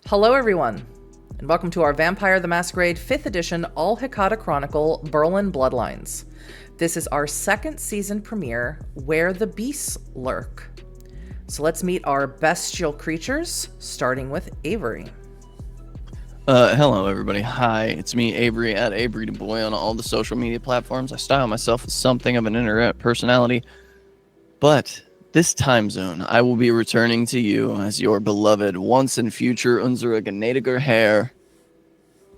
Hello everyone, and welcome to our Vampire the Masquerade 5th edition All Hecata Chronicle Berlin Bloodlines. This is our second season premiere, Where the Beasts Lurk. So let's meet our bestial creatures, starting with Avery. Hello everybody. Hi, it's me, Avery, at Averydaboi on all the social media platforms. I style myself as something of an internet personality, but this time zone, I will be returning to you as your beloved, once and future unsere gnädiger Herr,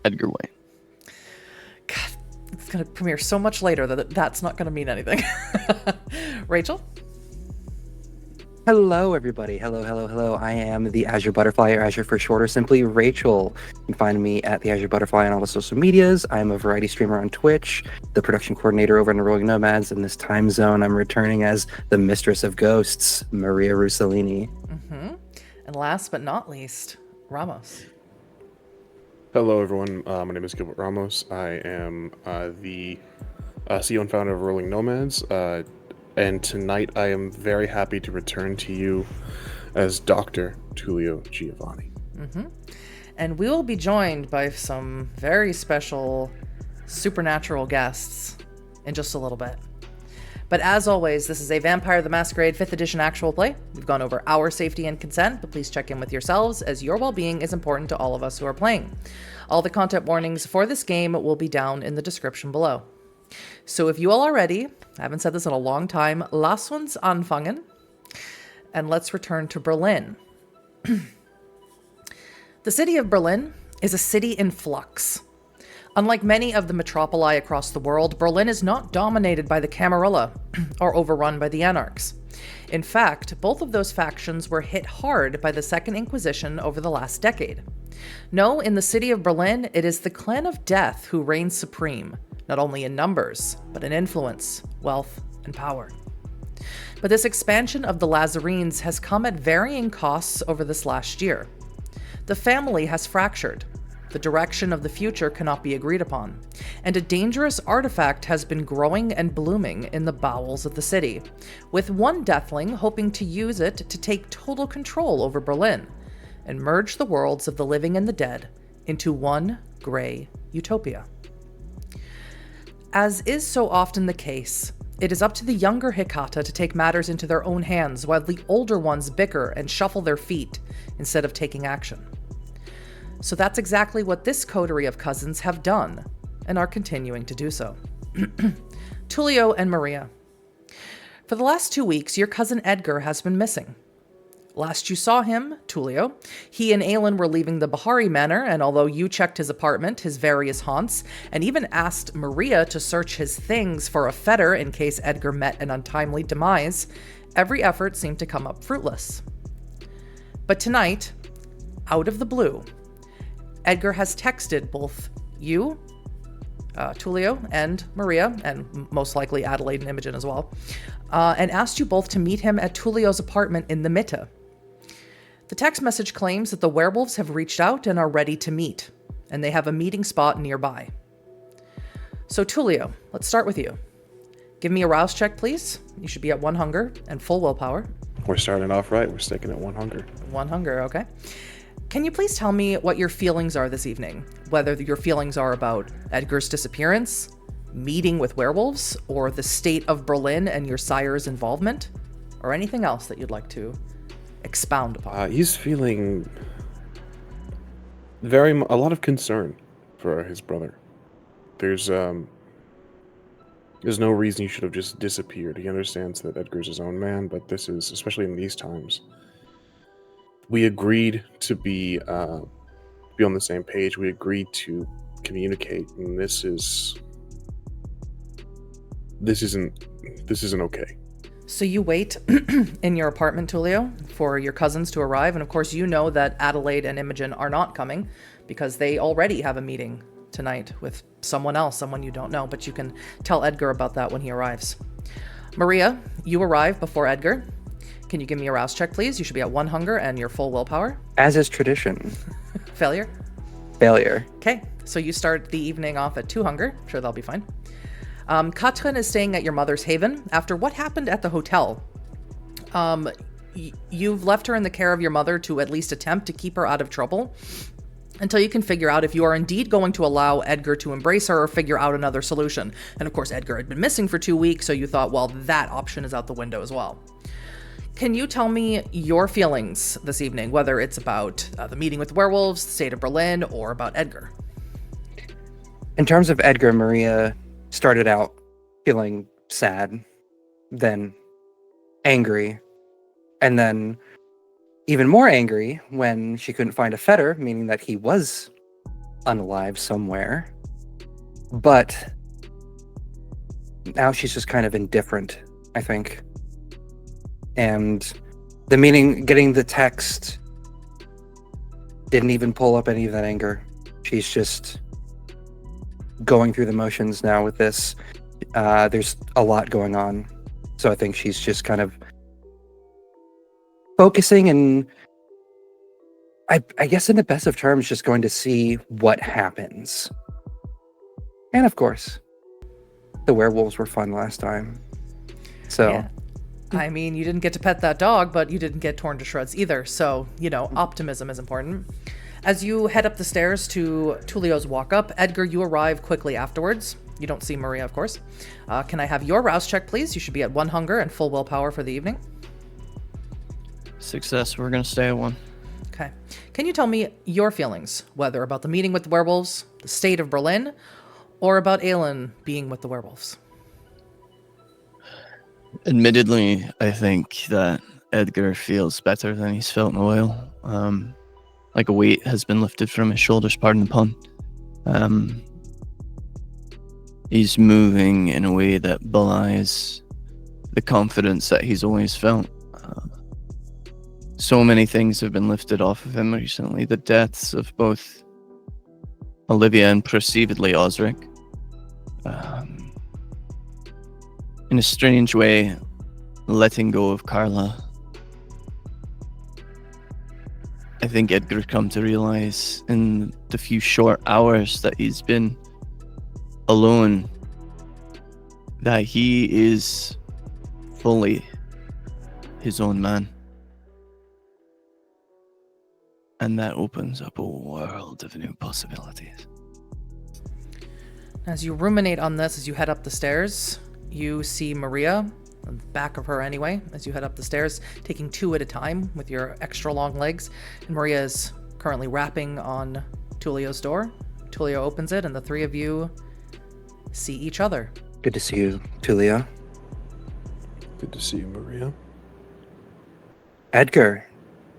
Edgar Wayne. God, it's going to premiere so much later that that's not going to mean anything. Rachel? Hello, everybody. Hello. I am the AzureButterfly, or Azure for short, or simply Rachel. You can find me at the AzureButterfly on all the social medias. I'm a variety streamer on Twitch, the production coordinator over in the RamostheNomads. In this time zone, I'm returning as the Mistress of Ghosts, Maria Russellini. Mm-hmm. And last but not least, Ramos. Hello, everyone. My name is Gilbert Ramos. I am the CEO and founder of Rolling Nomads. And tonight I am very happy to return to you as Dr. Tullio Giovanni. Mm-hmm. And we will be joined by some very special supernatural guests in just a little bit. But as always, this is a Vampire the Masquerade 5th edition actual play. We've gone over our safety and consent, but please check in with yourselves as your well-being is important to all of us who are playing. All the content warnings for this game will be down in the description below. So if you all are ready, I haven't said this in a long time, lass uns anfangen, and let's return to Berlin. The city of Berlin is a city in flux. Unlike many of the metropoli across the world, Berlin is not dominated by the Camarilla or overrun by the Anarchs. In fact, both of those factions were hit hard by the Second Inquisition over the last decade. No, in the city of Berlin, it is the Clan of Death who reigns supreme, not only in numbers, but in influence, wealth, and power. But this expansion of the Lazarines has come at varying costs over this last year. The family has fractured, the direction of the future cannot be agreed upon, and a dangerous artifact has been growing and blooming in the bowels of the city, with one deathling hoping to use it to take total control over Berlin and merge the worlds of the living and the dead into one gray utopia. As is so often the case, it is up to the younger Hecata to take matters into their own hands while the older ones bicker and shuffle their feet instead of taking action. So that's exactly what this coterie of cousins have done and are continuing to do so. Tullio and Maria. For the last 2 weeks, your cousin Edgar has been missing. Last you saw him, Tullio, he and Aelin were leaving the Bahari Manor, and although you checked his apartment, his various haunts, and even asked Maria to search his things for a fetter in case Edgar met an untimely demise, every effort seemed to come up fruitless. But tonight, out of the blue, Edgar has texted both you, Tullio, and Maria, and most likely Adelaide and Imogen as well, and asked you both to meet him at Tullio's apartment in the Mitte. The text message claims that the werewolves have reached out and are ready to meet, and they have a meeting spot nearby. So Tullio, let's start with you. Give me a rouse check, please. You should be at 1 hunger and full willpower. We're starting off right. We're sticking at 1 hunger. 1 hunger, okay. Can you please tell me what your feelings are this evening? Whether your feelings are about Edgar's disappearance, meeting with werewolves, or the state of Berlin and your sire's involvement, or anything else that you'd like to expound upon. He's feeling a lot of concern for his brother. There's no reason he should have just disappeared. He understands that Edgar's his own man, but this is, especially in these times, we agreed to be on the same page. We agreed to communicate, and this isn't okay. So you wait in your apartment, Tullio, for your cousins to arrive, and of course you know that Adelaide and Imogen are not coming because they already have a meeting tonight with someone else, someone you don't know, but you can tell Edgar about that when he arrives. Maria, you arrive before Edgar. Can you give me a rouse check, please? You should be at 1 hunger and your full willpower. As is tradition. Failure? Failure. Okay, so you start the evening off at 2 hunger. I'm sure that'll be fine. Katrin is staying at your mother's haven after what happened at the hotel. you've left her in the care of your mother to at least attempt to keep her out of trouble until you can figure out if you are indeed going to allow Edgar to embrace her or figure out another solution. And of course, Edgar had been missing for 2 weeks, so you thought, well, that option is out the window as well. Can you tell me your feelings this evening, whether it's about the meeting with the werewolves, the state of Berlin, or about Edgar? In terms of Edgar, Maria started out feeling sad, then angry, and then even more angry when she couldn't find a fetter, meaning that he was unalive somewhere. But now she's just kind of indifferent, I think. And the meaning, getting the text didn't even pull up any of that anger. She's just going through the motions now with this. There's a lot going on. So I think she's just kind of focusing and I guess in the best of terms, just going to see what happens. And of course, the werewolves were fun last time. So, yeah. I mean, you didn't get to pet that dog, but you didn't get torn to shreds either. So, optimism is important. As you head up the stairs to Tullio's walk-up, Edgar, you arrive quickly afterwards. You don't see Maria, of course. Can I have your rouse check, please? You should be at 1 hunger and full willpower for the evening. Success. We're going to stay at 1. Okay. Can you tell me your feelings, whether about the meeting with the werewolves, the state of Berlin, or about Aelin being with the werewolves? Admittedly, I think that Edgar feels better than he's felt in a while. Like a weight has been lifted from his shoulders, pardon the pun. He's moving in a way that belies the confidence that he's always felt. So many things have been lifted off of him recently. The deaths of both Olivia and perceivedly Osric. In a strange way, letting go of Carla. I think Edgar come to realize in the few short hours that he's been alone that he is fully his own man. And that opens up a world of new possibilities. As you ruminate on this, as you head up the stairs, you see Maria, on the back of her anyway, as you head up the stairs, taking 2 at a time with your extra long legs. And Maria is currently rapping on Tullio's door. Tullio opens it, and the 3 of you see each other. good to see you, Tullio. Good to see you, Maria. Edgar.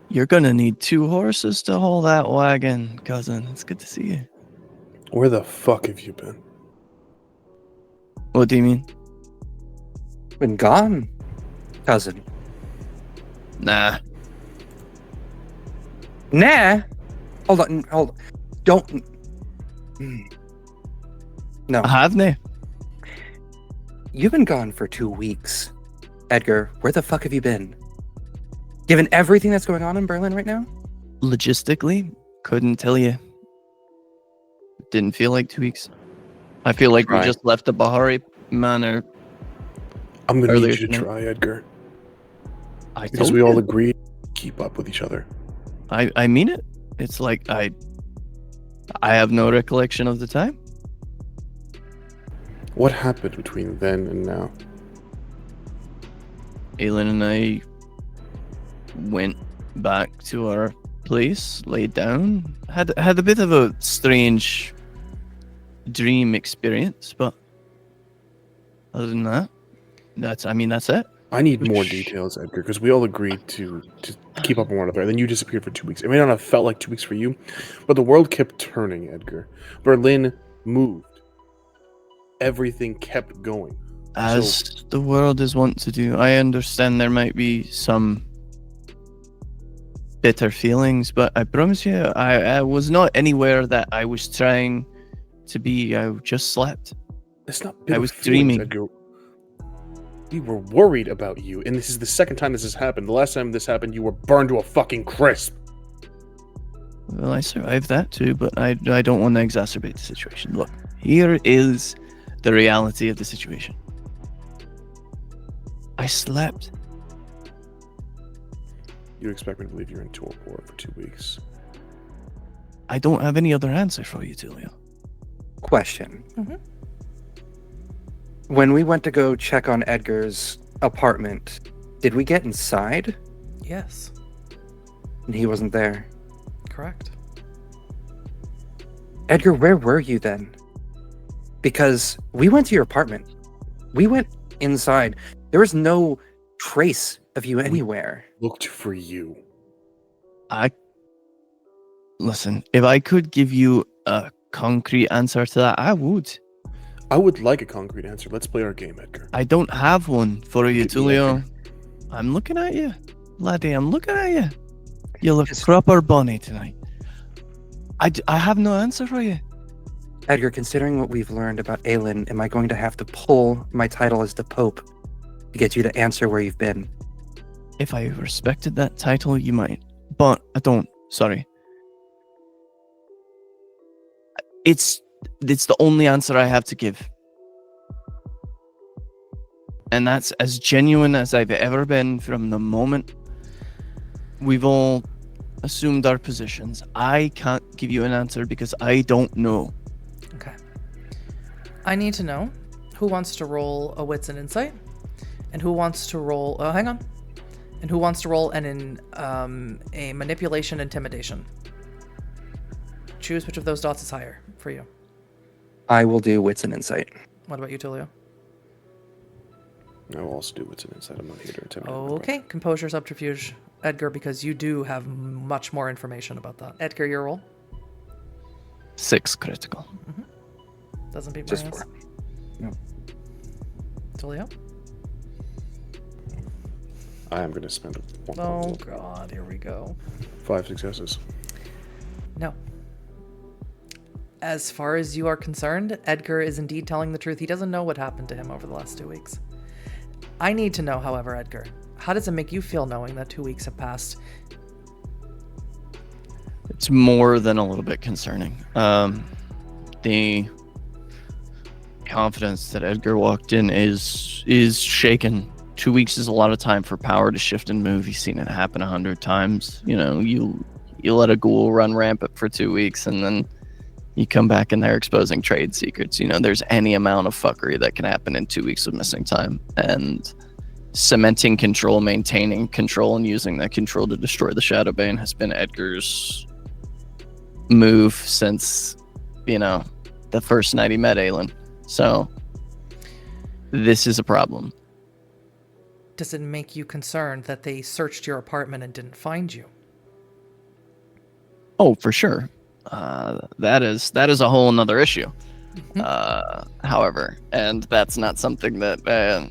You're gonna need 2 horses to haul that wagon, cousin. It's good to see you. Where the fuck have you been? What do you mean? Been gone, cousin. Nah. Nah. Hold on. Don't. No. I have no. You've been gone for 2 weeks. Edgar, where the fuck have you been? Given everything that's going on in Berlin right now? Logistically, couldn't tell you. Didn't feel like 2 weeks. I feel like we just left the Bahari Manor. I'm gonna need earlier you to tonight. try, Edgar. Because Because we all agreed to keep up with each other. I mean it. It's like I have no recollection of the time. What happened between then and now? Aelin and I went back to our place, laid down, had a bit of a strange dream experience, but other than that, that's it. I need more details, Edgar, because we all agreed to keep up with one another, and then you disappeared for 2 weeks. It may not have felt like 2 weeks for you, but the world kept turning, Edgar. Berlin moved. Everything kept going. As the world is wont to do. I understand there might be some bitter feelings, but I promise you, I was not anywhere that I was trying to be. I just slept. It's not I was dreaming. Edgar. We were worried about you, and this is the second time this has happened. The last time this happened, you were burned to a fucking crisp. Well, I survived that too, but I don't want to exacerbate the situation. Look, here is the reality of the situation. I slept. You expect me to believe you're in torpor for 2 weeks? I don't have any other answer for you, Tullio. Question. Mm-hmm. When we went to go check on Edgar's apartment, did we get inside? Yes, And he wasn't there. correct. Edgar, where were you then? Because we went to your apartment. We went inside. There was no trace of you anywhere. Looked for you. Listen, if I could give you a concrete answer to that, I would. I would like a concrete answer. Let's play our game, Edgar. I don't have one for you, Give me Tullio. Edgar. I'm looking at you, laddie. I'm looking at you. You look Yes. proper bonny tonight. I have no answer for you. Edgar, considering what we've learned about Aelin, am I going to have to pull my title as the Pope to get you to answer where you've been? If I respected that title, you might. But I don't. Sorry. It's the only answer I have to give. And that's as genuine as I've ever been from the moment we've all assumed our positions. I can't give you an answer because I don't know. Okay. I need to know who wants to roll a wits and insight, and who wants to roll. Oh, hang on. And who wants to roll a manipulation intimidation. Choose which of those dots is higher for you. I will do wits and insight. What about you, Tullio? I will also do what's an insight. I'm not here to intimidate. anybody. Okay, composure, subterfuge, Edgar, because you do have much more information about that. Edgar, your roll 6 critical. doesn't beat Just Maria's. 4. Tullio? I am going to spend one Oh point. god, here we go. 5 successes. No. As far as you are concerned, Edgar is indeed telling the truth. He doesn't know what happened to him over the last 2 weeks. I need to know, however, Edgar, how does it make you feel knowing that 2 weeks have passed? It's more than a little bit concerning. The confidence that Edgar walked in is shaken. 2 weeks is a lot of time for power to shift and move. You've seen it happen 100 times. You know, you let a ghoul run rampant for 2 weeks and then you come back and they're exposing trade secrets. You know, there's any amount of fuckery that can happen in 2 weeks of missing time. And cementing control, maintaining control, and using that control to destroy the Shadowbane has been Edgar's move since, you know, the first night he met Aelin. So this is a problem. Does it make you concerned that they searched your apartment and didn't find you? Oh, for sure. That is a whole nother issue. However, and that's not something that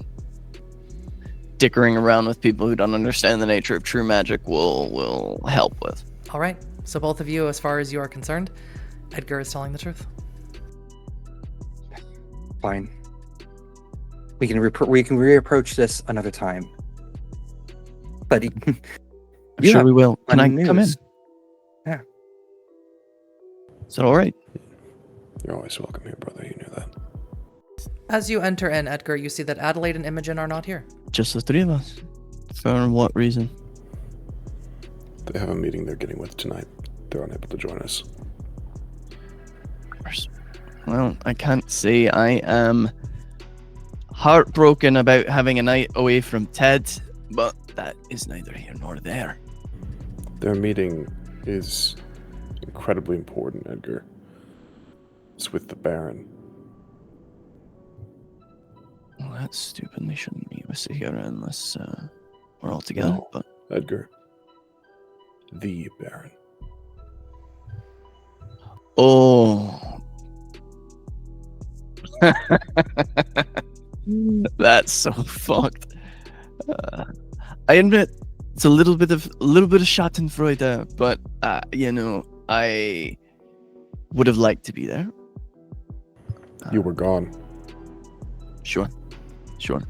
dickering around with people who don't understand the nature of true magic will help with. All right. So both of you, as far as you are concerned, Edgar is telling the truth. Fine. We can reapproach this another time. But I'm You sure have we will. Can I funny come in? news. Yeah. Is that all right? You're always welcome here, brother. You knew that. As you enter in, Edgar, you see that Adelaide and Imogen are not here. Just the three of us. For what reason? They have a meeting they're getting with tonight. They're unable to join us. Well, I can't say I am heartbroken about having a night away from Ted, but that is neither here nor there. Their meeting is incredibly important, Edgar. It's with the Baron. Well, that stupidly shouldn't meet with Sahira unless we're all together. No. But Edgar. The Baron. oh, that's so fucked. I admit it's a little bit of Schadenfreude, but you know, I would have liked to be there. You were gone. Sure,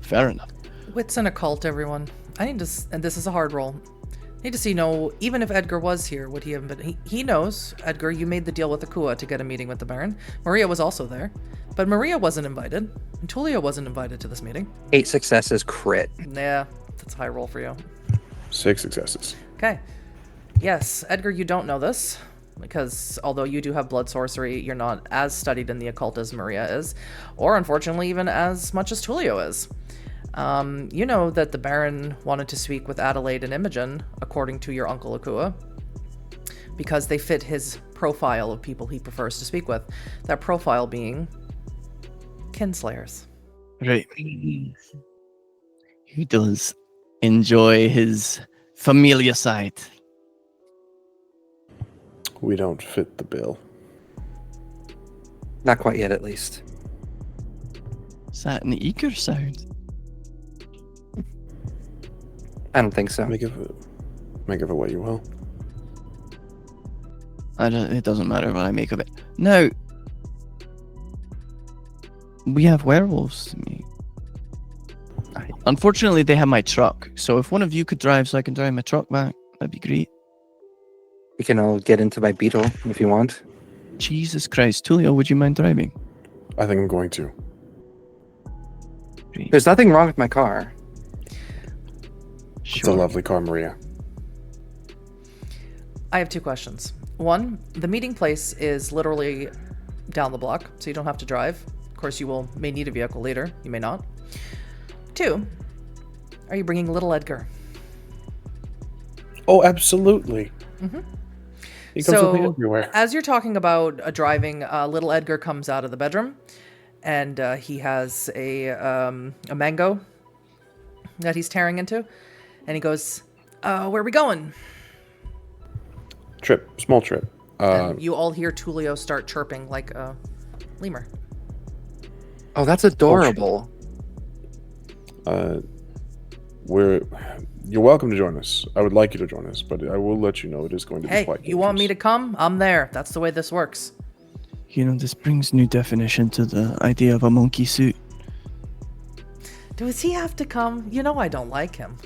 fair enough. Wits and occult, everyone. I need to, and this is a hard roll. I need to see, even if Edgar was here, would he have been? He knows, Edgar, you made the deal with Akua to get a meeting with the Baron. Maria was also there, but Maria wasn't invited, and Tullio wasn't invited to this meeting. 8 successes, crit. Yeah, that's a high roll for you. 6 successes. Okay. Yes, Edgar, you don't know this, because although you do have blood sorcery, you're not as studied in the occult as Maria is, or unfortunately even as much as Tullio is. You know that the Baron wanted to speak with Adelaide and Imogen, according to your Uncle Akua, because they fit his profile of people he prefers to speak with. That profile being kinslayers. Right. He does enjoy his familiar side. We don't fit the bill. Not quite yet, at least. Is that an Edgar sound? I don't think so. Make of it what you will. It doesn't matter what I make of it. No. We have werewolves to meet. Unfortunately, they have my truck. So if one of you could drive so I can drive my truck back, that'd be great. We can all get into my beetle if you want. Jesus Christ. Tullio, would you mind driving? I think I'm going to. Great. There's nothing wrong with my car. It's a lovely car, Maria. I have 2 questions. One, the meeting place is literally down the block, so you don't have to drive. Of course, you may need a vehicle later. You may not. 2, are you bringing little Edgar? Oh, absolutely. Mm-hmm. He comes with me everywhere. As you're talking about driving, little Edgar comes out of the bedroom, and he has a mango that he's tearing into, and he goes, "Where are we going?" Small trip. And you all hear Tullio start chirping like a lemur. Oh, that's adorable. You're welcome to join us. I would like you to join us, but I will let you know it is going to be quite dangerous. You want me to come? I'm there. That's the way this works. You know, this brings new definition to the idea of a monkey suit. Does he have to come? You know I don't like him.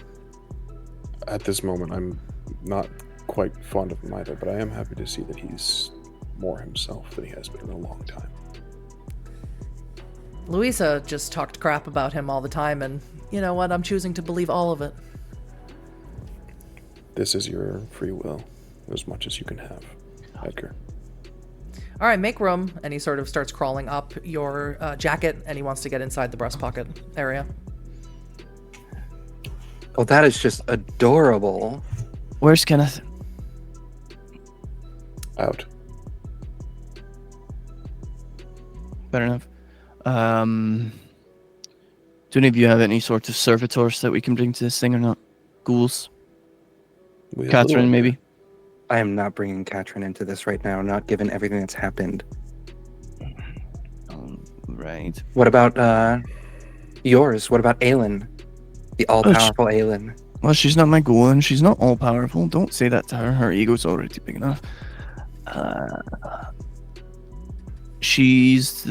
At this moment, I'm not quite fond of him either, but I am happy to see that he's more himself than he has been in a long time. Louisa just talked crap about him all the time, and you know what? I'm choosing to believe all of it. This is your free will, as much as you can have, Edgar. All right, make room. And he sort of starts crawling up your jacket, and he wants to get inside the breast pocket area. Oh, that is just adorable. Where's Kenneth? Out. Fair enough. Do any of you have any sort of servitors that we can bring to this thing or not? Ghouls? Catherine, maybe? I am not bringing Catherine into this right now, not given everything that's happened. Right. What about yours? What about Aelin? The all-powerful Aelin. Well, she's not my ghoul, and she's not all-powerful. Don't say that to her. Her ego's already big enough. She's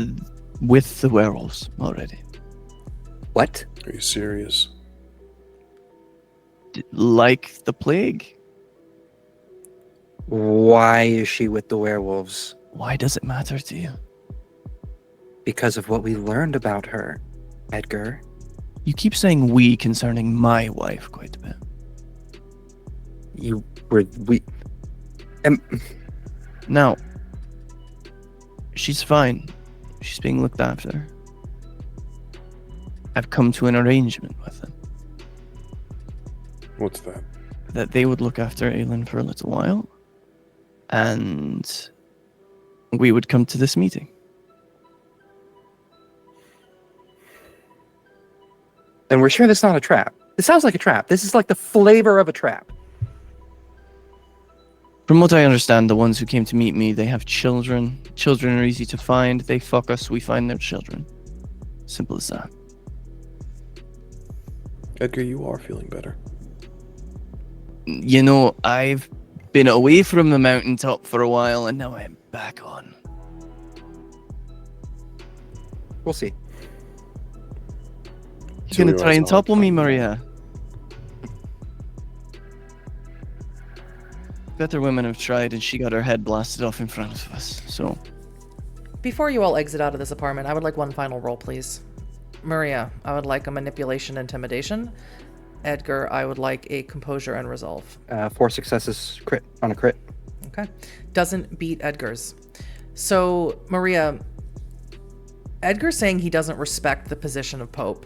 with the werewolves already. What? Are you serious? Like the plague. Why is she with the werewolves? Why does it matter to you? Because of what we learned about her, Edgar. You keep saying we concerning my wife quite a bit. Now, she's fine. She's being looked after. I've come to an arrangement with them. What's that? That they would look after Aelin for a little while, and we would come to this meeting. And we're sure this is not a trap. This sounds like a trap. This is like the flavor of a trap. From what I understand, the ones who came to meet me, they have children. Children are easy to find. They fuck us, we find their children. Simple as that. Edgar, you are feeling better. You know, I've been away from the mountaintop for a while, and now I'm back on. We'll see. You're gonna try and topple me, Maria. Better women have tried, and she got her head blasted off in front of us, so... Before you all exit out of this apartment, I would like one final roll, please. Maria, I would like a manipulation intimidation. Edgar, I would like a composure and resolve. 4 successes crit on a crit. Okay. Doesn't beat Edgar's. So, Maria, Edgar saying he doesn't respect the position of Pope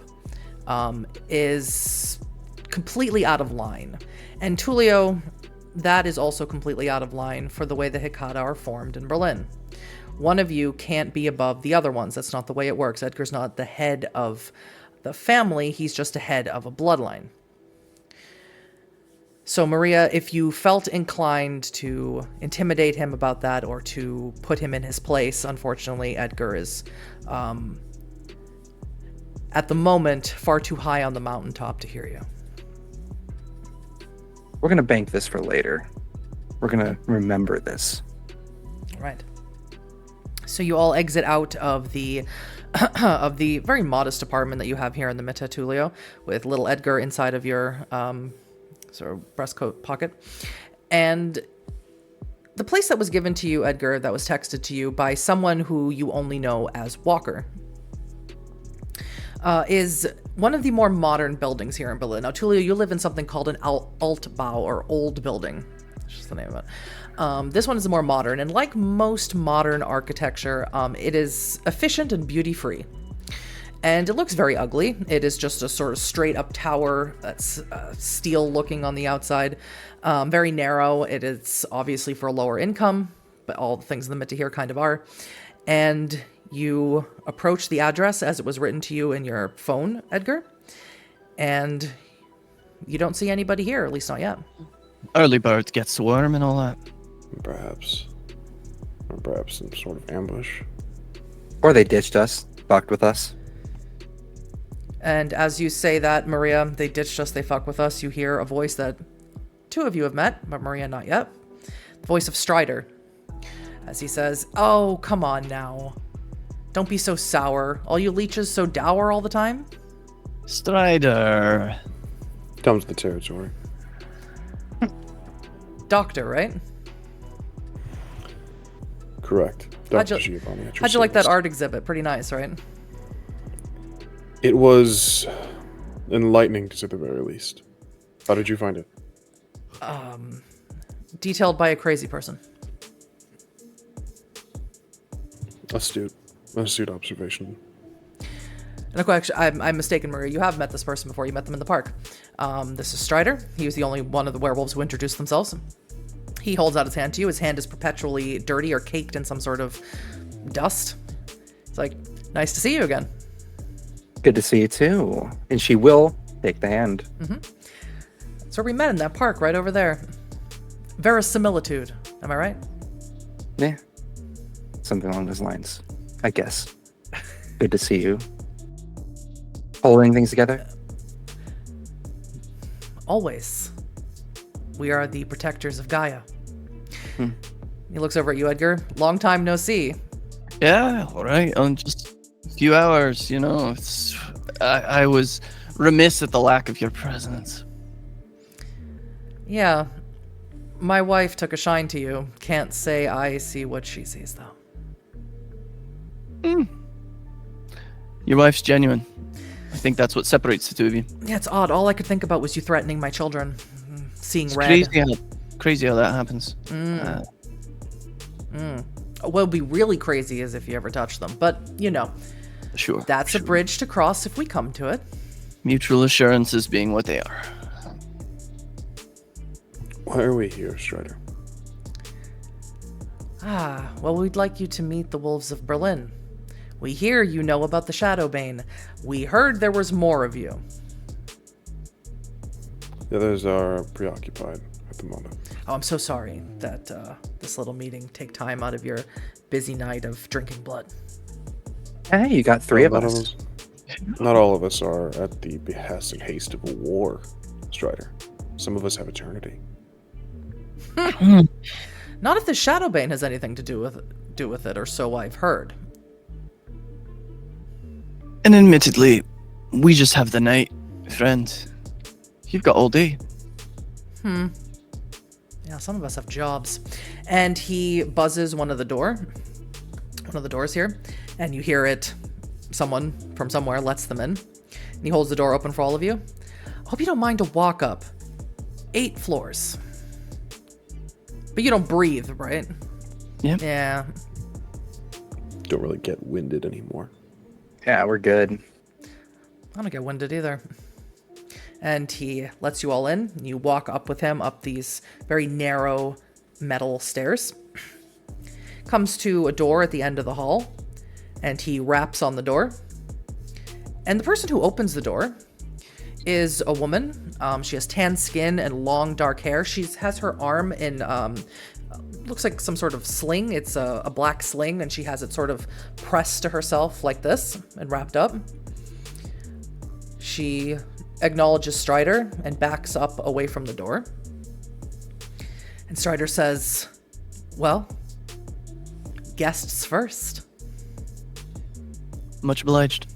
is completely out of line. And Tullio, that is also completely out of line for the way the Hecata are formed in Berlin. One of you can't be above the other ones. That's not the way it works. Edgar's not the head of the family. He's just a head of a bloodline. So, Maria, if you felt inclined to intimidate him about that or to put him in his place, unfortunately, Edgar is, at the moment, far too high on the mountaintop to hear you. We're going to bank this for later. We're going to remember this. All right. So you all exit out of the of the very modest apartment that you have here in the Mitte, Tullio, with little Edgar inside of your sort of breastcoat pocket. And the place that was given to you, Edgar, that was texted to you by someone who you only know as Walker, is one of the more modern buildings here in Berlin. Now, Tullio, you live in something called an Altbau, or old building. That's just the name of it. This one is more modern, and like most modern architecture, it is efficient and beauty-free. And it looks very ugly. It is just a sort of straight-up tower that's steel-looking on the outside. Very narrow. It is obviously for a lower income, but all the things in the Mitte here kind of are. And you approach the address as it was written to you in your phone, Edgar, and you don't see anybody here, at least not yet. Early bird gets the worm and all that. Perhaps. Or perhaps some sort of ambush. Or they ditched us, fucked with us. And as you say that, Maria, they ditched us, they fuck with us, you hear a voice that 2 of you have met, but Maria not yet. The voice of Strider, as he says, "Oh, come on now. Don't be so sour. All you leeches so dour all the time?" Strider. Comes the territory. Doctor, right? Correct. Dr. Giovanni at your How'd you like that service. art exhibit? Pretty nice, right? It was enlightening, to say the very least. How did you find it? Detailed by a crazy person. Astute observation. And actually, I'm mistaken, Maria. You have met this person before. You met them in the park. This is Strider. He was the only one of the werewolves who introduced themselves. He holds out his hand to you. His hand is perpetually dirty or caked in some sort of dust. It's like, nice to see you again. Good to see you too. And she will take the hand. So we met in that park right over there. Verisimilitude. Am I right? Yeah. Something along those lines, I guess. Good to see you. Holding things together? Always. We are the protectors of Gaia. He looks over at you, Edgar. Long time no see. Yeah, all right. Just a few hours, you know. I was remiss at the lack of your presence. Yeah. My wife took a shine to you. Can't say I see what she sees, though. Your wife's genuine. I think that's what separates the 2 of you. Yeah, it's odd. All I could think about was you threatening my children. Seeing It's red. crazy how that happens. What would be really crazy is if you ever touch them. But, you know, Sure. that's a bridge to cross if we come to it. Mutual assurances being what they are. Why are we here, Strider? Well, we'd like you to meet the Wolves of Berlin. We hear you know about the Shadowbane. We heard there was more of you. The others are preoccupied at the moment. Oh, I'm so sorry that this little meeting take time out of your busy night of drinking blood. Hey, you got 3 of us. Not all of us are at the behest and haste of a war, Strider. Some of us have eternity. Not if the Shadowbane has anything to do with it, or so I've heard. And admittedly, we just have the night, friend. You've got all day. Yeah, some of us have jobs. And he buzzes one of the doors here, and you hear it. Someone from somewhere lets them in. And he holds the door open for all of you. Hope you don't mind to walk up 8 floors. But you don't breathe, right? Yep. Yeah. Don't really get winded anymore. Yeah, we're good. I don't get winded either. And he lets you all in. You walk up with him up these very narrow metal stairs. Comes to a door at the end of the hall, and he raps on the door. And the person who opens the door is a woman. She has tan skin and long dark hair. She has her arm in looks like some sort of sling. It's a black sling, and she has it sort of pressed to herself like this and wrapped up. She acknowledges Strider and backs up away from the door. And Strider says, well, guests first. Much obliged.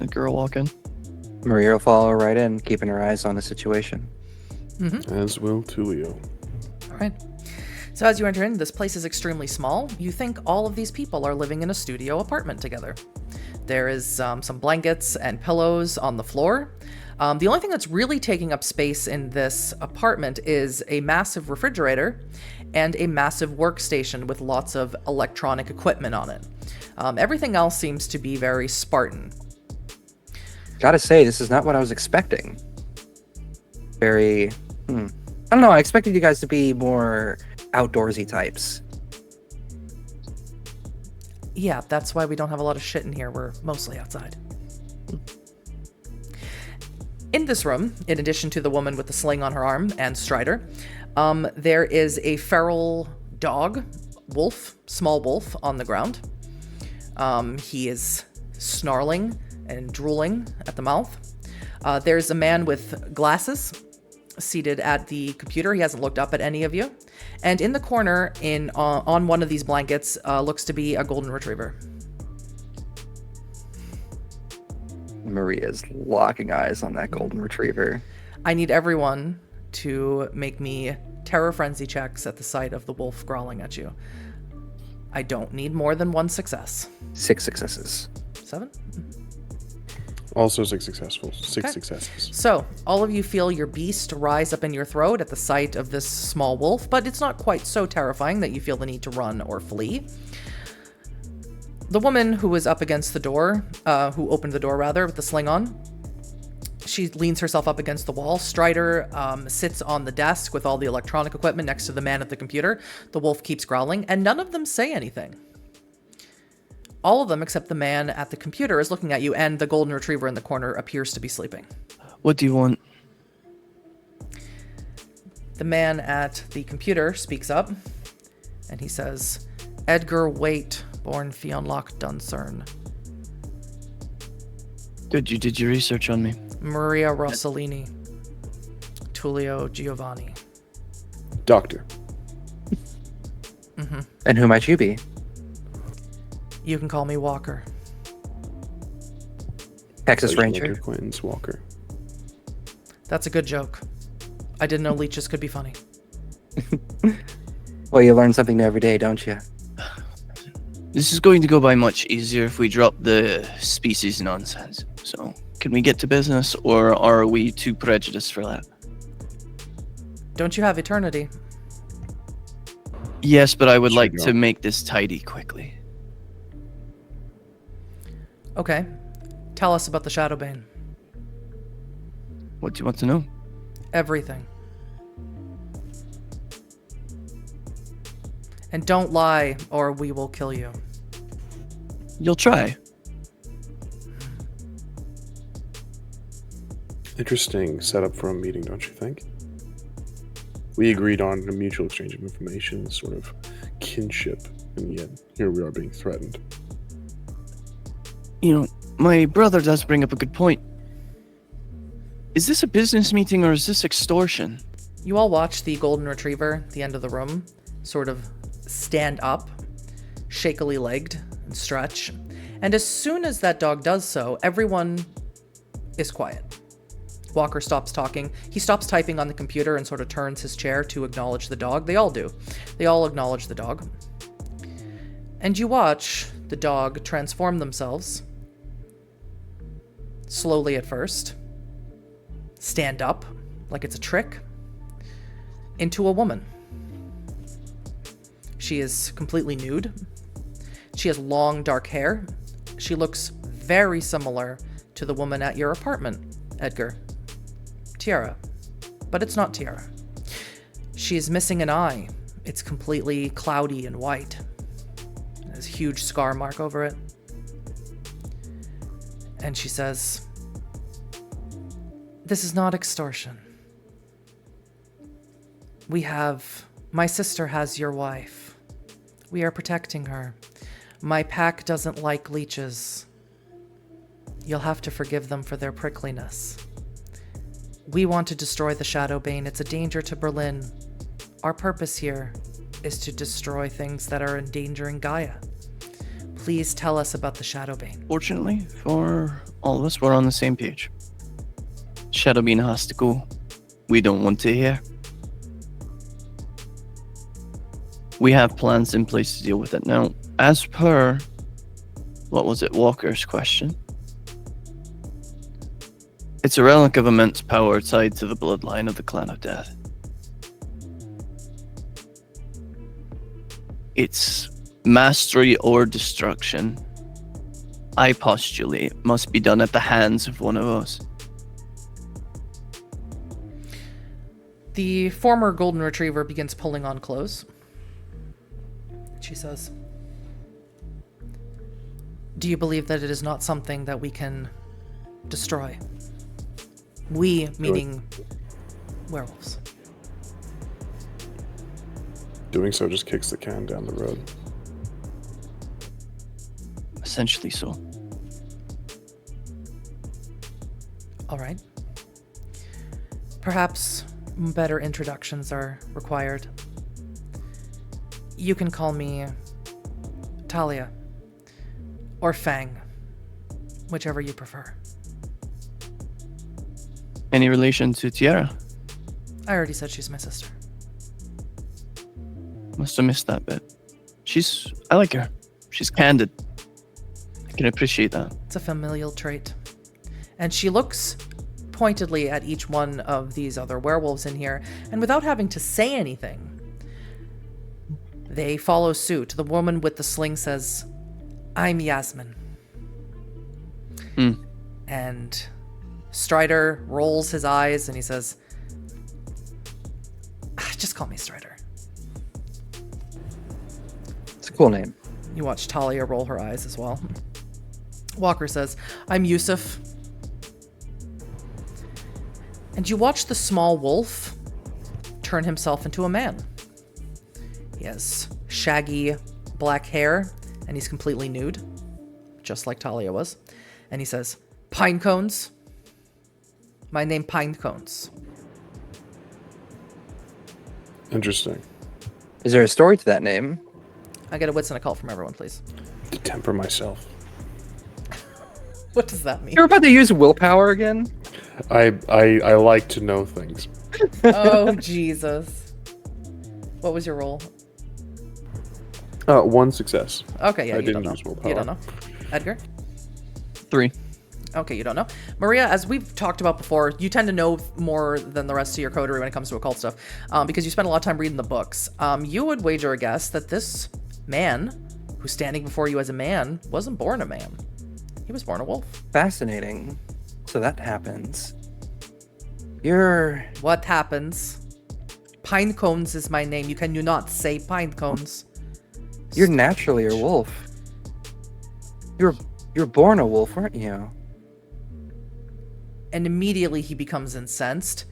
Edgar will walk in. Maria will follow right in, keeping her eyes on the situation. As will Tullio. All right. So as you enter in, this place is extremely small. You think all of these people are living in a studio apartment together. There is some blankets and pillows on the floor. The only thing that's really taking up space in this apartment is a massive refrigerator and a massive workstation with lots of electronic equipment on it. Everything else seems to be very Spartan. Gotta say, this is not what I was expecting. Very, I don't know, I expected you guys to be more outdoorsy types. Yeah, that's why we don't have a lot of shit in here. We're mostly outside. In this room, in addition to the woman with the sling on her arm and Strider, there is a feral dog, wolf, small wolf, on the ground. He is snarling and drooling at the mouth. There's a man with glasses seated at the computer. He hasn't looked up at any of you. And in the corner, on one of these blankets, looks to be a golden retriever. Maria's locking eyes on that golden retriever. I need everyone to make me terror frenzy checks at the sight of the wolf growling at you. I don't need more than 1 success. 6 successes. 7? Also 6 successful. 6 Okay. successes. So, all of you feel your beast rise up in your throat at the sight of this small wolf, but it's not quite so terrifying that you feel the need to run or flee. The woman who was up against the door, who opened the door rather, with the sling on, she leans herself up against the wall. Strider sits on the desk with all the electronic equipment next to the man at the computer. The wolf keeps growling, and none of them say anything. All of them, except the man at the computer, is looking at you, and the golden retriever in the corner appears to be sleeping. What do you want? The man at the computer speaks up, and he says, Edgar Waite, born Fionloch Duncern. Good, you did your research on me. Maria Rossellini. Tullio Giovanni. Doctor. And who might you be? You can call me Walker. Texas Pleasure, Ranger? Walker, Quentin's Walker. That's a good joke. I didn't know leeches could be funny. Well, you learn something new every day, don't you? This is going to go by much easier if we drop the species nonsense. So, can we get to business, or are we too prejudiced for that? Don't you have eternity? Yes, but I would Should like go. to make this tidy quickly. Okay. Tell us about the Shadowbane. What do you want to know? Everything. And don't lie, or we will kill you. You'll try. Interesting setup for a meeting, don't you think? We agreed on a mutual exchange of information, sort of kinship, and yet here we are being threatened. You know, my brother does bring up a good point. Is this a business meeting or is this extortion? You all watch the golden retriever at the end of the room sort of stand up, shakily legged, and stretch. And as soon as that dog does so, everyone is quiet. Walker stops talking. He stops typing on the computer and sort of turns his chair to acknowledge the dog. They all do. They all acknowledge the dog. And you watch the dog transform themselves, slowly at first, stand up like it's a trick into a woman. She is completely nude. She has long, dark hair. She looks very similar to the woman at your apartment, Edgar. Tiara. But it's not Tiara. She is missing an eye. It's completely cloudy and white. There's a huge scar mark over it. And she says, "This is not extortion. My sister has your wife. We are protecting her. My pack doesn't like leeches. You'll have to forgive them for their prickliness. We want to destroy the Shadowbane. It's a danger to Berlin. Our purpose here is to destroy things that are endangering Gaia. Please tell us about the Shadowbane." Fortunately for all of us, we're on the same page. Shadowbane has to go. We don't want to hear. We have plans in place to deal with it. Now, as per, what was it, Walker's question? It's a relic of immense power tied to the bloodline of the Clan of Death. Its mastery or destruction, I postulate, must be done at the hands of one of us. The former golden retriever begins pulling on clothes. She says, "Do you believe that it is not something that we can destroy? We, meaning werewolves." Doing so just kicks the can down the road. Essentially so. All right. Perhaps better introductions are required. You can call me Talia or Fang, whichever you prefer. Any relation to Tiara? I already said she's my sister. Must have missed that bit. I like her. She's candid. I can appreciate that. It's a familial trait. And she looks pointedly at each one of these other werewolves in here, and without having to say anything, they follow suit. The woman with the sling says, "I'm Yasmin." And Strider rolls his eyes and he says, "Just call me Strider." It's a cool name. You watch Talia roll her eyes as well. Walker says, "I'm Yusuf." And you watch the small wolf turn himself into a man. He has shaggy black hair and he's completely nude, just like Talia was. And he says, "Pine cones. My name Pine Cones." Interesting. Is there a story to that name? I get a wits and a cult from everyone, please. To temper myself. What does that mean? You're about to use willpower again? I like to know things. Oh, Jesus. What was your roll? 1 success. Okay, yeah, I you don't didn't know. use You willpower. don't know. Edgar? 3. Okay, you don't know. Maria, as we've talked about before, you tend to know more than the rest of your coterie when it comes to occult stuff, because you spend a lot of time reading the books. You would wager a guess that this man, who's standing before you as a man, wasn't born a man. He was born a wolf. Fascinating. So that happens. What happens? Pine Cones is my name. You cannot say Pine Cones. You're naturally a wolf. You're born a wolf, weren't you? And immediately he becomes incensed.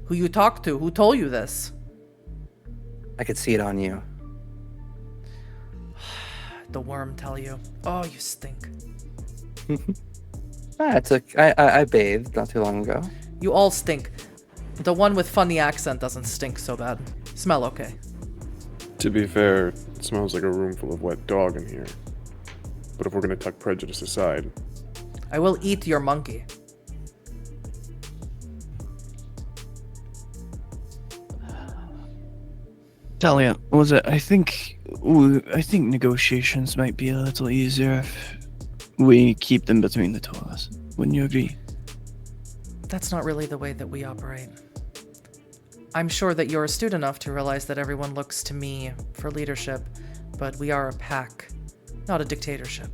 Who you talk to? Who told you this? I could see it on you. The worm tell you. Oh, you stink. I bathed not too long ago. You all stink. The one with funny accent doesn't stink so bad. Smell okay. To be fair, it smells like a room full of wet dog in here. But if we're going to tuck prejudice aside... I will eat your monkey. Talia, what was it? I think negotiations might be a little easier if we keep them between the two of us. Wouldn't you agree? That's not really the way that we operate. I'm sure that you're astute enough to realize that everyone looks to me for leadership, but we are a pack, not a dictatorship.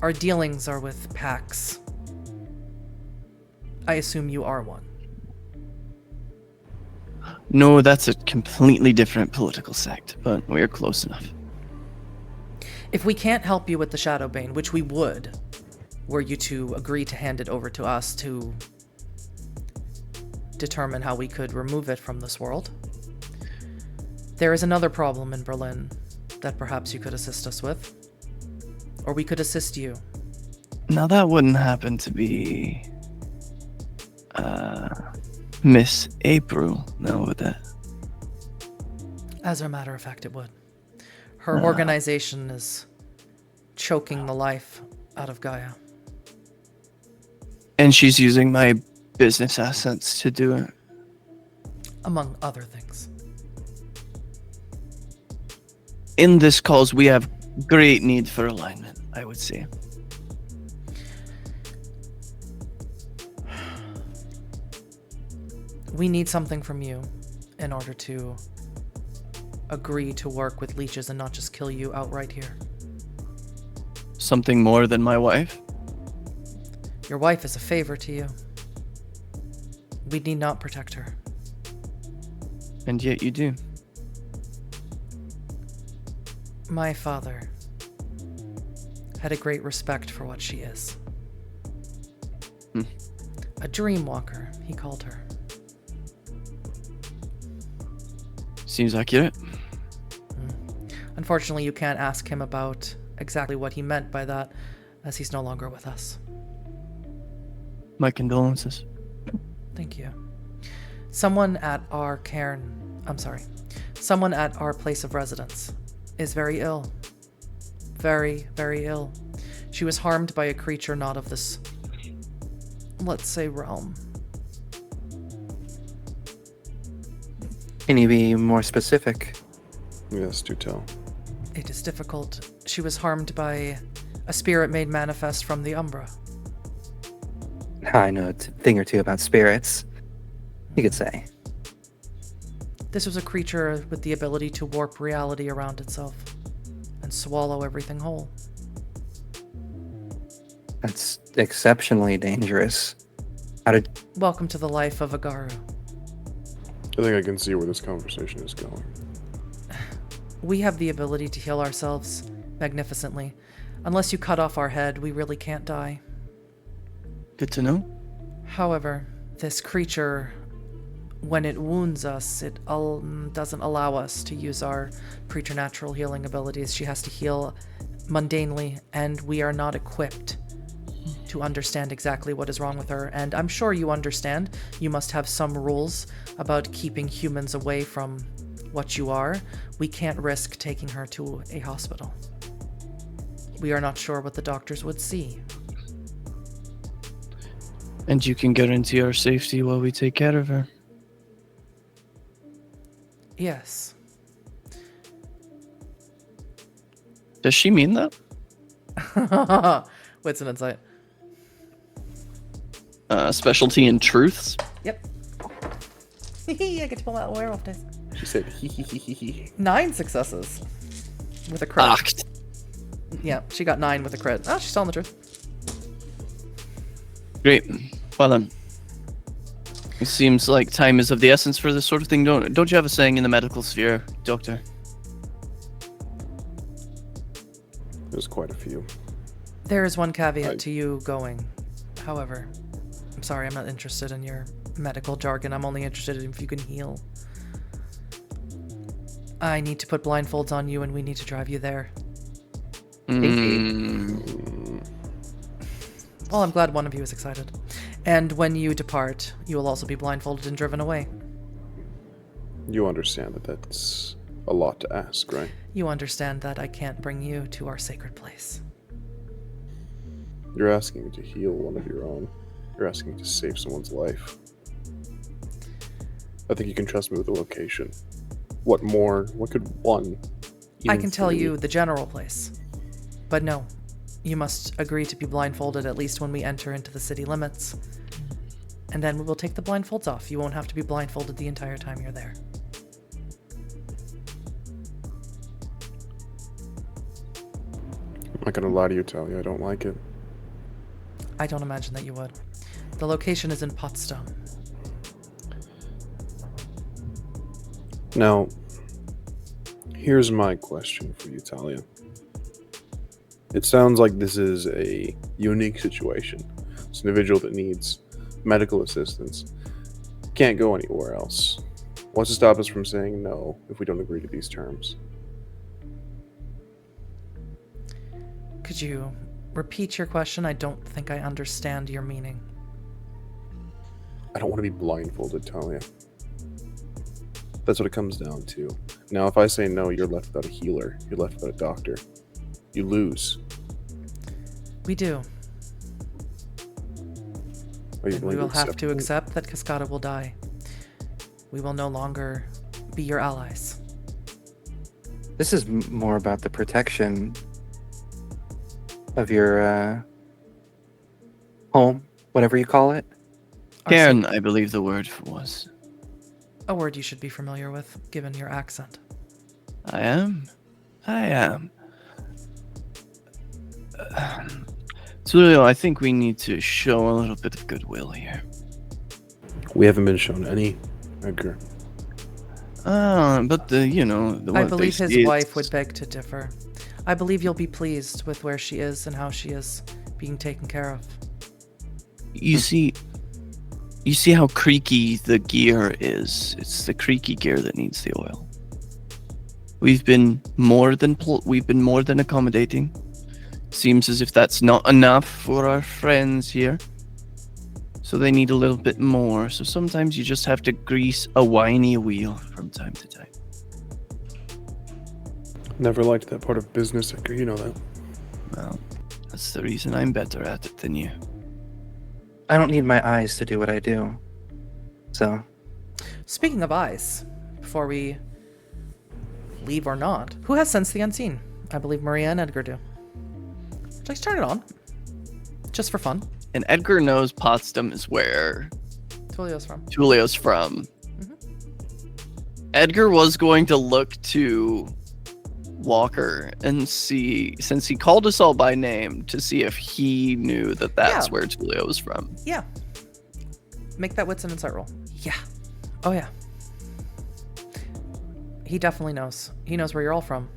Our dealings are with packs. I assume you are one. No, that's a completely different political sect, but we're close enough. If we can't help you with the Shadowbane, which we would, were you to agree to hand it over to us to determine how we could remove it from this world, there is another problem in Berlin that perhaps you could assist us with. Or we could assist you. Now that wouldn't happen to be... Miss April, no, would that? As a matter of fact, it would. Her organization is choking the life out of Gaia. And she's using my business assets to do it. Among other things. In this cause, we have great need for alignment, I would say. We need something from you in order to agree to work with leeches and not just kill you outright here. Something more than my wife? Your wife is a favor to you. We need not protect her. And yet you do. My father had a great respect for what she is. A dream walker, he called her. Seems accurate. Unfortunately, you can't ask him about exactly what he meant by that, as he's no longer with us. My condolences. Thank you. Someone at our place of residence is very ill. Very, very ill. She was harmed by a creature not of this, let's say, realm. Can you be more specific? Yes, do tell. It is difficult. She was harmed by a spirit made manifest from the Umbra. I know a thing or two about spirits. You could say. This was a creature with the ability to warp reality around itself and swallow everything whole. That's exceptionally dangerous. Welcome to the life of a Garu. I think I can see where this conversation is going. We have the ability to heal ourselves magnificently. Unless you cut off our head, we really can't die. Good to know. However, this creature, when it wounds us, it doesn't allow us to use our preternatural healing abilities. She has to heal mundanely, and we are not equipped to understand exactly what is wrong with her. And I'm sure you understand. You must have some rules about keeping humans away from what you are. We can't risk taking her to a hospital. We are not sure what the doctors would see. And you can guarantee our safety while we take care of her. Yes. Does she mean that? What's an insight? Specialty in truths? Yep. I get to pull out werewolf dice. She said, hee hee hee hee hee. 9 successes. With a crit. Ah, Yeah, she got 9 with a crit. Oh, she's telling the truth. great. Well done. It seems like time is of the essence for this sort of thing. Don't you have a saying in the medical sphere, Doctor? There's quite a few. There is one caveat to you going. However, I'm sorry, I'm not interested in your medical jargon. I'm only interested in if you can heal. I need to put blindfolds on you and we need to drive you there. Well, I'm glad one of you is excited. And when you depart, you will also be blindfolded and driven away. You understand that that's a lot to ask, right? You understand that I can't bring you to our sacred place. You're asking me to heal one of your own. You're asking me to save someone's life. I think you can trust me with the location. What more? What could one? I can tell you the general place. But no, you must agree to be blindfolded at least when we enter into the city limits. And then we will take the blindfolds off. You won't have to be blindfolded the entire time you're there. I'm not gonna lie to you, Tullio. I don't like it. I don't imagine that you would. The location is in Potsdam. Now, here's my question for you, Tullio. It sounds like this is a unique situation. It's an individual that needs medical assistance. Can't go anywhere else. What's to stop us from saying no if we don't agree to these terms? Could you repeat your question? I don't think I understand your meaning. I don't want to be blindfolded, Tullio. That's what it comes down to. Now, if I say no, you're left without a healer. You're left without a doctor. You lose. We do. Are you And going we will have to it? accept that Cascada will die. We will no longer be your allies. This is more about the protection of your home, whatever you call it. Cairn, I believe the word was. A word you should be familiar with, given your accent. I am. Tullio, I think we need to show a little bit of goodwill here. We haven't been shown any, Edgar. But the I what believe they his see is- wife would beg to differ. I believe you'll be pleased with where she is and how she is being taken care of. You see how creaky the gear is. It's the creaky gear that needs the oil. We've been more than accommodating. Seems as if that's not enough for our friends here. So they need a little bit more. So sometimes you just have to grease a whiny wheel from time to time. Never liked that part of business, Edgar. You know that. Well, that's the reason I'm better at it than you. I don't need my eyes to do what I do. So, Speaking of eyes, before we leave or not, who has Sense the Unseen? I believe Maria and Edgar do. Let's turn it on. Just for fun. And Edgar knows Potsdam is where Tullio's from. Tullio's from. Edgar was going to look to Walker and see, since he called us all by name, to see if he knew that that's Yeah. where Tullio was from. Yeah. Make that wits and insight roll. Yeah. Oh, yeah. He definitely knows. He knows where you're all from.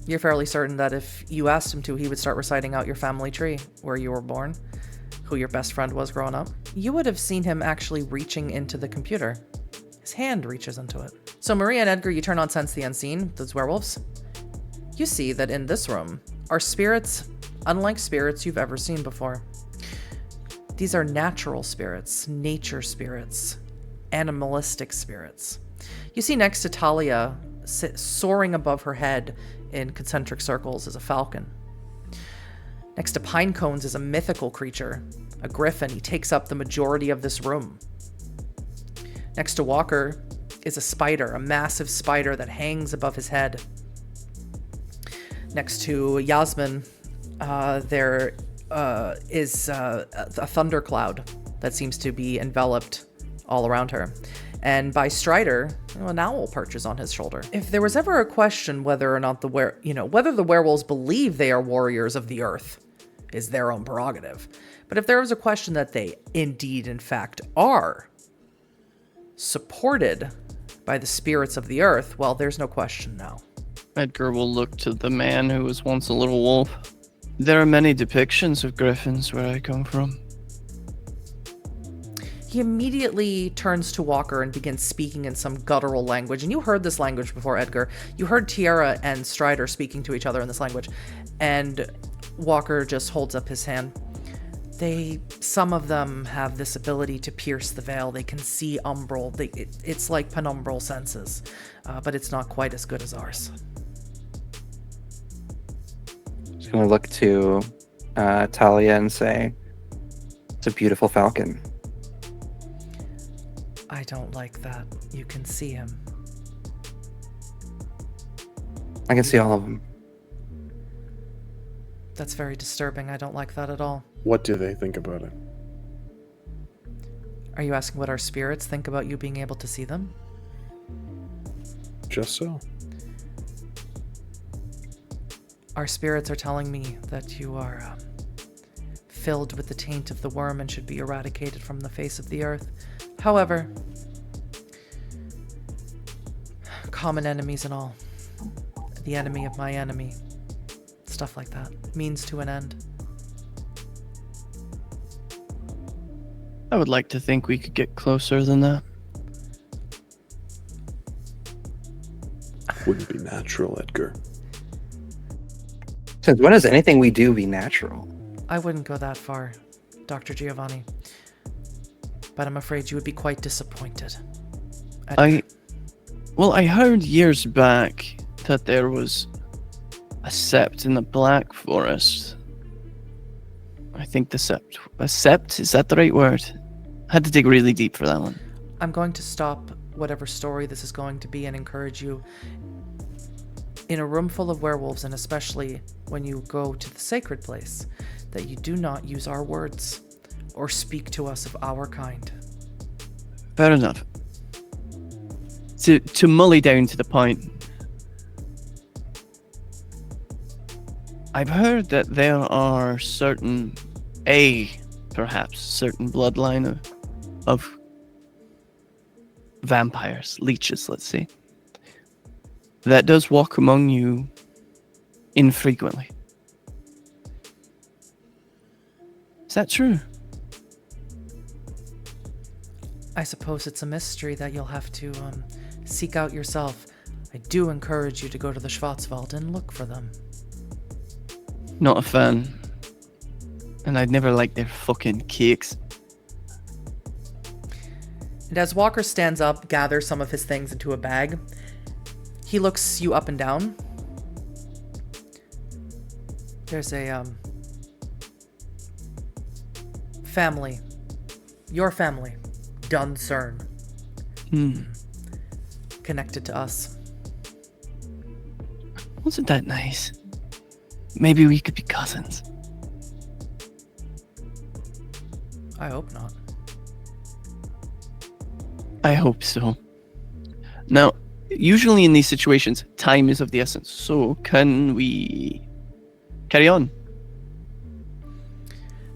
You're fairly certain that if you asked him to, he would start reciting out your family tree, where you were born, who your best friend was growing up. You would have seen him actually reaching into the computer. His hand reaches into it. So Maria and Edgar, you turn on Sense the Unseen, those werewolves. You see that in this room are spirits, unlike spirits you've ever seen before. These are natural spirits, nature spirits, animalistic spirits. You see next to Talia, soaring above her head in concentric circles, is a falcon. Next to Pine Cones is a mythical creature, a griffin. He takes up the majority of this room. Next to Walker is a spider, a massive spider that hangs above his head. Next to Yasmin, there is a thundercloud that seems to be enveloped all around her. And by Strider, an owl perches on his shoulder. If there was ever a question whether or not whether the werewolves believe they are warriors of the earth is their own prerogative. But if there was a question that they indeed, in fact, are supported by the spirits of the earth, well, there's no question now. Edgar will look to the man who was once a little wolf. There are many depictions of griffins where I come from. He immediately turns to Walker and begins speaking in some guttural language. And you heard this language before, Edgar. You heard Tiara and Strider speaking to each other in this language. And Walker just holds up his hand. Some of them have this ability to pierce the veil. They can see umbral. It's like penumbral senses, but it's not quite as good as ours. just gonna look to Talia and say, "It's a beautiful falcon." I don't like that. You can see him. I can see all of them. That's very disturbing. I don't like that at all. What do they think about it? Are you asking what our spirits think about you being able to see them? Just so. Our spirits are telling me that you are filled with the taint of the worm and should be eradicated from the face of the earth. However, common enemies and all. The enemy of my enemy. Stuff like that. Means to an end. I would like to think we could get closer than that. Wouldn't be natural, Edgar. Since when does anything we do be natural? I wouldn't go that far, Dr. Giovanni. But I'm afraid you would be quite disappointed. I heard years back that there was a sept in the Black Forest. I think the sept. A sept? Is that the right word? I had to dig really deep for that one. I'm going to stop whatever story this is going to be and encourage you, in a room full of werewolves, and especially when you go to the sacred place, that you do not use our words or speak to us of our kind. Fair enough. To mully down to the point, I've heard that there are certain bloodline of vampires, leeches, let's say, that does walk among you infrequently. Is that true? I suppose it's a mystery that you'll have to seek out yourself. I do encourage you to go to the Schwarzwald and look for them. Not a fan. And I'd never liked their fucking cakes. And as Walker stands up, gathers some of his things into a bag, he looks you up and down. There's a family. Your family. Duncern. Connected to us. Wasn't that nice? Maybe we could be cousins. I hope not. I hope so. Now, usually in these situations, time is of the essence. So, can we carry on?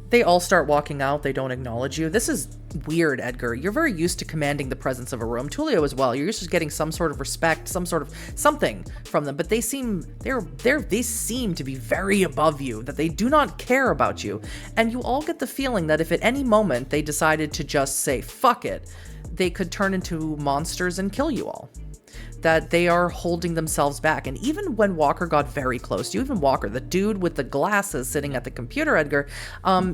They all start walking out. They don't acknowledge you. This is weird, Edgar. You're very used to commanding the presence of a room. Tullio as well. You're used to getting some sort of respect, some sort of something from them. But they seem they seem to be very above you. That they do not care about you. And you all get the feeling that if at any moment they decided to just say fuck it, they could turn into monsters and kill you all. That they are holding themselves back. And even when Walker got very close to you, even Walker, the dude with the glasses sitting at the computer, Edgar,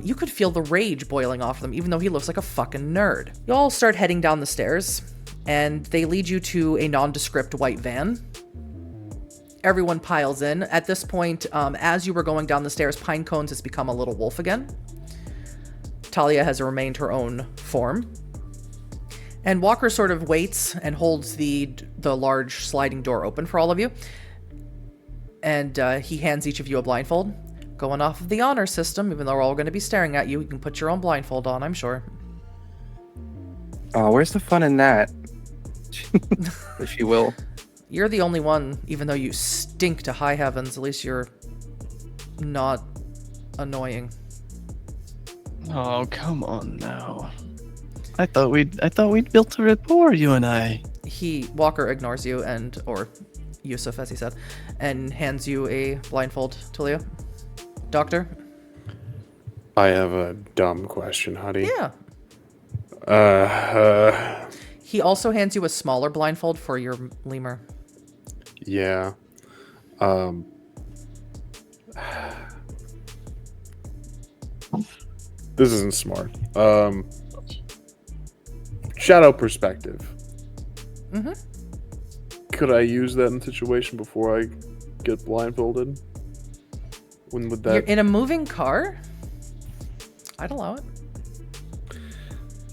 you could feel the rage boiling off of them, even though he looks like a fucking nerd. You all start heading down the stairs, and they lead you to a nondescript white van. Everyone piles in. At this point, as you were going down the stairs, Pinecones has become a little wolf again. Talia has remained her own form. And Walker sort of waits and holds the large sliding door open for all of you. And he hands each of you a blindfold. Going off of the honor system, even though we're all going to be staring at you, you can put your own blindfold on, I'm sure. Oh, where's the fun in that? If you will. You're the only one, even though you stink to high heavens, at least you're not annoying. Oh, come on now. I thought we'd built a rapport, you and I. Walker ignores you or Yusuf, as he said, and hands you a blindfold, Tullio. Doctor? I have a dumb question, Huddy. Yeah. He also hands you a smaller blindfold for your lemur. Yeah. This isn't smart. Shadow perspective. Mm-hmm. Could I use that in a situation before I get blindfolded? When would that... You're in a moving car? I'd allow it.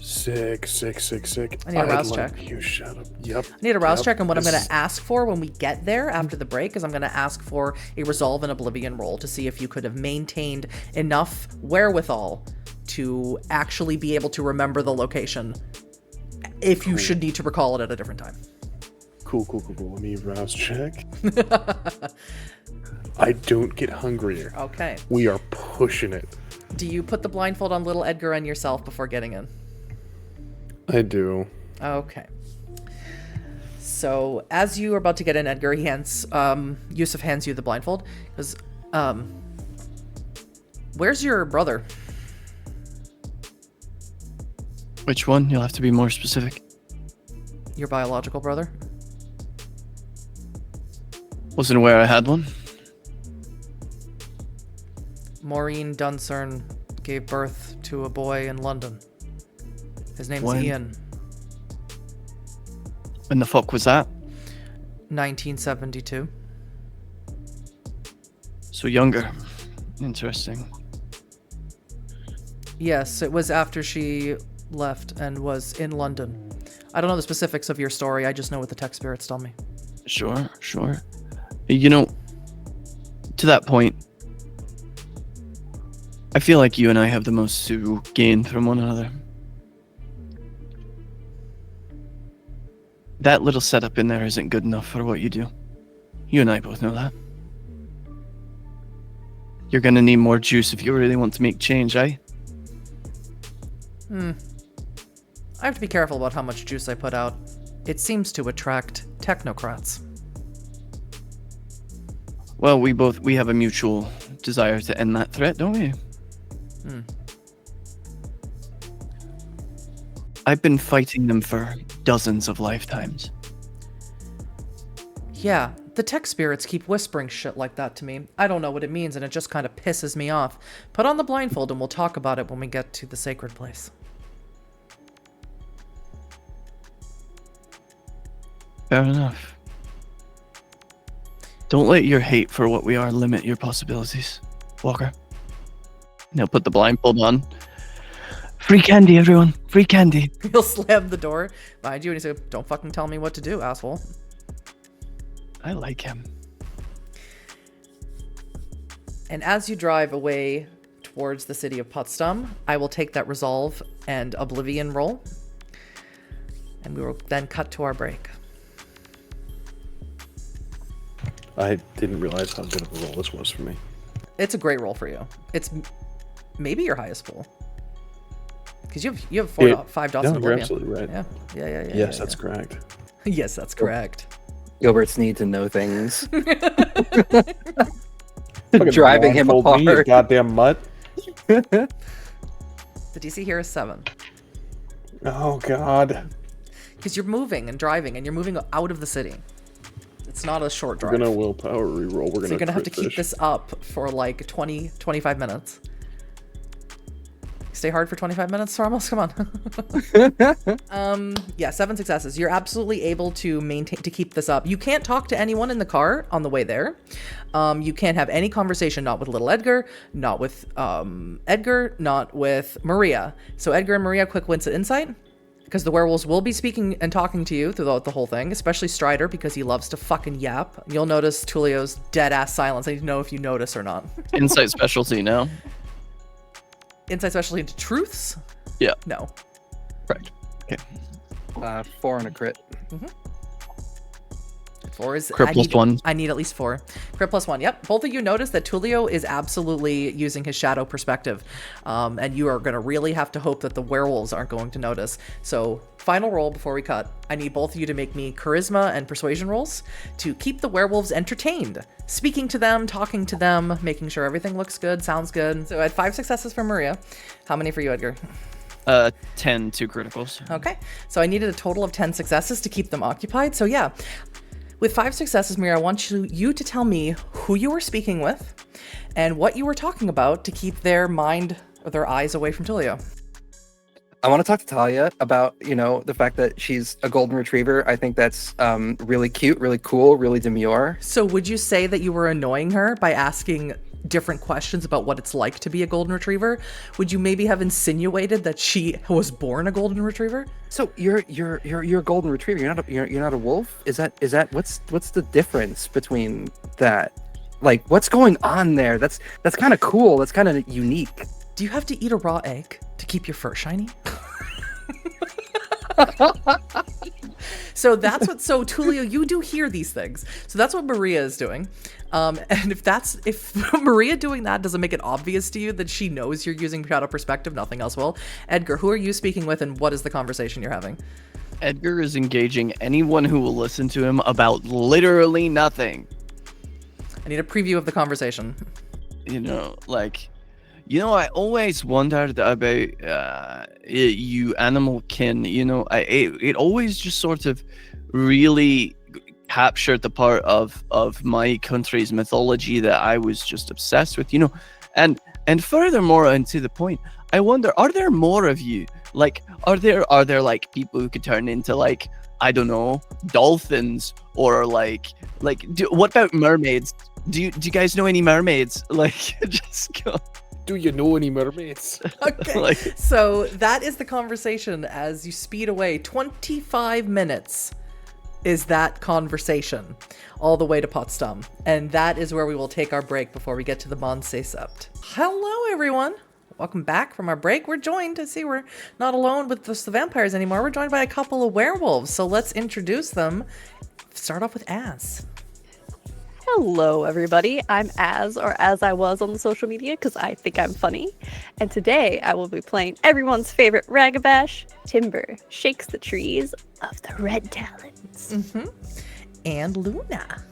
Sick. I need a rouse check. You shut up. Yep. I need a rouse check, and what I'm going to ask for when we get there after the break is I'm going to ask for a Resolve and Oblivion roll to see if you could have maintained enough wherewithal to actually be able to remember the location if you should need to recall it at a different time. Cool. Let me rouse check. I don't get hungrier. Okay. We are pushing it. Do you put the blindfold on little Edgar and yourself before getting in? I do. Okay. So as you are about to get in, Edgar, Yusuf hands you the blindfold. Because, where's your brother? Which one? You'll have to be more specific. Your biological brother? Wasn't aware I had one. Maureen Duncern gave birth to a boy in London. His name's When? Ian. When the fuck was that? 1972. So younger. Interesting. Yes, it was after she left and was in London. I don't know the specifics of your story. I just know what the tech spirits tell me. Sure. You know, to that point, I feel like you and I have the most to gain from one another. That little setup in there isn't good enough for what you do. You and I both know that. You're gonna need more juice if you really want to make change, eh? I have to be careful about how much juice I put out. It seems to attract technocrats. Well, we have a mutual desire to end that threat, don't we? I've been fighting them for dozens of lifetimes. Yeah, the tech spirits keep whispering shit like that to me. I don't know what it means, and it just kind of pisses me off. Put on the blindfold and we'll talk about it when we get to the sacred place. Fair enough. Don't let your hate for what we are limit your possibilities, Walker. Now put the blindfold on. Free candy, everyone. Free candy. He'll slam the door behind you and he says, "Don't fucking tell me what to do, asshole." I like him. And as you drive away towards the city of Potsdam, I will take that resolve and oblivion roll. And we will then cut to our break. I didn't realize how good of a roll this was for me. It's a great roll for you. It's maybe your highest pool. Because you have 5 dots in No, you're oblivion. absolutely right. Yeah. Yes, that's correct. Yes, that's correct. Gilbert's need to know things. Fucking Driving him blindfold me, you apart. goddamn mutt. The DC here is 7. Oh god. Because you're moving and driving, and you're moving out of the city. It's not a short drive. We're gonna willpower reroll. So you're gonna have to keep this up for like 20, 25 minutes. Stay hard for 25 minutes, Ramos. Come on. Yeah, 7 successes. You're absolutely able to keep this up. You can't talk to anyone in the car on the way there. You can't have any conversation, not with little Edgar, not with Edgar, not with Maria. So Edgar and Maria, quick wins at insight, because the werewolves will be speaking and talking to you throughout the whole thing, especially Strider, because he loves to fucking yap. You'll notice Tullio's dead-ass silence. I need to know if you notice or not. Insight specialty now. Insight specialty into truths? Yeah. No. Correct. Okay. 4 and a crit. 4 is Crit plus 1. I need at least 4. Crit plus 1. Yep. Both of you notice that Tullio is absolutely using his shadow perspective. And you are going to really have to hope that the werewolves aren't going to notice. So, final roll before we cut. I need both of you to make me charisma and persuasion rolls to keep the werewolves entertained. Speaking to them, talking to them, making sure everything looks good, sounds good. So I had 5 successes for Maria. How many for you, Edgar? 10, 2 criticals. Okay. So I needed a total of 10 successes to keep them occupied. So yeah. With 5 successes, Mira, I want you to tell me who you were speaking with and what you were talking about to keep their mind or their eyes away from Tullio. I want to talk to Talia about, the fact that she's a golden retriever. I think that's really cute, really cool, really demure. So would you say that you were annoying her by asking different questions about what it's like to be a golden retriever? Would you maybe have insinuated that she was born a golden retriever? So you're a golden retriever. You're not a wolf. Is that what's the difference between that? Like, what's going on there? That's kind of cool. That's kind of unique. Do you have to eat a raw egg to keep your fur shiny? So that's what. So Tullio, you do hear these things. So that's what Maria is doing. And if Maria doing that doesn't make it obvious to you that she knows you're using shadow perspective, nothing else will. Edgar, who are you speaking with, and what is the conversation you're having? Edgar is engaging anyone who will listen to him about literally nothing. I need a preview of the conversation. I always wondered about you animal kin. It always just sort of really captured the part of my country's mythology that I was just obsessed with. And furthermore, and to the point, I wonder, are there more of you? Like, are there like people who could turn into, like, I don't know, dolphins, or what about mermaids? Do you guys know any mermaids? Like, just go. Do you know any mermaids? Okay, so that is the conversation as you speed away. 25 minutes is that conversation, all the way to Potsdam. And that is where we will take our break before we get to the Mons Sept. Hello, everyone. Welcome back from our break. We're joined, to see we're not alone with the vampires anymore. We're joined by a couple of werewolves. So let's introduce them. Start off with Az. Hello, everybody. I'm Az, or as I was on the social media, because I think I'm funny. And today I will be playing everyone's favorite Ragabash, Timber, shakes the trees of the Red Talons. Mm-hmm. And Luna.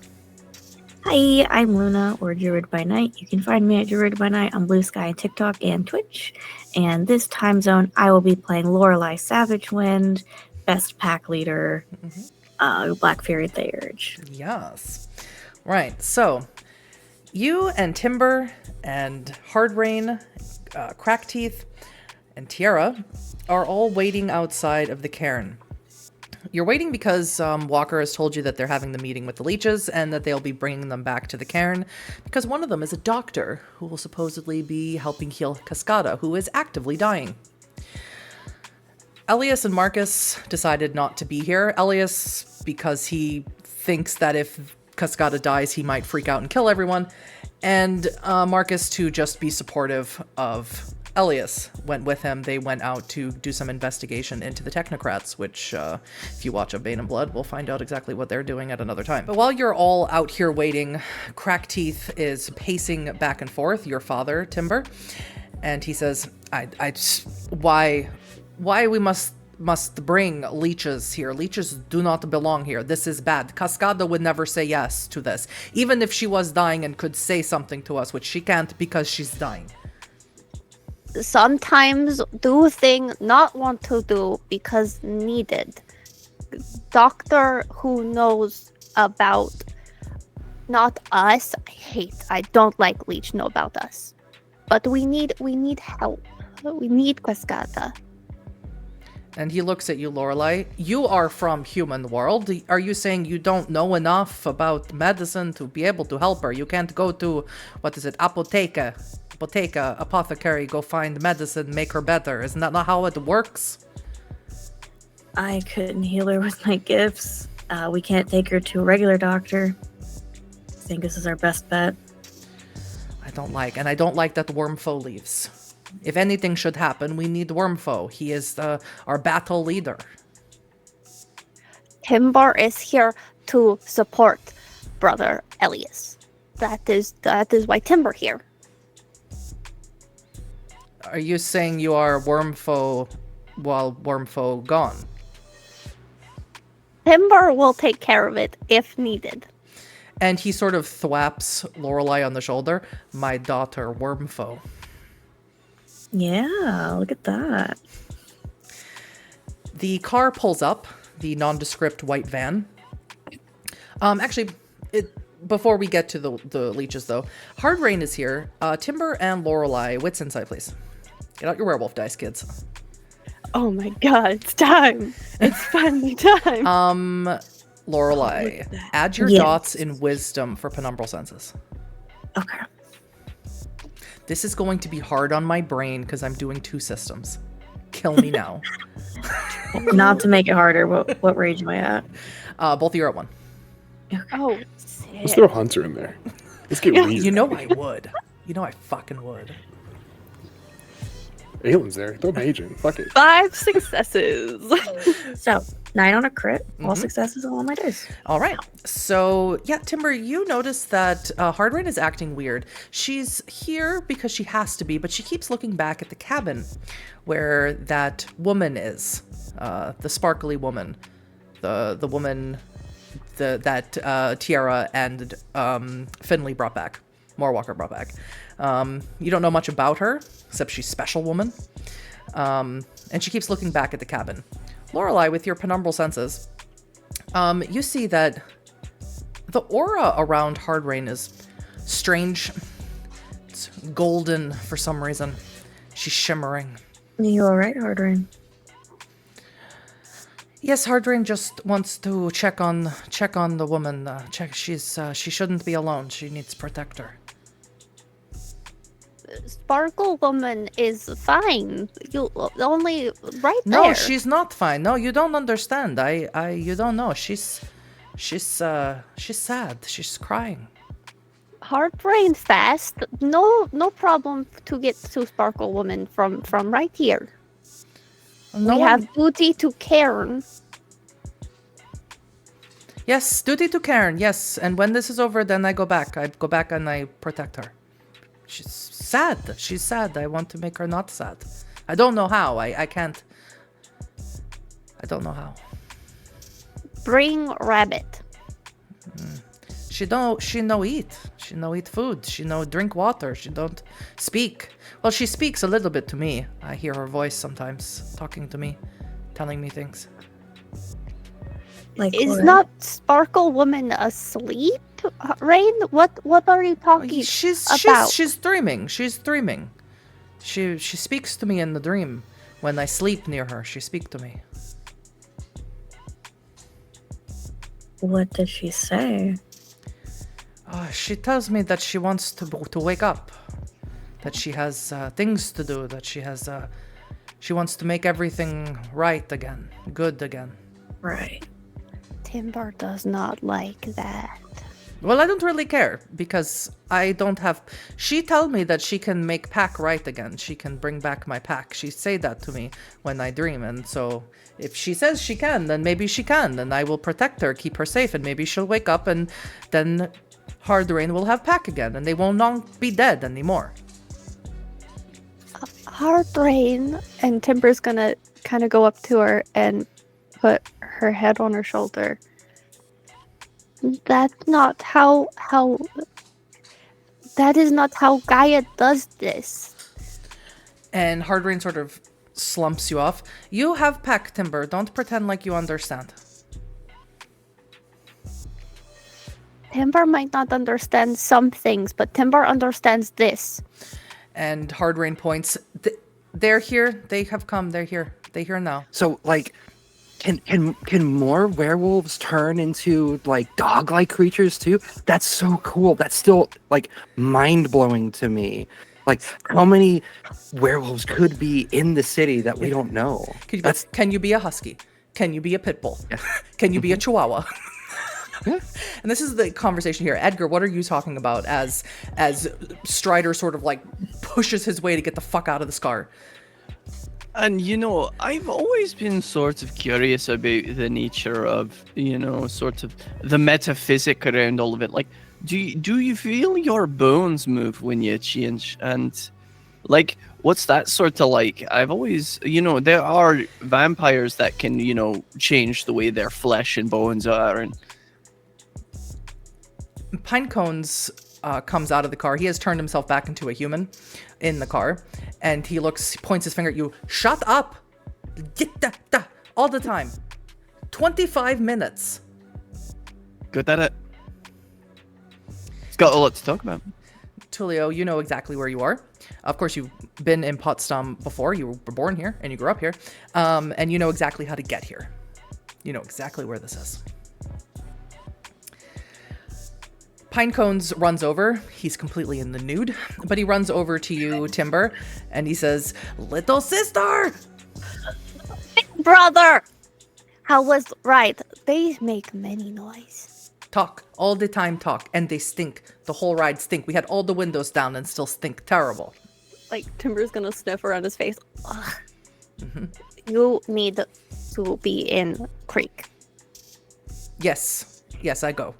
Hi, I'm Luna, or druidbynight. You can find me at druidbynight on Blue Sky, TikTok, and Twitch. And this time zone, I will be playing Lorelei Savage Wind, best pack leader, Black Fury Theurge. Yes. Right, so you and Timber and Hardrain, Crackteeth, and Tiara are all waiting outside of the cairn. You're waiting because Walker has told you that they're having the meeting with the leeches and that they'll be bringing them back to the cairn because one of them is a doctor who will supposedly be helping heal Cascada, who is actively dying. Elias and Marcus decided not to be here. Elias, because he thinks that if Cascada dies, he might freak out and kill everyone. And Marcus, to just be supportive of Elias, went with him. They went out to do some investigation into the technocrats, which, if you watch A Bane and Blood, we'll find out exactly what they're doing at another time. But while you're all out here waiting, Crackteeth is pacing back and forth, your father, Timber, and he says, why we must bring leeches here. Leeches do not belong here. This is bad. Cascada would never say yes to this, even if she was dying and could say something to us, which she can't because she's dying. Sometimes do thing not want to do because needed. Doctor who knows about not us. I don't like leech know about us. But we need help. We need Cascada. And he looks at you, Lorelei. You are from human world. Are you saying you don't know enough about medicine to be able to help her? You can't go to, apothecary, go find medicine, make her better. Isn't that not how it works? I couldn't heal her with my gifts. We can't take her to a regular doctor. I think this is our best bet. I don't like that Wormfoe leaves. If anything should happen, we need Wormfoe. He is our battle leader. Timber is here to support brother Elias. That is why Timber here. Are you saying you are Wormfoe while Wormfoe gone? Timber will take care of it if needed. And he sort of thwaps Lorelei on the shoulder. My daughter, Wormfoe. Yeah, look at that. The car pulls up, the nondescript white van. Before we get to the leeches, though, Hardrain is here. Timber and Lorelei, wits insight, please. Get out your werewolf dice, kids. Oh my god, it's time. It's finally time. Lorelei, add your dots in wisdom for penumbral senses. Okay. This is going to be hard on my brain because I'm doing 2 systems. Kill me now. Not to make it harder, what rage am I at? Both of you are at 1. Okay. Oh, Let's throw Hunter in there. Let's get weird. You know I would. You know I fucking would. Aylin's there. Throw mage in. Fuck it. 5 successes. So 9 on a crit, all Mhm. successes on all my dice. All right. So, yeah, Timber, you notice that Hardrain is acting weird. She's here because she has to be, but she keeps looking back at the cabin where that woman is, the sparkly woman, the woman that Tiara and Finley brought back, Moorwalker brought back. You don't know much about her, except she's special woman. And she keeps looking back at the cabin. Lorelei, with your penumbral senses, you see that the aura around Hardrain is strange. It's golden for some reason. She's shimmering. You alright, Hardrain? Yes, Hardrain just wants to check on the woman. She shouldn't be alone. She needs protector. Sparkle Woman is fine. You only right there. No, she's not fine. No, you don't understand. You don't know. She's sad. She's crying. Heartbrain fast. No problem to get to Sparkle Woman from right here. No we one- have duty to Cairn. Yes, duty to Karen. Yes, and when this is over, then I go back. I go back and I protect her. She's sad. She's sad. I want to make her not sad. I don't know how. I can't. I don't know how. Bring rabbit. She no eat. She no eat food. She no drink water. She don't speak. Well, she speaks a little bit to me. I hear her voice sometimes talking to me, telling me things. Like, Is what? not Sparkle Woman asleep? Rain? What are you talking about? She's dreaming. She's dreaming. She speaks to me in the dream. When I sleep near her, she speaks to me. What does she say? She tells me that she wants to wake up, that she has things to do, that she wants to make everything right again, good again. Right. Timber does not like that. Well, I don't really care because I don't have. She told me that she can make pack right again. She can bring back my pack. She say that to me when I dream, and so if she says she can, then maybe she can, and I will protect her, keep her safe, and maybe she'll wake up, and then Hardrain will have pack again, and they will not be dead anymore. Heartbrain, and Timber's gonna kind of go up to her and put her head on her shoulder. That's not how that is not how Gaia does this. And Hardrain sort of slumps you off. You have pack, Timber. Don't pretend like you understand. Timber might not understand some things, but Timber understands this. And Hardrain points. They're here. They have come. They're here. They're here now. So, like, can more werewolves turn into, like, dog-like creatures, too? That's so cool. That's still, like, mind-blowing to me. Like, how many werewolves could be in the city that we don't know? Can you be a husky? Can you be a pit bull? Yeah. Can you be a chihuahua? Yeah. And this is the conversation here. Edgar, what are you talking about as Strider sort of like pushes his way to get the fuck out of the scar? And I've always been sort of curious about the nature of, sort of the metaphysic around all of it. Like, do you feel your bones move when you change? And like, what's that sort of like? I've always, there are vampires that can, change the way their flesh and bones are. And Pinecones comes out of the car. He has turned himself back into a human in the car, and he points his finger at you. Shut up! All the time. 25 minutes. good at it. It's got a lot to talk about. Tullio, you know exactly where you are. Of course, you've been in Potsdam before. You were born here, and you grew up here. And you know exactly how to get here. You know exactly where this is. Pinecones runs over. He's completely in the nude, but he runs over to you, Timber, and he says, "Little sister!" Brother! How was right? They make many noise. Talk. All the time talk. And they stink. The whole ride stink. We had all the windows down and still stink terrible. like Timber's gonna sniff around his face. Ugh. Mhm. You need to be in creek. Yes, I go.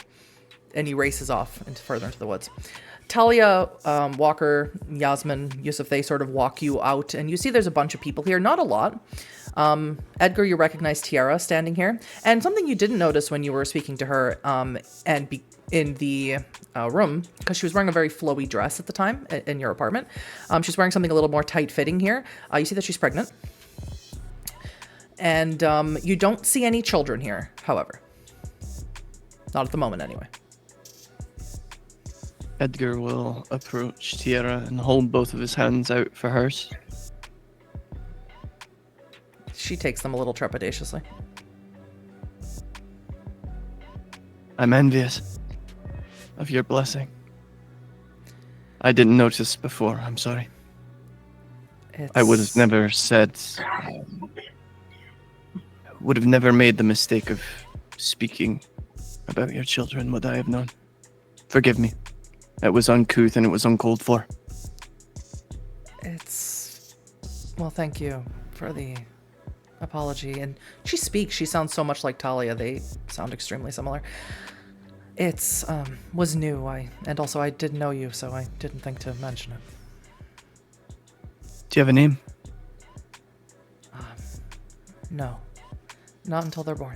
And he races off further into the woods. Talia, Walker, Yasmin, Yusuf, they sort of walk you out, and you see there's a bunch of people here. Not a lot. Edgar, you recognize Tiara standing here. And something you didn't notice when you were speaking to her in the room, because she was wearing a very flowy dress at the time in your apartment. She's wearing something a little more tight-fitting here. You see that she's pregnant. And you don't see any children here, however. Not at the moment, anyway. Edgar will approach Tiara and hold both of his hands out for hers. She takes them a little trepidatiously. I'm envious of your blessing. I didn't notice before, I'm sorry. I would have never said... would have never made the mistake of speaking about your children would I have known. Forgive me. It was uncouth and it was uncalled for. Well, thank you for the apology. And she speaks. She sounds so much like Talia. They sound extremely similar. It's, was new. And also I didn't know you, so I didn't think to mention it. Do you have a name? No. Not until they're born.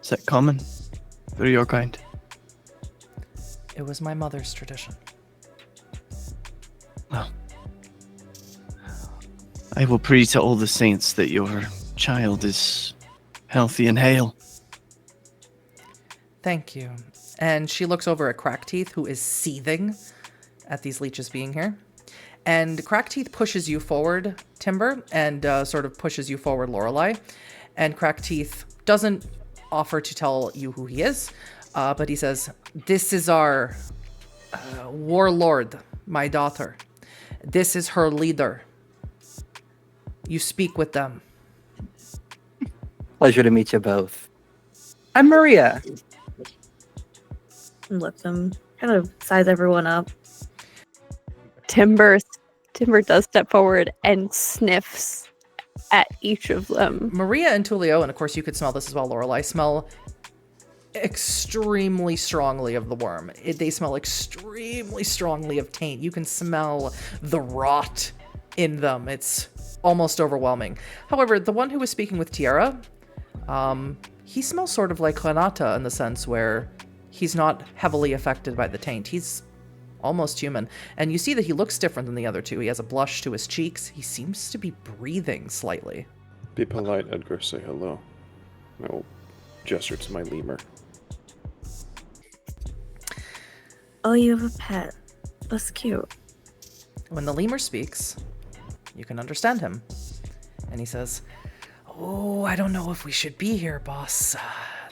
Is that common for your kind? It was my mother's tradition. Well, I will pray to all the saints that your child is healthy and hale. Thank you. And she looks over at Crackteeth, who is seething at these leeches being here. And Crackteeth pushes you forward, Timber, and sort of pushes you forward, Lorelei. And Crackteeth doesn't offer to tell you who he is, but he says, "This is our warlord, my daughter. This is her leader. You speak with them." Pleasure to meet you both. I'm Maria. Look them, kind of size everyone up. Timber does step forward and sniffs at each of them. Maria and Tullio, and of course you could smell this as well, Lorelei, smell extremely strongly of the worm. They smell extremely strongly of taint. You can smell the rot in them. It's almost overwhelming. However, the one who was speaking with Tiara, he smells sort of like Renata in the sense where he's not heavily affected by the taint. He's almost human. And you see that he looks different than the other two. He has a blush to his cheeks. He seems to be breathing slightly. Be polite, Edgar. Say hello. I will gesture to my lemur. Oh, you have a pet. That's cute. When the lemur speaks, you can understand him. And he says, "Oh, I don't know if we should be here, boss.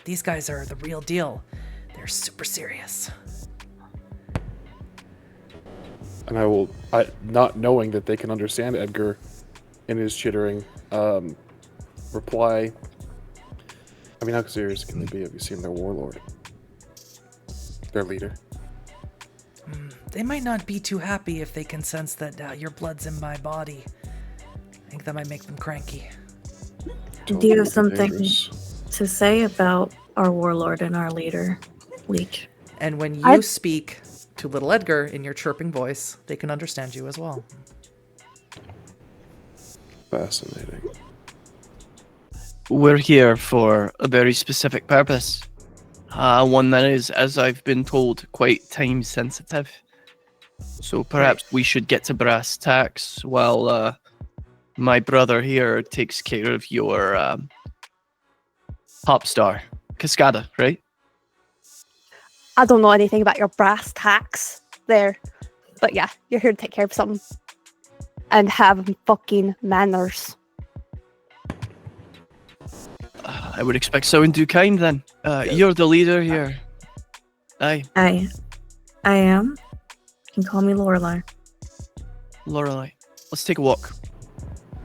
These guys are the real deal. They're super serious." And I will, not knowing that they can understand Edgar in his chittering, reply, I mean, how serious can they be? Have you seen their warlord? Their leader? They might not be too happy if they can sense that your blood's in my body. I think that might make them cranky. Do you have Totally something dangerous. to say about our warlord and our leader, Leech? And when you speak to little Edgar in your chirping voice, they can understand you as well. Fascinating. We're here for a very specific purpose. One that is, as I've been told, quite time sensitive. So perhaps we should get to brass tacks while my brother here takes care of your pop star, Cascada, right? I don't know anything about your brass tacks there. But yeah, you're here to take care of something. And have fucking manners. I would expect so in due kind then. You're the leader here. Aye. I am. You can call me Lorelei. Lorelei. Let's take a walk.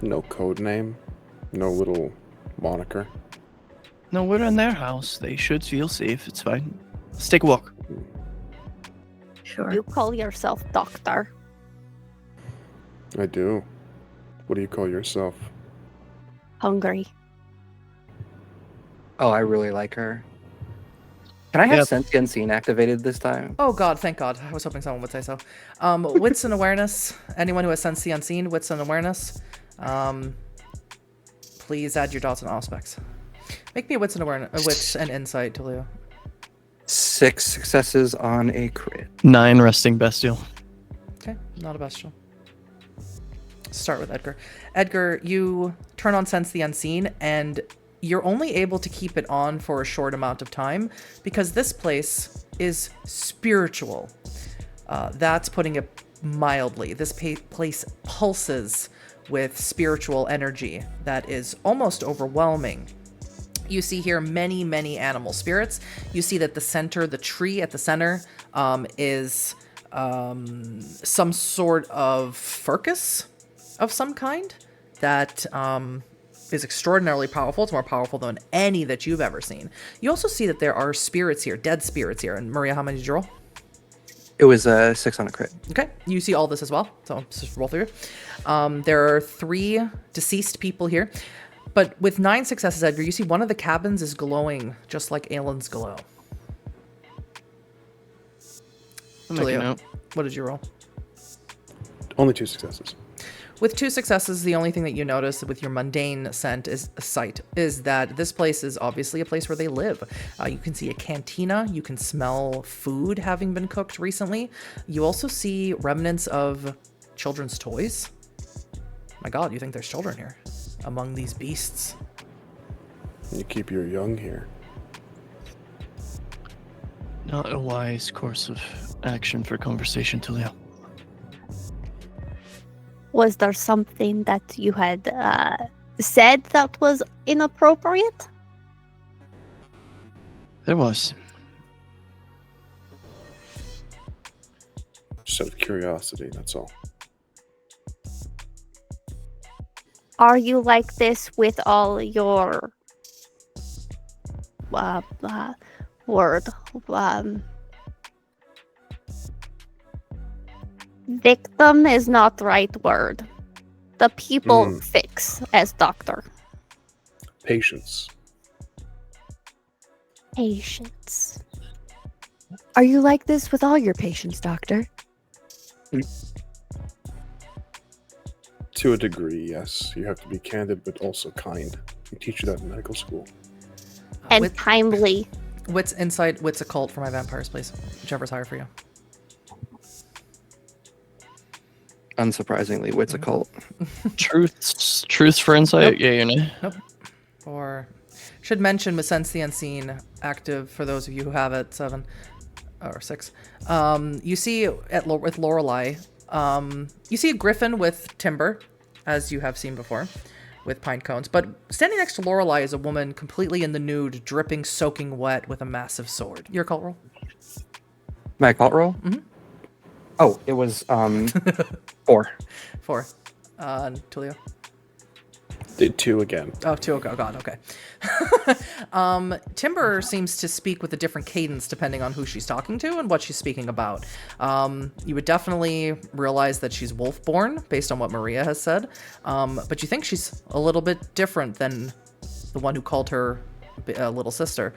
No code name? No little moniker? No, we're in their house. They should feel safe. It's fine. Let's take a walk. Sure. You call yourself doctor. I do. What do you call yourself? Hungry. Oh, I really like her. Can I have Yep. sentient scene activated this time? Oh God, thank God. I was hoping someone would say so. Wits and awareness. Anyone who has sense the unseen, wits and awareness. Please add your dots and aspects. Make me a wits and awareness, wits and insight, Tullio. 6 successes on a crit. 9 resting bestial. Okay, not a bestial. Start with Edgar. Edgar, you turn on sense the unseen, and you're only able to keep it on for a short amount of time because this place is spiritual. That's putting it mildly. This place pulses with spiritual energy that is almost overwhelming. You see here many, many animal spirits. You see that the center, the tree at the center, is some sort of furcus of some kind that is extraordinarily powerful. It's more powerful than any that you've ever seen. You also see that there are spirits here, dead spirits here. And Maria, how many did you roll? It was a 6 on a crit. Okay, you see all this as well, so just roll through. There are 3 deceased people here, but with 9 successes, Edgar, you see one of the cabins is glowing just like Aelin's glow. I'll make a Tullio, note. what did you roll? Only 2 successes. With 2 successes, the only thing that you notice with your mundane scent is sight, is that this place is obviously a place where they live. You can see a cantina. You can smell food having been cooked recently. You also see remnants of children's toys. My God, you think there's children here among these beasts? You keep your young here. Not a wise course of action for conversation, Tullio. Was there something that you had said that was inappropriate? There was. Just out of curiosity, that's all. Are you like this with all your victim is not the right word. The people fix as doctor. Patience. Patience. Are you like this with all your patients, Doctor? To a degree, yes. You have to be candid, but also kind. We teach you that in medical school. And timely. Wits insight, wits occult for my vampires, please. Whichever's higher for you. Unsurprisingly, wits occult. Truths for insight? Nope. Yeah, you know. Nope. Or should mention with sense the unseen active for those of you who have it, 7 or 6. You see with Lorelei, you see a griffin with timber, as you have seen before, with pine cones. But standing next to Lorelei is a woman completely in the nude, dripping, soaking wet with a massive sword. Your cult roll? My occult roll? Mm-hmm. Oh, it was 4. 4. Tullio? Did 2 again. Oh, 2. Oh, God, okay. Timber seems to speak with a different cadence depending on who she's talking to and what she's speaking about. You would definitely realize that she's wolf-born based on what Maria has said, but you think she's a little bit different than the one who called her little sister.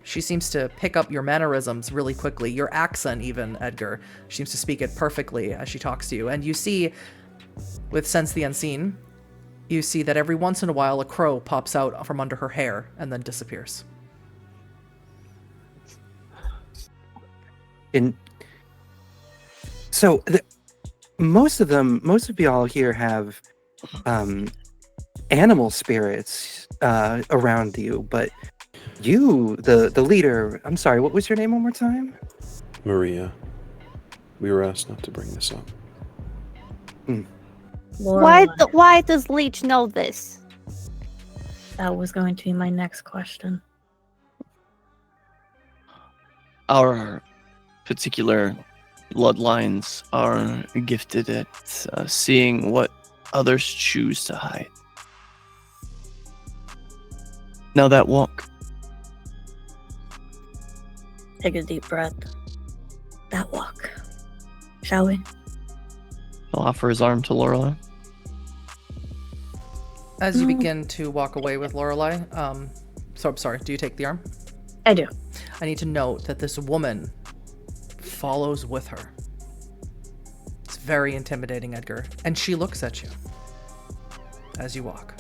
She seems to pick up your mannerisms really quickly, your accent even, Edgar. She seems to speak it perfectly as she talks to you. And you see, with Sense the Unseen, you see that every once in a while a crow pops out from under her hair and then disappears. Most of y'all here have animal spirits around you, but you, the leader, I'm sorry, what was your name one more time? Maria, we were asked not to bring this up. Why does Leech know this? That was going to be my next question. Our particular bloodlines are gifted at seeing what others choose to hide. Now that walk. Take a deep breath. That walk. Shall we? He'll offer his arm to Lorelei. As you begin to walk away with Lorelei, so I'm sorry, do you take the arm? I do. I need to note that this woman follows with her. It's very intimidating, Edgar. And she looks at you as you walk.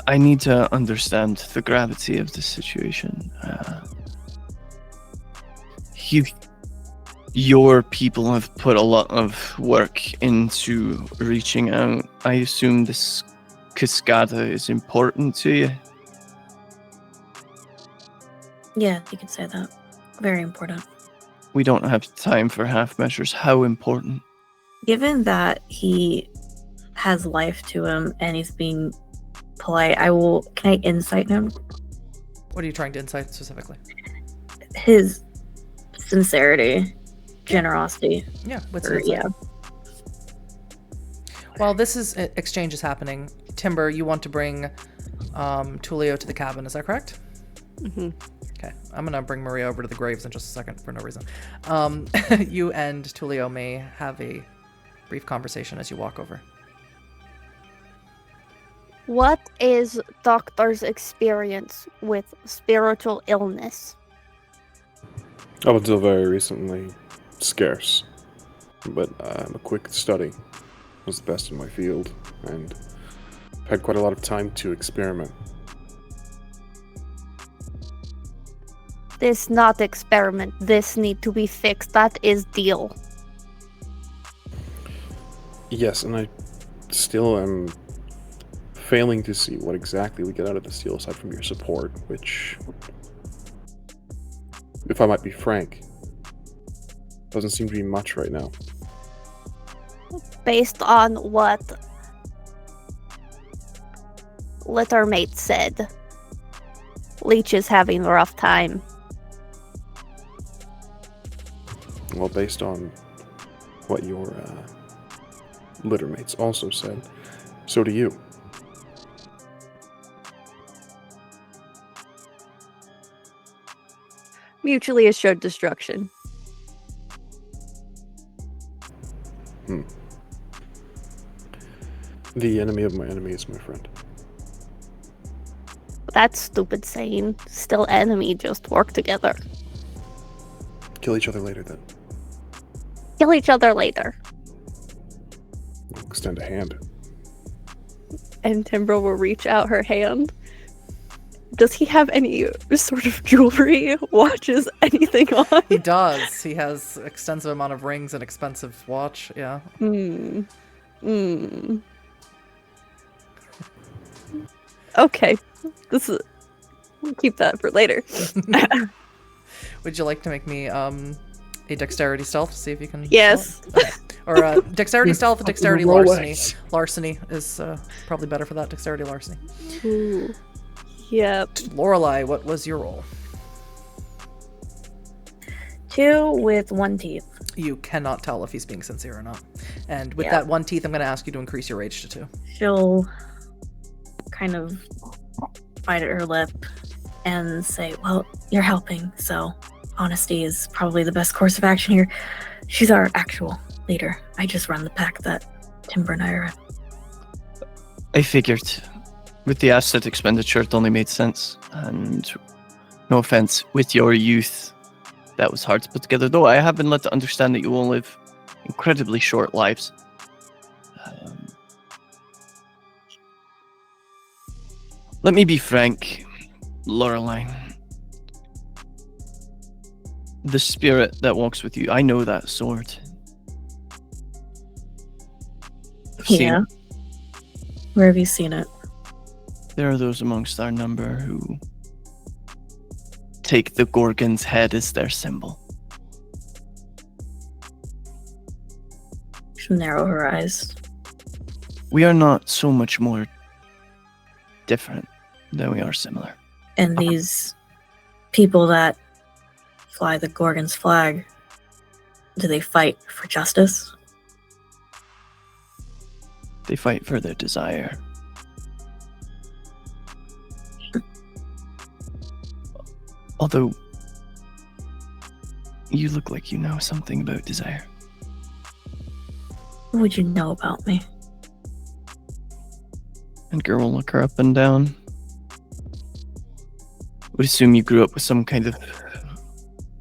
I need to understand the gravity of the situation. Your people have put a lot of work into reaching out. I assume this cascada is important to you. Yeah, you could say that. Very important. We don't have time for half measures. How important? Given that he has life to him and he's being polite, can I insight him? What are you trying to insight specifically? His sincerity, generosity. Yeah, what's or, it? yeah. While this exchange is happening, Timber, you want to bring Tullio to the cabin, is that correct? Mm-hmm. Okay, I'm gonna bring Maria over to the graves in just a second for no reason. You and Tullio may have a brief conversation as you walk over. What is Doctor's experience with spiritual illness? Up until very recently, scarce. But a quick study was the best in my field, and I've had quite a lot of time to experiment. This not experiment. This need to be fixed. That is deal. Yes, and I still am failing to see what exactly we get out of this deal aside from your support, which, if I might be frank, doesn't seem to be much right now. Based on what Littermate said, Leech is having a rough time. Well, based on what your littermates also said, so do you. Mutually assured destruction. The enemy of my enemy is my friend. That's stupid saying. Still enemy, just work together. Kill each other later, then. Kill each other later. We'll extend a hand. And Timber will reach out her hand. Does he have any sort of jewelry, watches, anything on? He does. He has extensive amount of rings and expensive watch. Yeah. Okay. We'll keep that for later. Would you like to make me a dexterity stealth to see if you can? Yes. Okay. Or dexterity stealth, dexterity larceny. Larceny is probably better for that. Dexterity larceny. Ooh. Yep. Lorelei, what was your roll? 2 with 1 teeth. You cannot tell if he's being sincere or not. And with Yeah. that 1 teeth, I'm going to ask you to increase your rage to 2. She'll kind of bite at her lip and say, well, you're helping, so honesty is probably the best course of action here. She's our actual leader. I just run the pack that Timber and I are in. I figured with the asset expenditure, it only made sense. And no offense, with your youth, that was hard to put together. Though I have been led to understand that you will live incredibly short lives. Let me be frank, Lorelei. The spirit that walks with you, I know that sword. I've seen Yeah. it. Where have you seen it? There are those amongst our number who take the Gorgon's head as their symbol. She'll narrow her eyes. We are not so much more different than we are similar. And these people that fly the Gorgon's flag, do they fight for justice? They fight for their desire. Although, you look like you know something about desire. What would you know about me? Edgar will look her up and down. Would assume you grew up with some kind of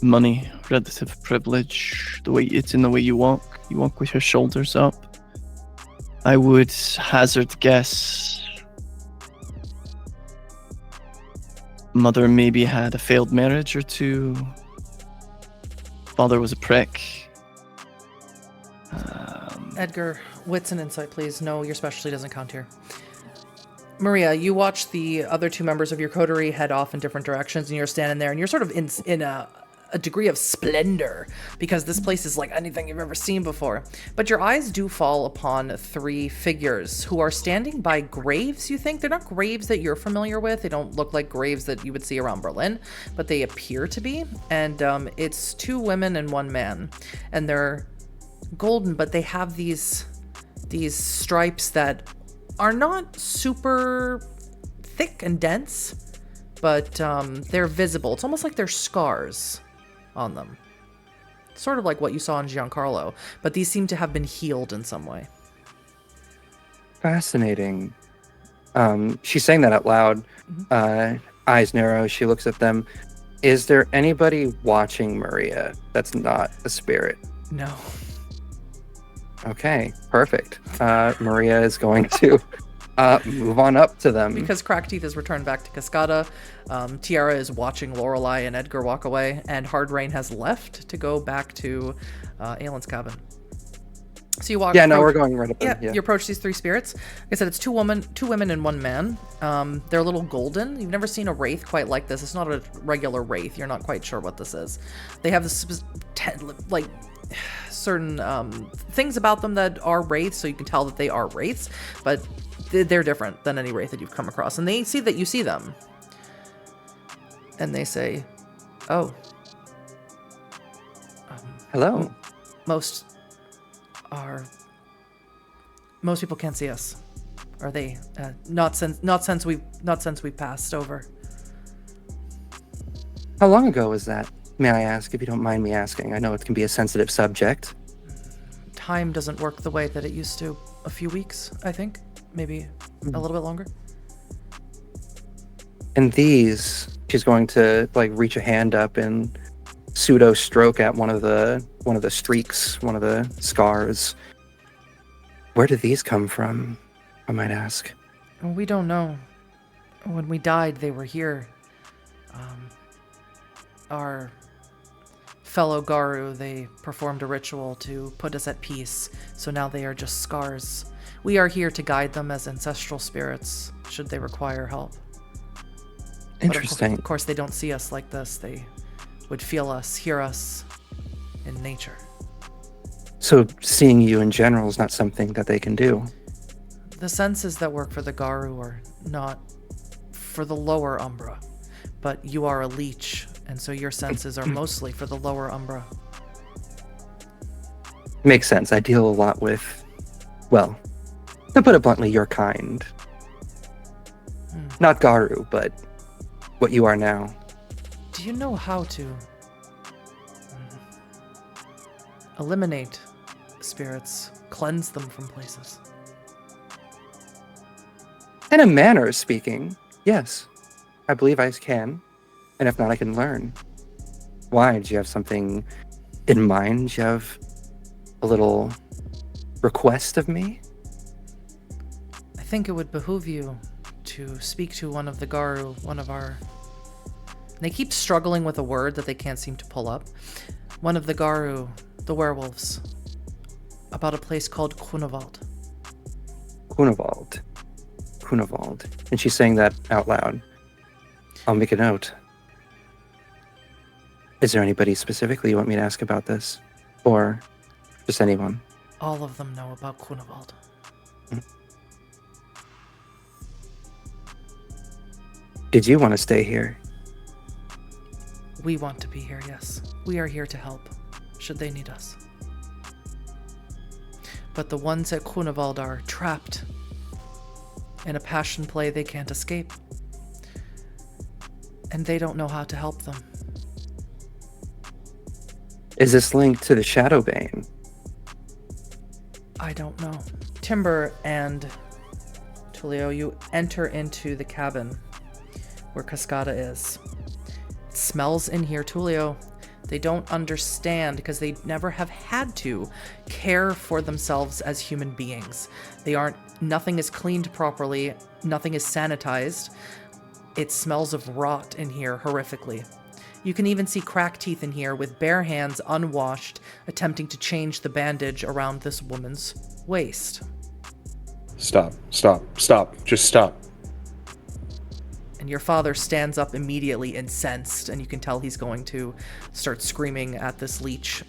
money, relative privilege. It's in the way you walk. You walk with your shoulders up. I would hazard guess. Mother maybe had a failed marriage or two. Father was a prick. Edgar, wits and insight, please. No, your specialty doesn't count here. Maria, you watch the other two members of your coterie head off in different directions, and you're standing there, and you're sort of in a degree of splendor, because this place is like anything you've ever seen before. But your eyes do fall upon three figures who are standing by graves, you think? They're not graves that you're familiar with. They don't look like graves that you would see around Berlin, but they appear to be. And it's two women and one man. And they're golden, but they have these stripes that are not super thick and dense, but they're visible. It's almost like they're scars on them. Sort of like what you saw in Giancarlo, but these seem to have been healed in some way. Fascinating. She's saying that out loud. Eyes narrow. She looks at them. Is there anybody watching Maria that's not a spirit? No. Okay, perfect. Maria is going to move on up to them. Because Crackteeth has returned back to Cascada, Tiara is watching Lorelei and Edgar walk away, and Hard Rain has left to go back to Aylin's cabin. So you walk. Yeah, no, we're going right up there. Yeah, you approach these three spirits. Like I said, it's two women and one man. They're a little golden. You've never seen a wraith quite like this. It's not a regular wraith. You're not quite sure what this is. They have this certain things about them that are wraiths, so you can tell that they are wraiths, but they're different than any wraith that you've come across. And they see that you see them, and they say, "Oh, hello." Most people can't see us, are they? Not since we've passed over." How long ago was that? May I ask, if you don't mind me asking? I know it can be a sensitive subject. Time doesn't work the way that it used to. A few weeks, I think. Maybe a little bit longer. And these, she's going to reach a hand up and pseudo stroke at one of the streaks, one of the scars. Where did these come from, I might ask? We don't know. When we died, they were here. Our fellow Garu, they performed a ritual to put us at peace, so now they are just scars. We are here to guide them as ancestral spirits, should they require help. Interesting. But of course, they don't see us like this. They would feel us, hear us in nature. So seeing you in general is not something that they can do? The senses that work for the Garu are not for the lower Umbra, but you are a leech, and so your senses are mostly for the lower Umbra. Makes sense. I deal a lot with, well, to put it bluntly, your kind. Not Garu, but what you are now. Do you know how to eliminate spirits, cleanse them from places? In a manner of speaking, yes. I believe I can. And if not, I can learn. Why? Do you have something in mind? Do you have a little request of me? I think it would behoove you to speak to one of the Garu, one of our... They keep struggling with a word that they can't seem to pull up. One of the Garu, the werewolves, about a place called Kunavald. Kunavald. And she's saying that out loud. I'll make a note. Is there anybody specifically you want me to ask about this? Or just anyone? All of them know about Kunavald. Did you want to stay here? We want to be here, yes. We are here to help, should they need us. But the ones at Kunavald are trapped in a passion play they can't escape. And they don't know how to help them. Is this linked to the Shadowbane? I don't know. Timber and Tullio, you enter into the cabin where Cascada is. It smells in here, Tullio. They don't understand because they never have had to care for themselves as human beings. Nothing is cleaned properly, nothing is sanitized. It smells of rot in here horrifically. You can even see cracked teeth in here with bare hands, unwashed, attempting to change the bandage around this woman's waist. Stop. Just stop. And your father stands up immediately, incensed, and you can tell he's going to start screaming at this leech.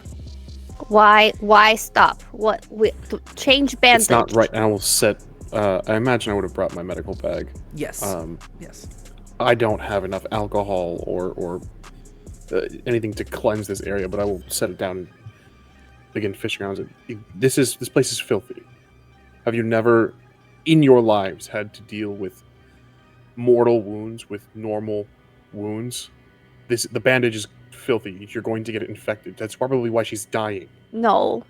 Why stop? Change bandage. It's not right. And I will set. I imagine I would have brought my medical bag. Yes. Yes. I don't have enough alcohol or anything to cleanse this area, but I will set it down and begin fishing around. This place is filthy. Have you never, in your lives, had to deal with mortal wounds with normal wounds? The bandage is filthy. You're going to get it infected. That's probably why she's dying. No.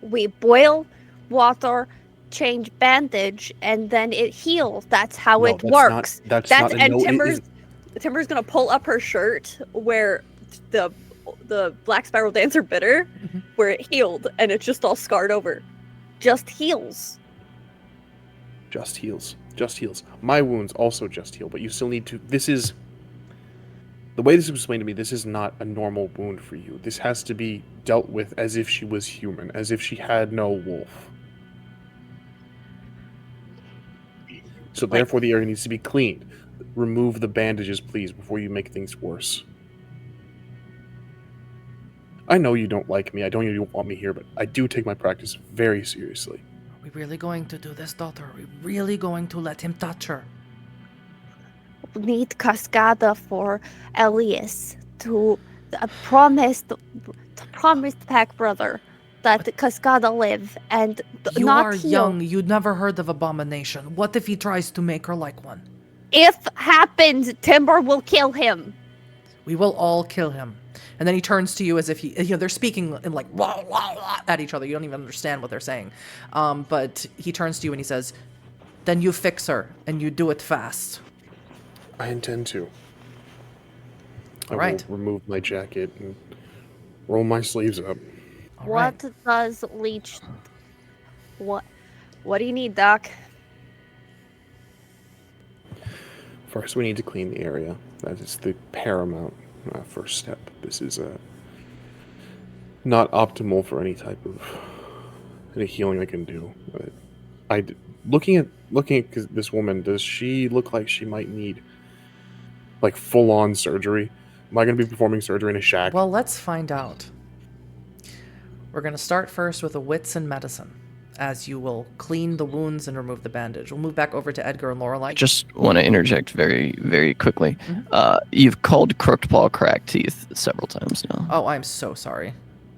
We boil water, change bandage, and then it heals. That's how it works. Timber's gonna pull up her shirt where the Black Spiral Dancer bitter, where it healed, and it's just all scarred over. Just heals. Just heals. My wounds also just heal, but you still need to. The way this was explained to me, this is not a normal wound for you. This has to be dealt with as if she was human, as if she had no wolf. So therefore the area needs to be cleaned. Remove the bandages, please, before you make things worse. I know you don't like me. I know you don't want me here, but I do take my practice very seriously. Are we really going to do this, daughter? Are we really going to let him touch her? We need Cascada for Elias to promised pack brother that Cascada live and You not are heal. young. You'd never heard of Abomination. What if he tries to make her like one? If happens, Timber will kill him. We will all kill him. And then he turns to you as if they're speaking in like wah, wah, wah, at each other. You don't even understand what they're saying. But he turns to you and he says, then you fix her and you do it fast. I intend to. I Right. will remove my jacket and roll my sleeves up. All right. What does Leech... What do you need, Doc? First, we need to clean the area. That is the paramount first step. This is not optimal for any type of healing I can do. Looking at this woman, does she look like she might need like full-on surgery? Am I going to be performing surgery in a shack? Well, let's find out. We're going to start first with a wits and medicine, as you will clean the wounds and remove the bandage. We'll move back over to Edgar and Lorelei. I just want to interject very, very quickly. You've called crooked paw cracked teeth several times now. Oh, I'm so sorry.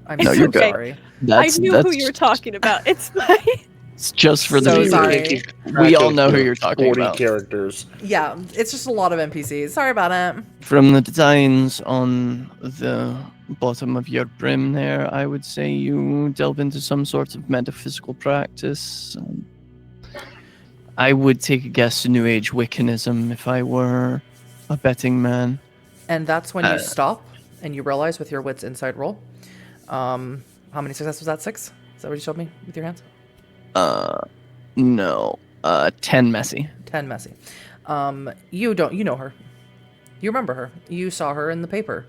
I'm No, so you're good. sorry. I knew who you were talking about. It's fine. It's just for So the sorry. We all know who you're talking 40 about. characters. Yeah, it's just a lot of NPCs. Sorry about it. From the designs on the bottom of your brim there, I would say you delve into some sort of metaphysical practice. I would take a guess to New Age Wiccanism if I were a betting man. And that's when you stop and you realize with your wits insight roll. How many successes was that? 6? Is that what you showed me with your hands? No. 10 messy. 10 messy. You know her. You remember her. You saw her in the paper.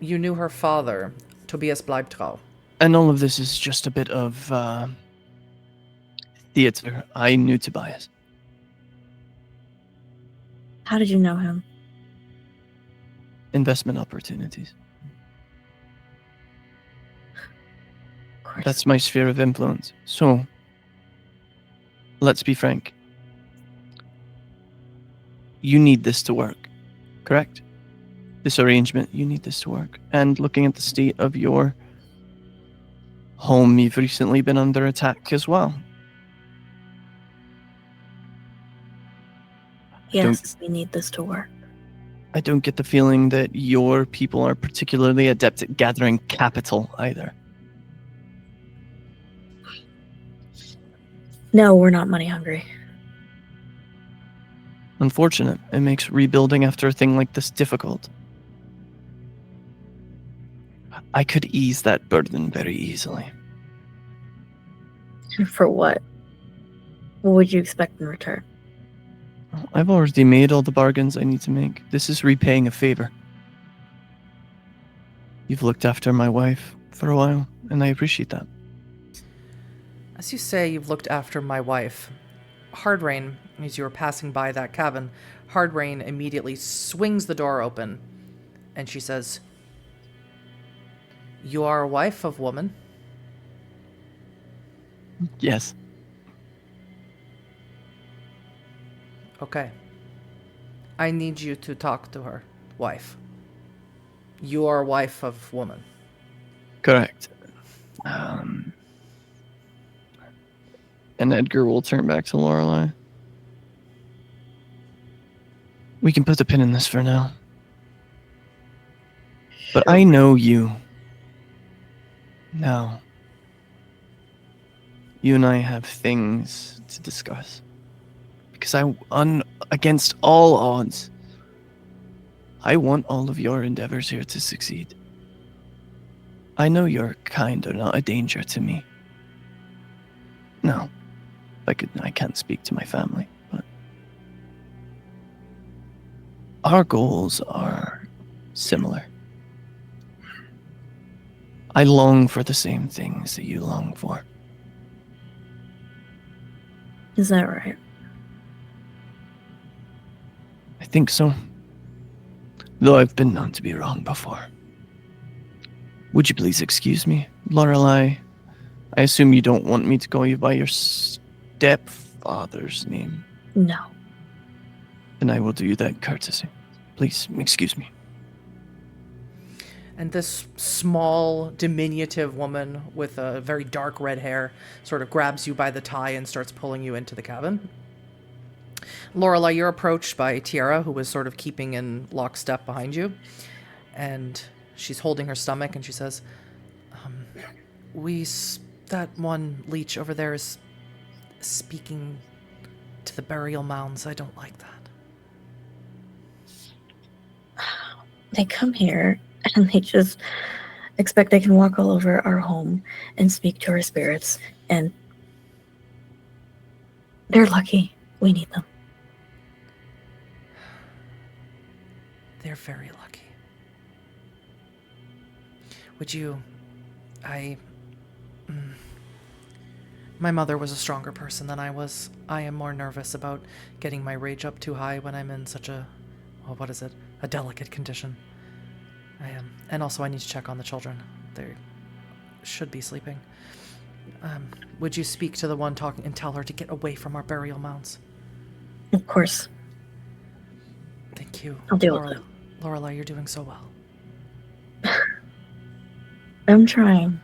You knew her father, Tobias Bleibtrau. And all of this is just a bit of theater. I knew Tobias. How did you know him? Investment opportunities. Of course. That's my sphere of influence. So, let's be frank. You need this to work, correct? This arrangement, you need this to work. And looking at the state of your home, you've recently been under attack as well. Yes, we need this to work. I don't get the feeling that your people are particularly adept at gathering capital either. No, we're not money hungry. Unfortunate. It makes rebuilding after a thing like this difficult. I could ease that burden very easily. For what? What would you expect in return? I've already made all the bargains I need to make. This is repaying a favor. You've looked after my wife for a while, and I appreciate that. As you say, you've looked after my wife. Hardrain, as you were passing by that cabin, Hardrain immediately swings the door open, and she says, "You are a wife of woman?" Yes. Okay. I need you to talk to her, wife. You are a wife of woman. Correct. And Edgar will turn back to Lorelei. We can put the pin in this for now. But I know you. Now. You and I have things to discuss. Because against all odds, I want all of your endeavors here to succeed. I know your kind are not a danger to me. No. I can't speak to my family, but our goals are similar. I long for the same things that you long for. Is that right? I think so. Though I've been known to be wrong before. Would you please excuse me, Lorelei? I assume you don't want me to call you by your stepfather's name. No. Then I will do you that courtesy. Please, excuse me. And this small, diminutive woman with a very dark red hair sort of grabs you by the tie and starts pulling you into the cabin. Lorelei, you're approached by Tiara, who was sort of keeping in lockstep behind you. And she's holding her stomach and she says, that one leech over there is speaking to the burial mounds. I don't like that. They come here and they just expect they can walk all over our home and speak to our spirits, and they're lucky. We need them. They're very lucky. Would you... My mother was a stronger person than I was. I am more nervous about getting my rage up too high when I'm in such a... well, what is it? A delicate condition. I am. And also I need to check on the children. They should be sleeping. Would you speak to the one talking and tell her to get away from our burial mounds? Of course. Thank you. I'll deal with it. Lorelei, you're doing so well. I'm trying.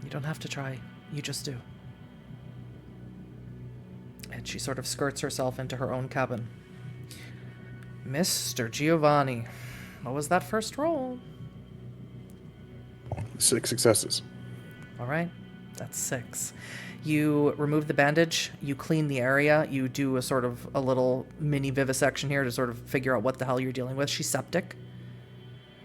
You don't have to try. You just do. And she sort of skirts herself into her own cabin. Mr. Giovanni, what was that first roll? 6 successes. All right, that's 6. You remove the bandage, you clean the area, you do a sort of a little mini vivisection here to sort of figure out what the hell you're dealing with. She's septic.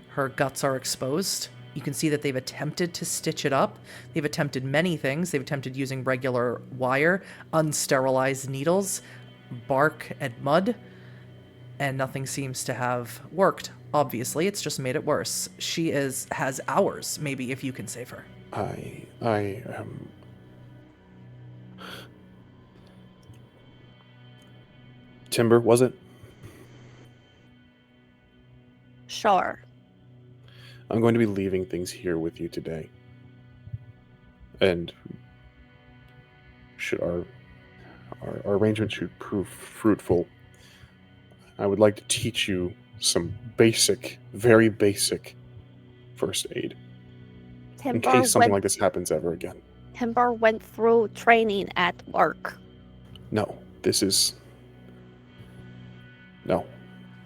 Her guts are exposed. You can see that they've attempted to stitch it up. They've attempted many things. They've attempted using regular wire, unsterilized needles, bark, and mud, and nothing seems to have worked. Obviously, it's just made it worse. She has hours, maybe, if you can save her. I Timber, was it? Sure. I'm going to be leaving things here with you today. And should our arrangement should prove fruitful, I would like to teach you some basic, very basic first aid. In case something like this happens ever again. Timber went through training at Lurk. No, this is... No.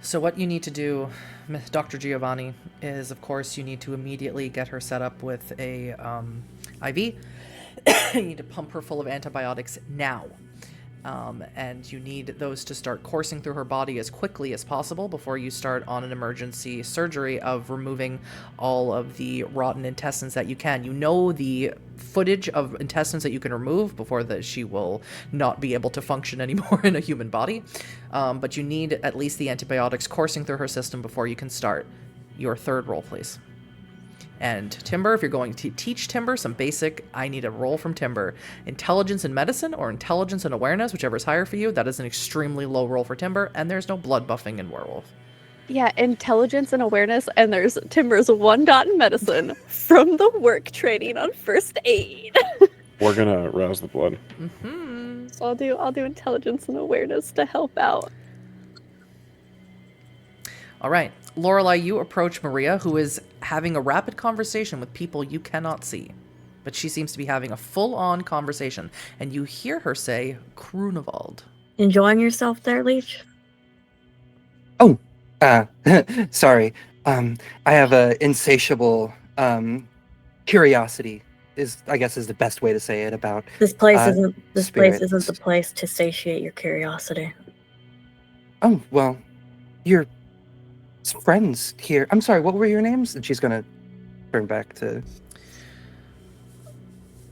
So what you need to do, Dr. Giovanni, is, of course, you need to immediately get her set up with a IV. You need to pump her full of antibiotics now. And you need those to start coursing through her body as quickly as possible before you start on an emergency surgery of removing all of the rotten intestines that you can. You know the footage of intestines that you can remove before that she will not be able to function anymore in a human body. But you need at least the antibiotics coursing through her system before you can start your third roll, please. And Timber, if you're going to teach Timber some basic, I need a roll from Timber. Intelligence and medicine or intelligence and awareness, whichever is higher for you. That is an extremely low roll for Timber, and there's no blood buffing in Werewolf. Yeah, intelligence and awareness, and there's Timber's 1 dot in medicine from the work training on first aid. We're gonna rouse the blood. Mm-hmm. So I'll do intelligence and awareness to help out. All right. Lorelei, you approach Maria, who is having a rapid conversation with people you cannot see. But she seems to be having a full-on conversation. And you hear her say, Grunewald. Enjoying yourself there, Leech? Oh, sorry. I have a insatiable curiosity. I guess is the best way to say it about This place isn't spirits. the place to satiate your curiosity. Oh well, you're friends here. I'm sorry. What were your names? And she's gonna turn back to.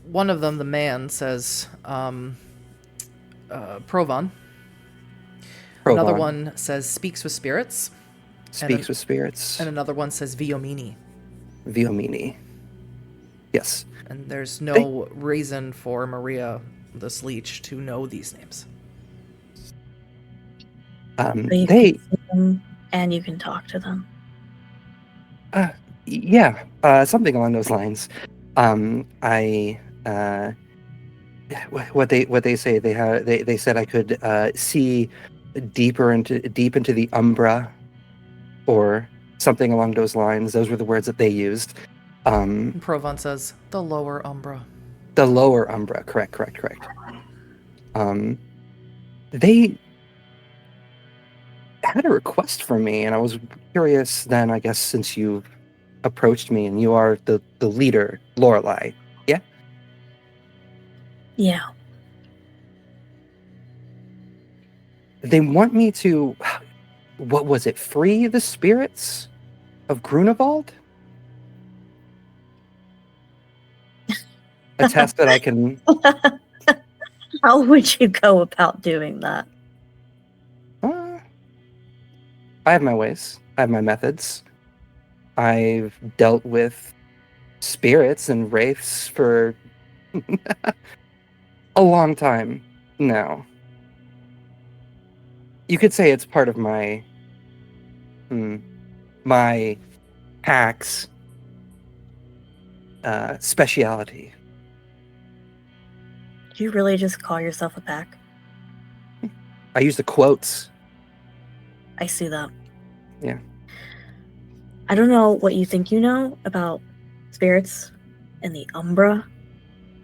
One of them, the man, says, Provan. Another one says, speaks with spirits. Speaks with spirits. And another one says, Viomini. Viomini. Yes. And there's no reason for Maria, this leech, to know these names. So you can see them and you can talk to them. Yeah, something along those lines. What they say, they said I could see deep into the umbra, or something along those lines. Those were the words that they used. Provan says, the lower umbra. The lower umbra, correct. They had a request from me, and I was curious then, I guess, since you approached me, and you are the leader, Lorelei. Yeah? Yeah. They want me to, what was it, free the spirits of Grunewald? A test that I can... How would you go about doing that? I have my ways. I have my methods. I've dealt with spirits and wraiths for a long time now. You could say it's part of my my hacks speciality. Do you really just call yourself a pack? I use the quotes. I see that. Yeah. I don't know what you think you know about spirits and the Umbra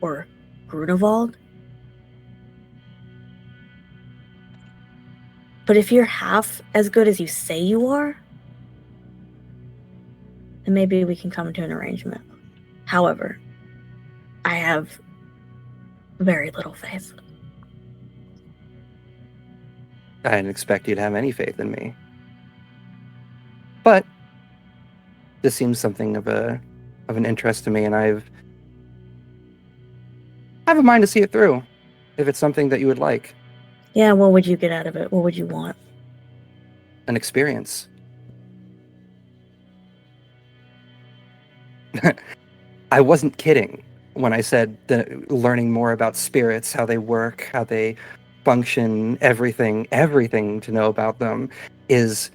or Grunewald. But if you're half as good as you say you are, then maybe we can come to an arrangement. However, I have very little faith. I didn't expect you to have any faith in me. But this seems something of an interest to me, and I have a mind to see it through, if it's something that you would like. Yeah, what would you get out of it? What would you want? An experience. I wasn't kidding when I said that learning more about spirits, how they work, how they function, everything to know about them is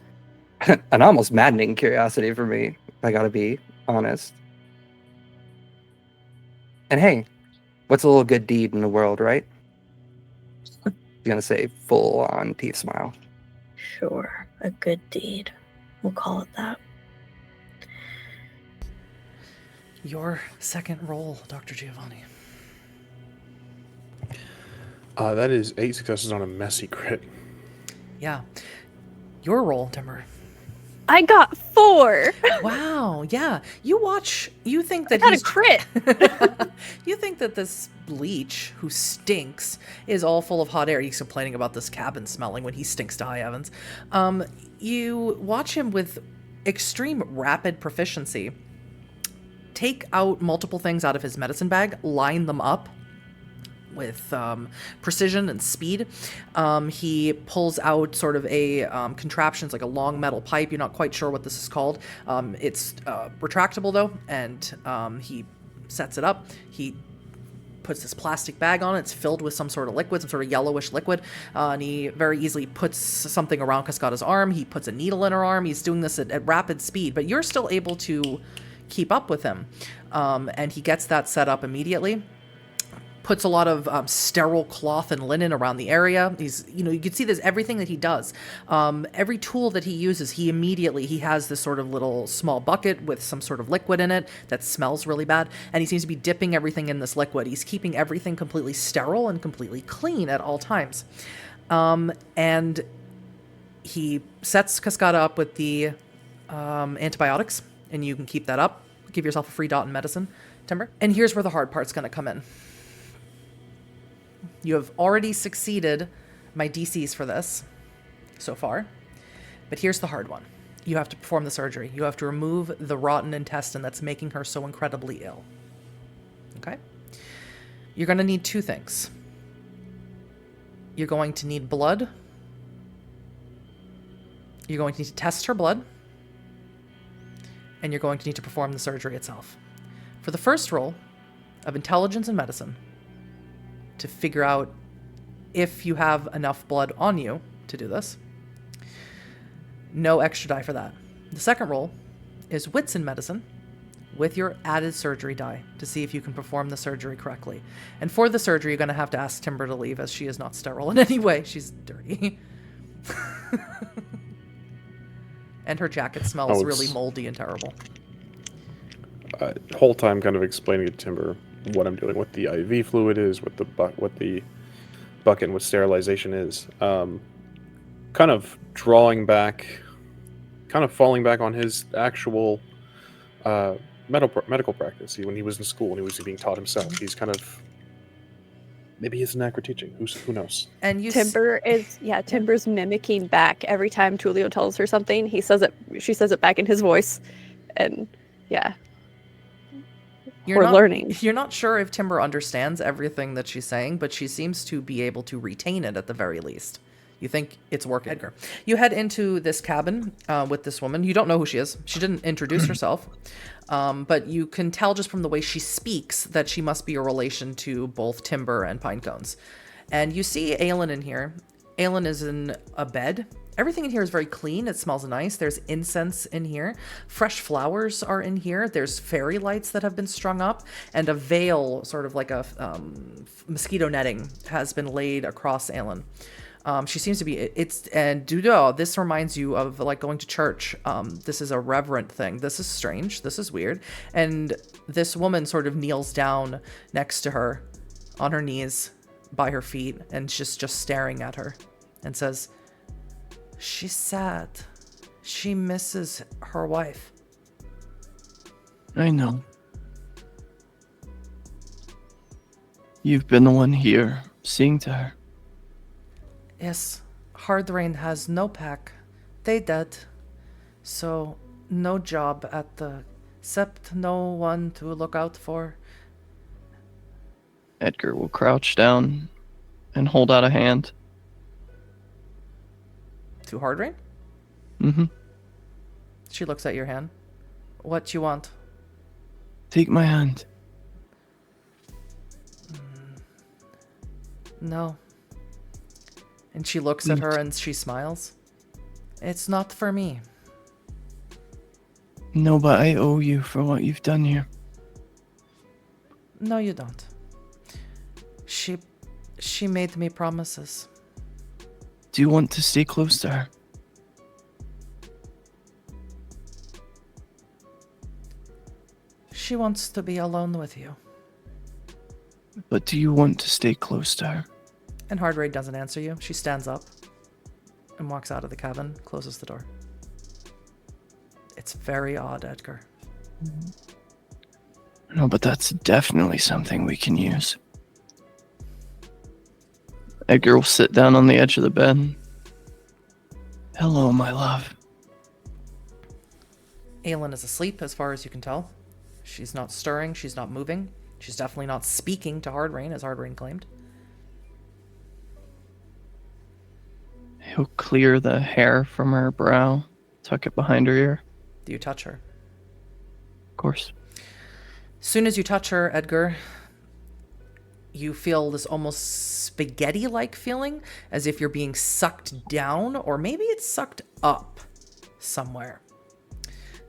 an almost maddening curiosity for me, if I gotta be honest. And hey, what's a little good deed in the world, right? I'm gonna say full-on teeth smile. Sure, a good deed. We'll call it that. Your second roll, Dr. Giovanni. That is 8 successes on a messy crit. Yeah. Your roll, Timber. I got 4. Wow, yeah. You think that I got a he's crit. You think that this leech who stinks is all full of hot air. He's complaining about this cabin smelling when he stinks to high heavens. You watch him with extreme rapid proficiency take out multiple things out of his medicine bag, line them up with precision and speed. He pulls out sort of a contraption. It's like a long metal pipe. You're not quite sure what this is called. It's retractable though, and he sets it up. He puts this plastic bag on it. It's filled with some sort of liquid, some sort of yellowish liquid, and he very easily puts something around Cascada's arm. He puts a needle in her arm. He's doing this at rapid speed, but you're still able to keep up with him, and he gets that set up immediately. Puts a lot of sterile cloth and linen around the area. You can see there's everything that he does. Every tool that he uses, he has this sort of little small bucket with some sort of liquid in it that smells really bad. And he seems to be dipping everything in this liquid. He's keeping everything completely sterile and completely clean at all times. And he sets Cascada up with the antibiotics, and you can keep that up. Give yourself a free dot in medicine, Timber. And here's where the hard part's going to come in. You have already succeeded my DCs for this so far, but here's the hard one. You have to perform the surgery. You have to remove the rotten intestine that's making her so incredibly ill. Okay? You're going to need 2 things. You're going to need blood. You're going to need to test her blood. And you're going to need to perform the surgery itself. For the first roll of intelligence and medicine, to figure out if you have enough blood on you to do this, no extra die for that. The second roll is wits in medicine with your added surgery die to see if you can perform the surgery correctly. And for the surgery, you're going to have to ask Timber to leave, as she is not sterile in any way. She's dirty. And her jacket smells really moldy and terrible. The whole time kind of explaining to Timber what I'm doing, what the IV fluid is, what the bucket and what sterilization is. Kind of drawing back, kind of falling back on his actual medical practice. When he was in school and he was being taught himself, he's kind of, maybe he's an actor teaching. Who knows? And Timber's mimicking back every time Tullio tells her something. She says it back in his voice, and yeah. We're learning. You're not sure if Timber understands everything that she's saying, but she seems to be able to retain it at the very least. You think it's working. Edgar. You head into this cabin with this woman. You don't know who she is. She didn't introduce herself. But you can tell just from the way she speaks that she must be a relation to both Timber and Pinecones. And you see Aelin in here. Aelin is in a bed. Everything in here is very clean. It smells nice. There's incense in here. Fresh flowers are in here. There's fairy lights that have been strung up. And a veil, sort of like a mosquito netting, has been laid across Aelin. She seems to be, this reminds you of like going to church. This is a reverent thing. This is strange. This is weird. And this woman sort of kneels down next to her on her knees by her feet and just staring at her and says, "She's sad. She misses her wife." I know. You've been the one here, seeing to her. Yes, Hardrain has no pack. They dead. So, no job at the... except no one to look out for. Edgar will crouch down and hold out a hand. To Hardrain? Mm-hmm. She looks at your hand. What you want? Take my hand. No. And she looks at her and she smiles. It's not for me. No, but I owe you for what you've done here. No, you don't. She made me promises. Do you want to stay close to her? She wants to be alone with you. But do you want to stay close to her? And Hardrain doesn't answer you. She stands up and walks out of the cabin, closes the door. It's very odd, Edgar. No, but that's definitely something we can use. Edgar will sit down on the edge of the bed. Hello, my love. Aelin is asleep, as far as you can tell. She's not stirring. She's not moving. She's definitely not speaking to Hardrain, as Hardrain claimed. He'll clear the hair from her brow, tuck it behind her ear. Do you touch her? Of course. Soon as you touch her, Edgar, you feel this almost spaghetti-like feeling, as if you're being sucked down, or maybe it's sucked up somewhere.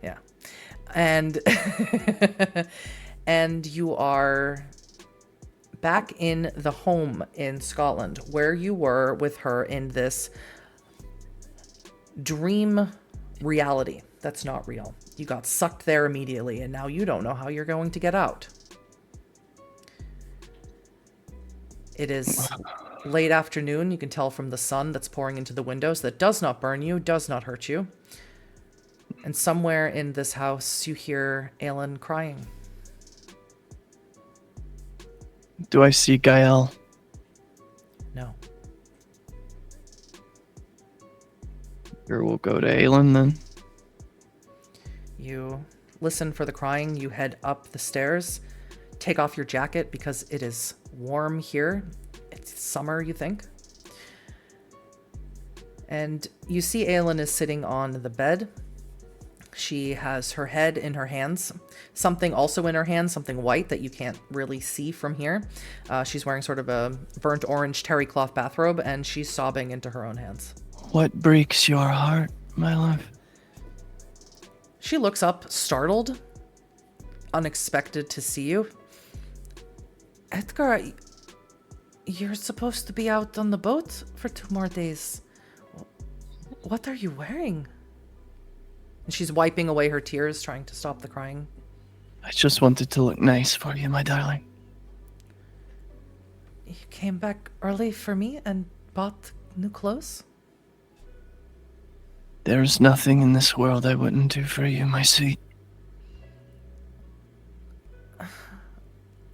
Yeah. And and you are back in the home in Scotland, where you were with her in this dream reality that's not real. You got sucked there immediately, and now you don't know how you're going to get out. It is late afternoon. You can tell from the sun that's pouring into the windows that does not burn you, does not hurt you. And somewhere in this house, you hear Aelin crying. Do I see Gael? No. Or we'll go to Aelin then. You listen for the crying. You head up the stairs. Take off your jacket because it is warm here. It's summer, you think. And you see Aelin is sitting on the bed. She has her head in her hands. Something also in her hands, something white that you can't really see from here. She's wearing sort of a burnt orange terry cloth bathrobe, and she's sobbing into her own hands. What breaks your heart, my love? She looks up, startled, unexpected to see you. Edgar, you're supposed to be out on the boat for 2 more days. What are you wearing? And she's wiping away her tears, trying to stop the crying. I just wanted to look nice for you, my darling. You came back early for me and bought new clothes? There's nothing in this world I wouldn't do for you, my sweet.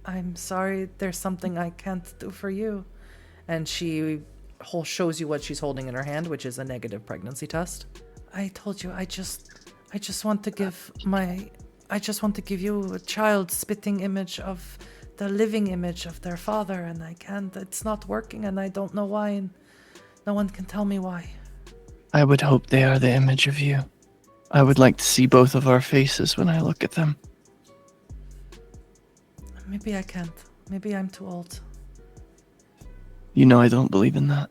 I'm sorry, there's something I can't do for you. And she shows you what she's holding in her hand, which is a negative pregnancy test. I told you, I just want to give you a child spitting image of the living image of their father, and I can't. It's not working, and I don't know why, and no one can tell me why. I would hope they are the image of you. I would like to see both of our faces when I look at them. Maybe I can't. Maybe I'm too old. You know I don't believe in that.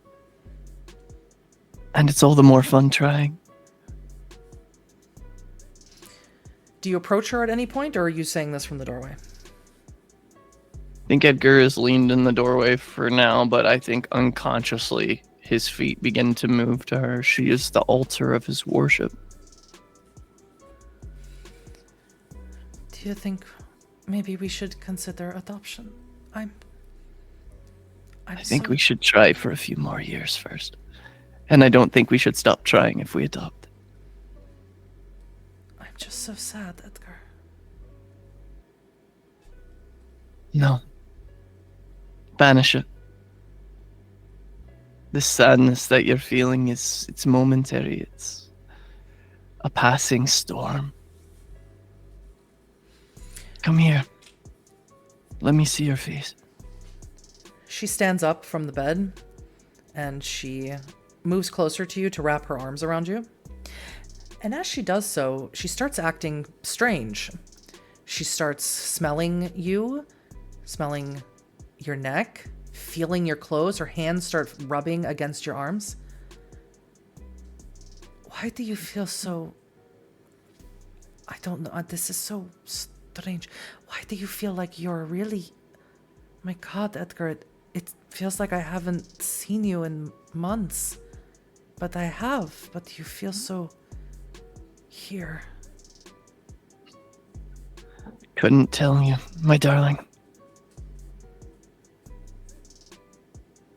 And it's all the more fun trying. Do you approach her at any point, or are you saying this from the doorway? I think Edgar is leaned in the doorway for now, but I think unconsciously his feet begin to move to her. She is the altar of his worship. Do you think maybe we should consider adoption? I think we should try for a few more years first. And I don't think we should stop trying if we adopt. I'm just so sad, Edgar. No. Banish it. This sadness that you're feeling it's momentary. It's a passing storm. Come here. Let me see your face. She stands up from the bed, and she moves closer to you to wrap her arms around you. And as she does so, she starts acting strange. She starts smelling you, smelling your neck, feeling your clothes. Her hands start rubbing against your arms. Why do you feel so... I don't know. This is so strange. Why do you feel like you're really... My God, Edgar, it feels like I haven't seen you in months. But I have. But you feel so... here. Couldn't tell you, my darling.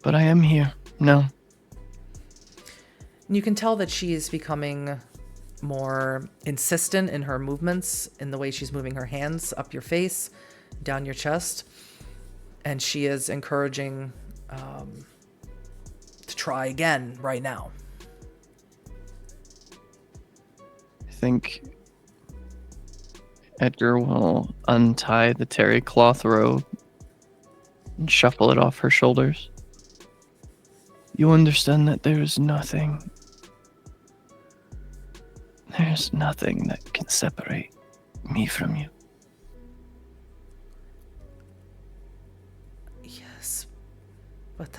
But I am here. No. And you can tell that she is becoming more insistent in her movements, in the way she's moving her hands up your face, down your chest. And she is encouraging to try again right now. I think Edgar will untie the terry cloth robe and shuffle it off her shoulders. You understand that there's nothing that can separate me from you. Yes, but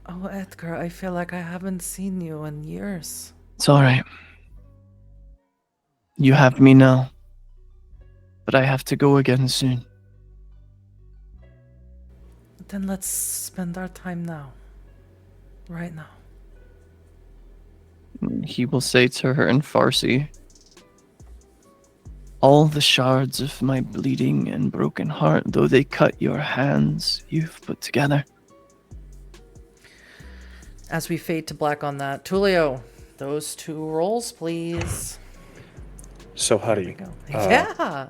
oh, Edgar, I feel like I haven't seen you in years. It's alright. You have me now. But I have to go again soon. Then let's spend our time now. Right now. He will say to her in Farsi, all the shards of my bleeding and broken heart, though they cut your hands, you've put together. As we fade to black on that, Tullio, those 2 rolls, please. So, Huddy. There we go. Yeah.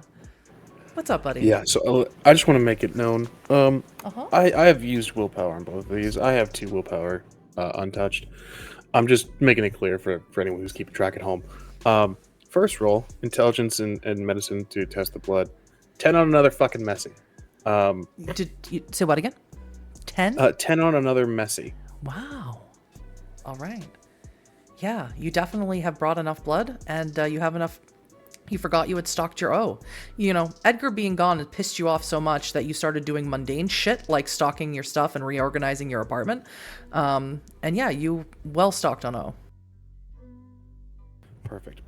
What's up, buddy? Yeah, so I just want to make it known. I have used willpower on both of these. I have 2 willpower untouched. I'm just making it clear for anyone who's keeping track at home. First roll, intelligence and medicine to test the blood. 10 on another fucking messy. Did you say what again? 10? 10 on another messy. Wow. All right. Yeah, you definitely have brought enough blood, and you have enough. You forgot you had stocked your O. You know, Edgar being gone had pissed you off so much that you started doing mundane shit like stocking your stuff and reorganizing your apartment. And yeah, you well stocked on O. Perfect.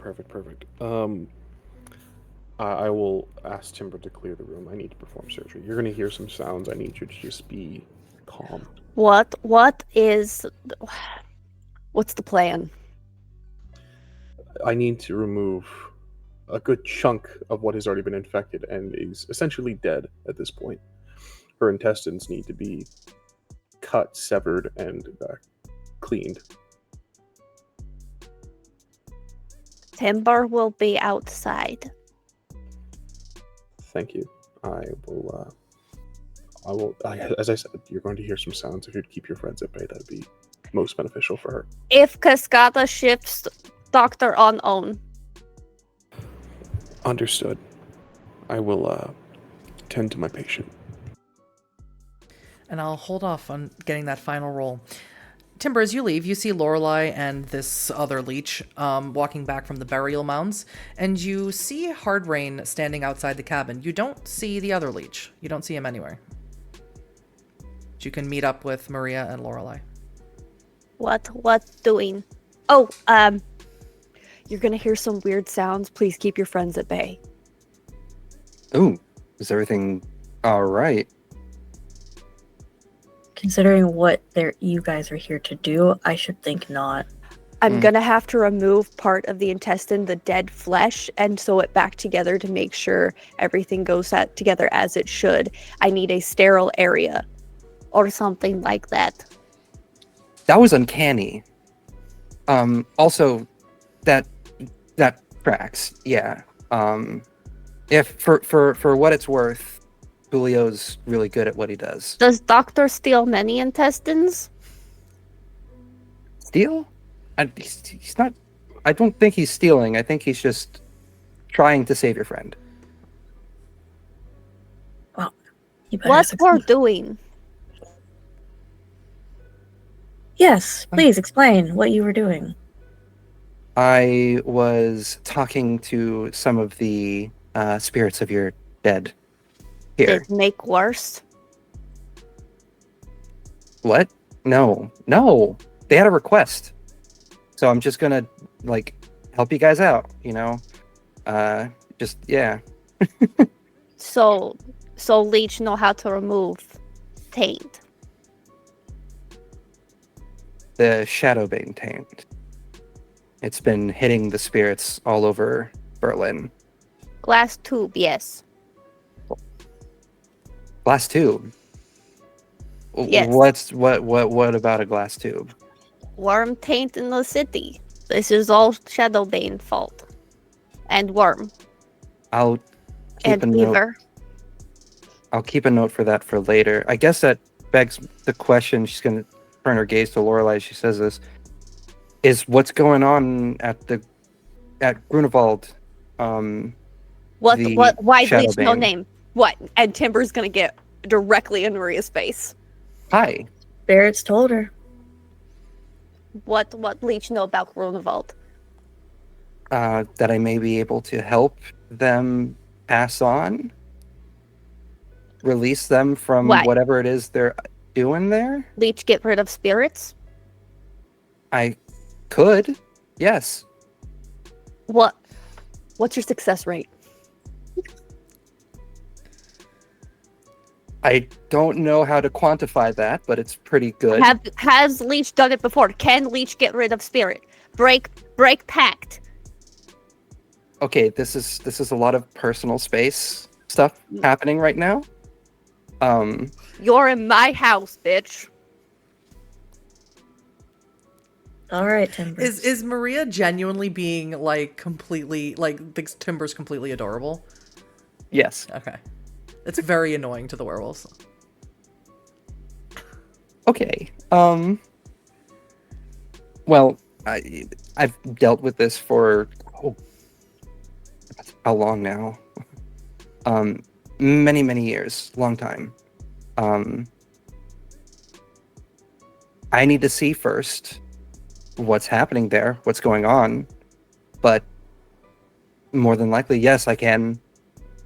I will ask Timber to clear the room. I need to perform surgery. You're going to hear some sounds. I need you to just be calm. What's the plan? I need to remove a good chunk of what has already been infected and is essentially dead at this point. Her intestines need to be cut, severed, and cleaned. Timber will be outside. Thank you. I will, as I said, you're going to hear some sounds. If you'd keep your friends at bay, that'd be most beneficial for her. If Cascada shifts, doctor on own. Understood. I will tend to my patient. And I'll hold off on getting that final roll. Timber, as you leave, you see Lorelei and this other leech walking back from the burial mounds, and you see Hardrain standing outside the cabin. You don't see the other leech. You don't see him anywhere. But you can meet up with Maria and Lorelei. What doing? Oh, You're gonna hear some weird sounds. Please keep your friends at bay. Ooh, is everything all right? Considering what you guys are here to do, I should think not. I'm gonna have to remove part of the intestine, the dead flesh, and sew it back together to make sure everything goes together as it should. I need a sterile area. or something like that. That was uncanny. Also, that tracks. Yeah. If for what it's worth, Tullio's really good at what he does. Does Doctor steal many intestines? Steal? He's not. I don't think he's stealing. I think he's just trying to save your friend. Well, you better What succeed. we're doing? Yes, please explain what you were doing. I was talking to some of the spirits of your dead here. Did it make worse? What? No. They had a request. So I'm just gonna, help you guys out, yeah. So Leech know how to remove taint. The Shadowbane taint. It's been hitting the spirits all over Berlin. Glass tube, yes. Glass tube? Yes. What about a glass tube? Worm taint in the city. This is all Shadowbane fault. And Worm. I'll keep And a note. Beaver. I'll keep a note for that for later. I guess that begs the question. She's going to turn her gaze to Lorelei as she says this. Is what's going on at Grunewald? Why Shadow Bleach no Bane. name? What? And Timber's gonna get directly in Maria's face. Hi. Spirits told her. What Bleach know about Grunewald? That I may be able to help them pass on, release them from Why? whatever it is they're doing there. Bleach get rid of spirits? I could, yes. What's your success rate? I don't know how to quantify that, but it's pretty good. Has Leech done it before? Can Leech get rid of spirit? Break pact. Okay, this is a lot of personal space stuff happening right now. You're in my house, bitch. All right, Timber. Is Maria genuinely being like completely like thinks Timber's completely adorable? Yes. Okay. It's very annoying to the werewolves. Okay. Well, I've dealt with this for how long now? Many years, long time. I need to see first what's happening there, what's going on. But more than likely, yes, I can.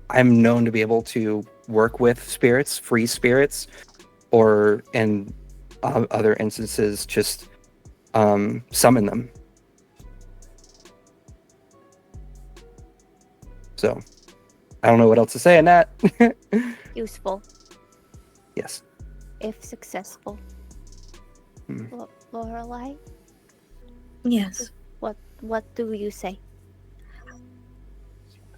I'm known to be able to work with spirits, free spirits, or in other instances, just summon them. So, I don't know what else to say on that. Useful, Yes. if successful. Lorelei, Yes. what do you say?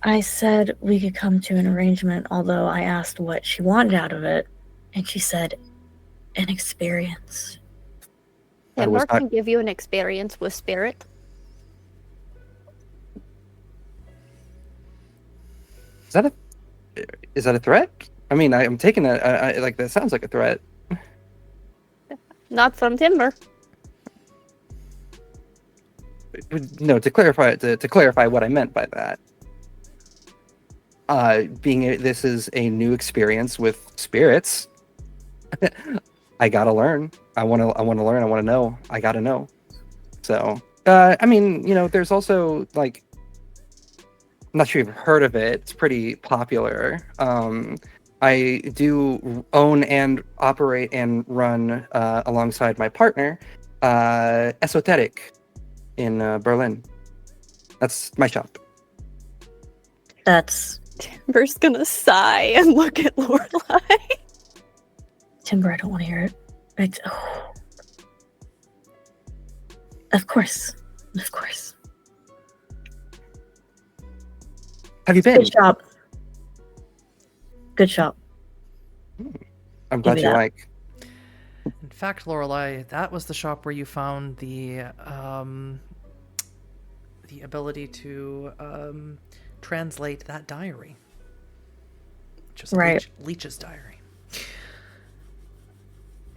I said we could come to an arrangement, although I asked what she wanted out of it, and she said an experience. I was Timber can give you an experience with spirit. Is that a threat? I mean, I'm taking that. Like that sounds like a threat. Not from Timber. No, to clarify what I meant by that. This is a new experience with spirits. I gotta learn. I want to learn. I want to know. I gotta know. So, I mean, there's also like, I'm not sure you've heard of it. It's pretty popular. I do own and operate and run alongside my partner, Esoteric in Berlin. That's my shop. That's Timber's gonna sigh and look at Lorelei. Timber. I don't want to hear it. Of course. Have you been? Good shop. I'm glad Maybe you that. like. In fact, Lorelei, that was the shop where you found the ability to translate that diary. Just Right. Leech's diary.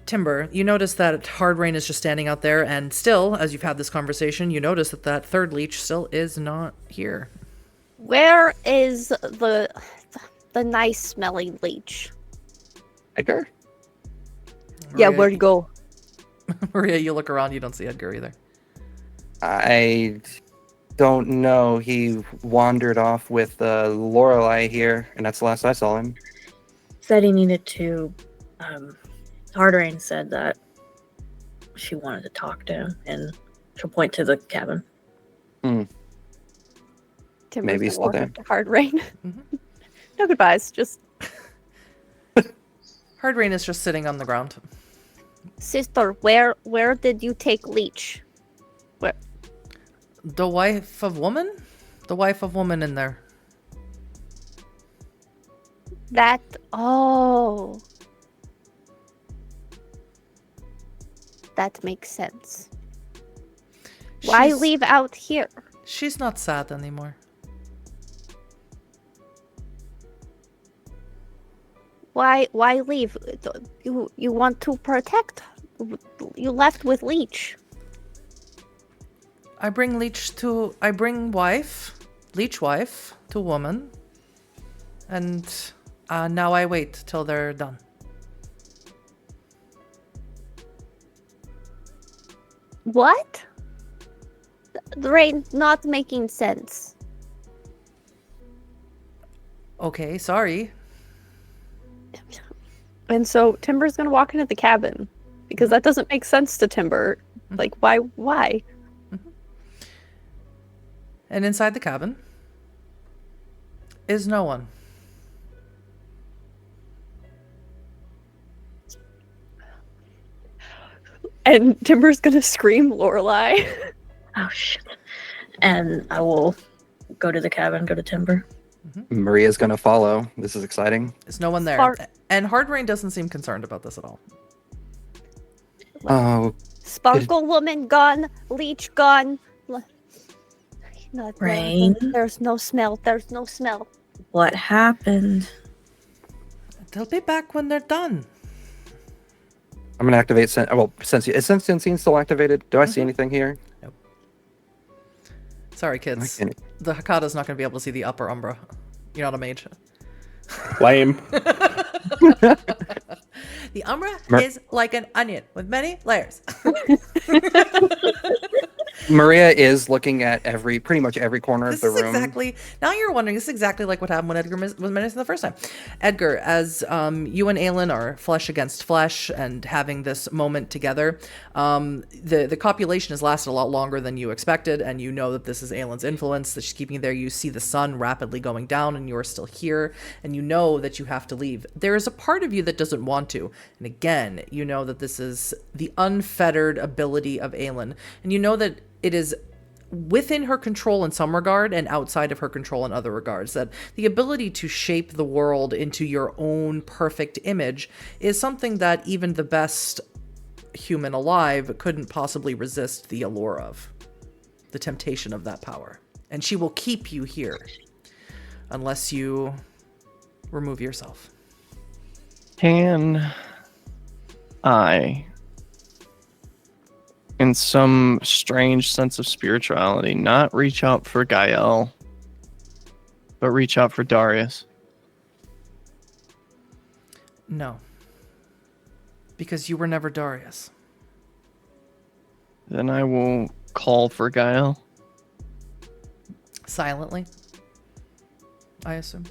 Timber, you notice that Hard Rain is just standing out there, and still, as you've had this conversation, you notice that third leech still is not here. Where is the nice smelling leech? Edgar? Yeah, Maria, where'd you go? Maria, you look around, you don't see Edgar either. I don't know. He wandered off with Lorelei here, and that's the last I saw him. Said he needed to. Hardrain said that she wanted to talk to him, and she'll point to the cabin. Timber's Maybe he's gonna still walk up to Hard Rain. No goodbyes, just Hard Rain is just sitting on the ground. Sister, where did you take Leech? Where? The wife of woman? The wife of woman in there. That, oh. That makes sense. Why leave out here? She's not sad anymore. Why leave? You want to protect? You left with Leech. I bring leech to woman, and now I wait till they're done. What? The rain not making sense. Okay, sorry. And so Timber's gonna walk into the cabin because that doesn't make sense to Timber. Like, why? And inside the cabin is no one. And Timber's gonna scream Lorelei. Oh shit. And I will go to the cabin, go to Timber. Maria's gonna follow. This is exciting. There's no one there. And Hard Rain doesn't seem concerned about this at all. Oh, Sparkle woman gone. Leech gone. Not Rain? There's no smell. There's no smell. What happened? They'll be back when they're done. I'm gonna activate. Is Sensing still activated? Do I see anything here? Nope. Sorry, kids. Okay. The Hecata's not going to be able to see the upper umbra. You're not a mage. Lame. The umbra is like an onion with many layers. Maria is looking at pretty much every corner of the room. Now you're wondering, this is exactly like what happened when Edgar was menacing the first time. Edgar, as you and Aelin are flesh against flesh and having this moment together, the copulation has lasted a lot longer than you expected, and you know that this is Aelin's influence, that she's keeping you there. You see the sun rapidly going down, and you're still here, and you know that you have to leave. There is a part of you that doesn't want to, and again, you know that this is the unfettered ability of Aelin, and you know that it is within her control in some regard and outside of her control in other regards, that the ability to shape the world into your own perfect image is something that even the best human alive couldn't possibly resist the allure of, the temptation of that power. And she will keep you here unless you remove yourself. Can I, in some strange sense of spirituality, not reach out for Gael, but reach out for Darius? No. Because you were never Darius. Then I will call for Gael. Silently, I assume.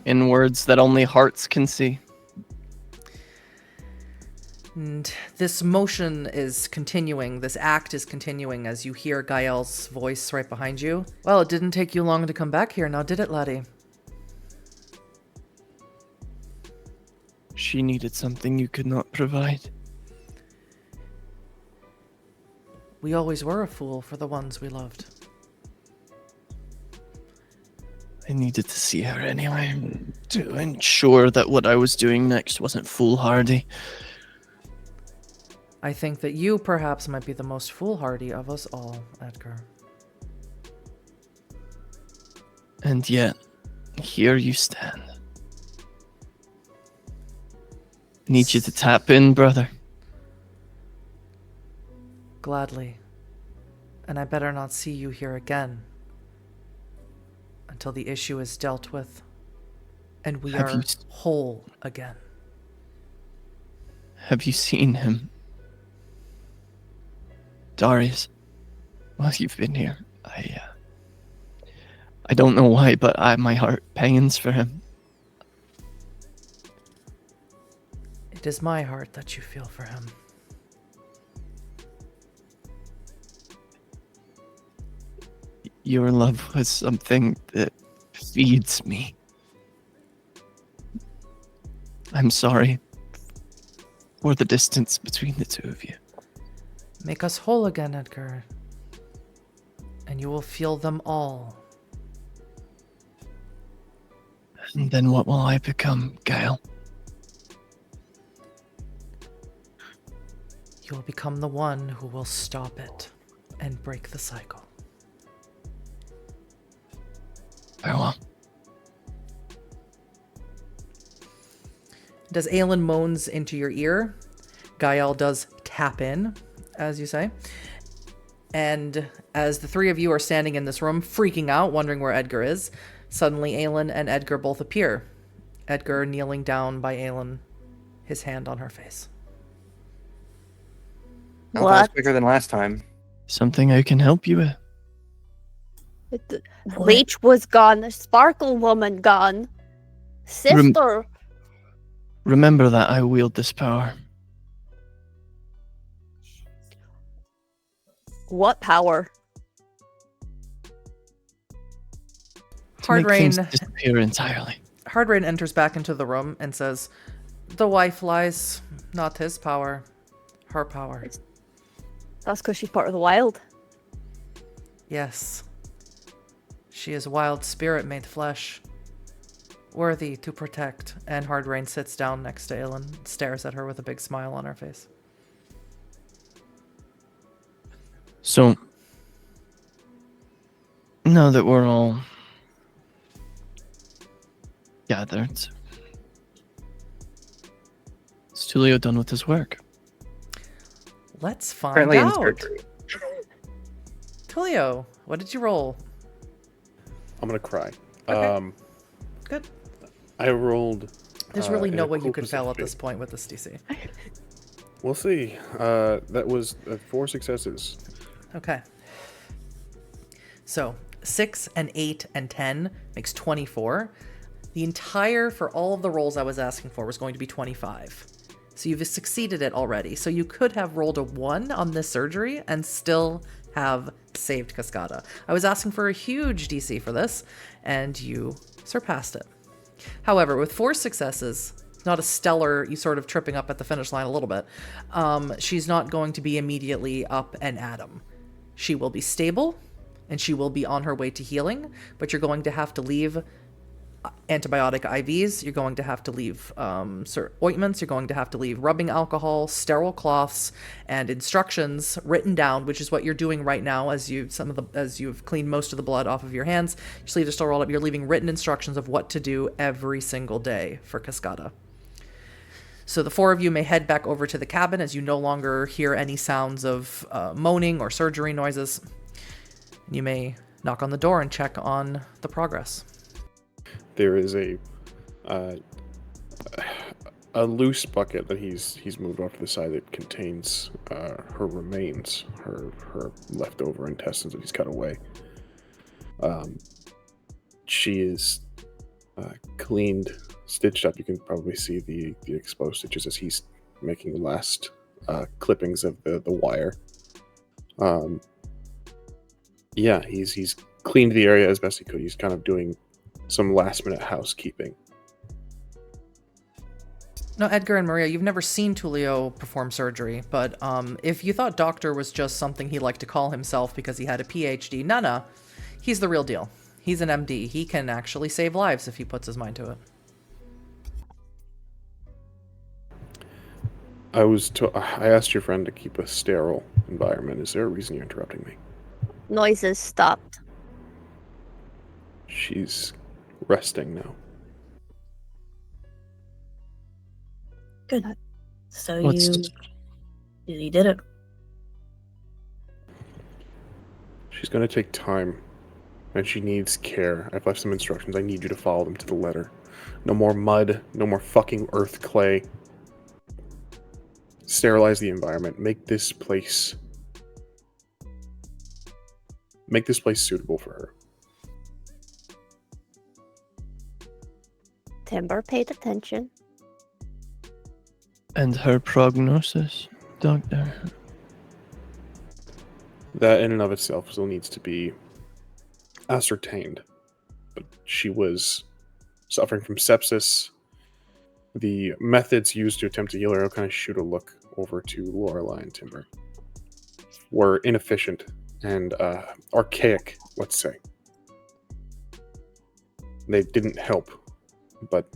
In words that only hearts can see. And this motion is continuing, this act is continuing as you hear Gael's voice right behind you. Well, it didn't take you long to come back here, now did it, laddie? She needed something you could not provide. We always were a fool for the ones we loved. I needed to see her anyway, to ensure that what I was doing next wasn't foolhardy. I think that you perhaps might be the most foolhardy of us all, Edgar. And yet, here you stand. Need you to tap in, brother. Gladly. And I better not see you here again until the issue is dealt with and we are whole again. Have you seen him? Darius, while you've been here, I don't know why, but my heart pains for him. It is my heart that you feel for him. Your love was something that feeds me. I'm sorry for the distance between the two of you. Make us whole again, Edgar, and you will feel them all. And then what will I become, Gael? You will become the one who will stop it and break the cycle. Very well. As Aelin moans into your ear, Gael does tap in, as you say. And as the three of you are standing in this room, freaking out, wondering where Edgar is, suddenly Aelin and Edgar both appear. Edgar kneeling down by Aelin, his hand on her face. That was quicker than last time. Something I can help you with. The leech was gone. The sparkle woman gone. Sister. Remember that I wield this power. What power? To make Hardrain things disappear entirely. Hardrain enters back into the room and says, "The wife lies, not his power, her power." That's because she's part of the wild. Yes. She is wild spirit made flesh, worthy to protect. And Hardrain sits down next to Aelin, stares at her with a big smile on her face. So, now that we're all gathered, is Tullio done with his work? Let's find Currently in out. surgery. Tullio, what did you roll? I'm gonna cry. Okay. Good. I rolled. There's really no an way you could opus fail of at this fate. point with this DC. We'll see. That was 4 successes. Okay. So 6 and 8 and 10 makes 24. The entire, for all of the rolls I was asking for, was going to be 25. So you've succeeded it already. So you could have rolled a 1 on this surgery and still have saved Cascada. I was asking for a huge DC for this, and you surpassed it. However, with 4 successes, not a stellar, you sort of tripping up at the finish line a little bit, she's not going to be immediately up and at him. She will be stable, and she will be on her way to healing, but you're going to have to leave antibiotic IVs, you're going to have to leave ointments, you're going to have to leave rubbing alcohol, sterile cloths, and instructions written down, which is what you're doing right now as you've cleaned most of the blood off of your hands. Your sleeves are still rolled up. You're leaving written instructions of what to do every single day for Cascada. So the 4 of you may head back over to the cabin as you no longer hear any sounds of moaning or surgery noises. You may knock on the door and check on the progress. There is a loose bucket that he's moved off to the side that contains her remains, her leftover intestines that he's cut away. She is cleaned, stitched up. You can probably see the exposed stitches as he's making the last clippings of the wire. Yeah, he's cleaned the area as best he could. He's kind of doing some last minute housekeeping. Now, Edgar and Maria, you've never seen Tullio perform surgery, but if you thought doctor was just something he liked to call himself because he had a PhD, no, he's the real deal. He's an MD. He can actually save lives if he puts his mind to it. I asked your friend to keep a sterile environment. Is there a reason you're interrupting me? Noises stopped. She's resting now. Good. So What's- you did it. She's going to take time, and she needs care. I've left some instructions. I need you to follow them to the letter. No more mud, no more fucking earth clay. Sterilize the environment. Make this place suitable for her. Timber paid attention. And her prognosis, Doctor? That in and of itself still needs to be ascertained. But she was suffering from sepsis. The methods used to attempt to heal her, I'll kind of shoot a look over to Lorelei and Timber, were inefficient and archaic, let's say. They didn't help. But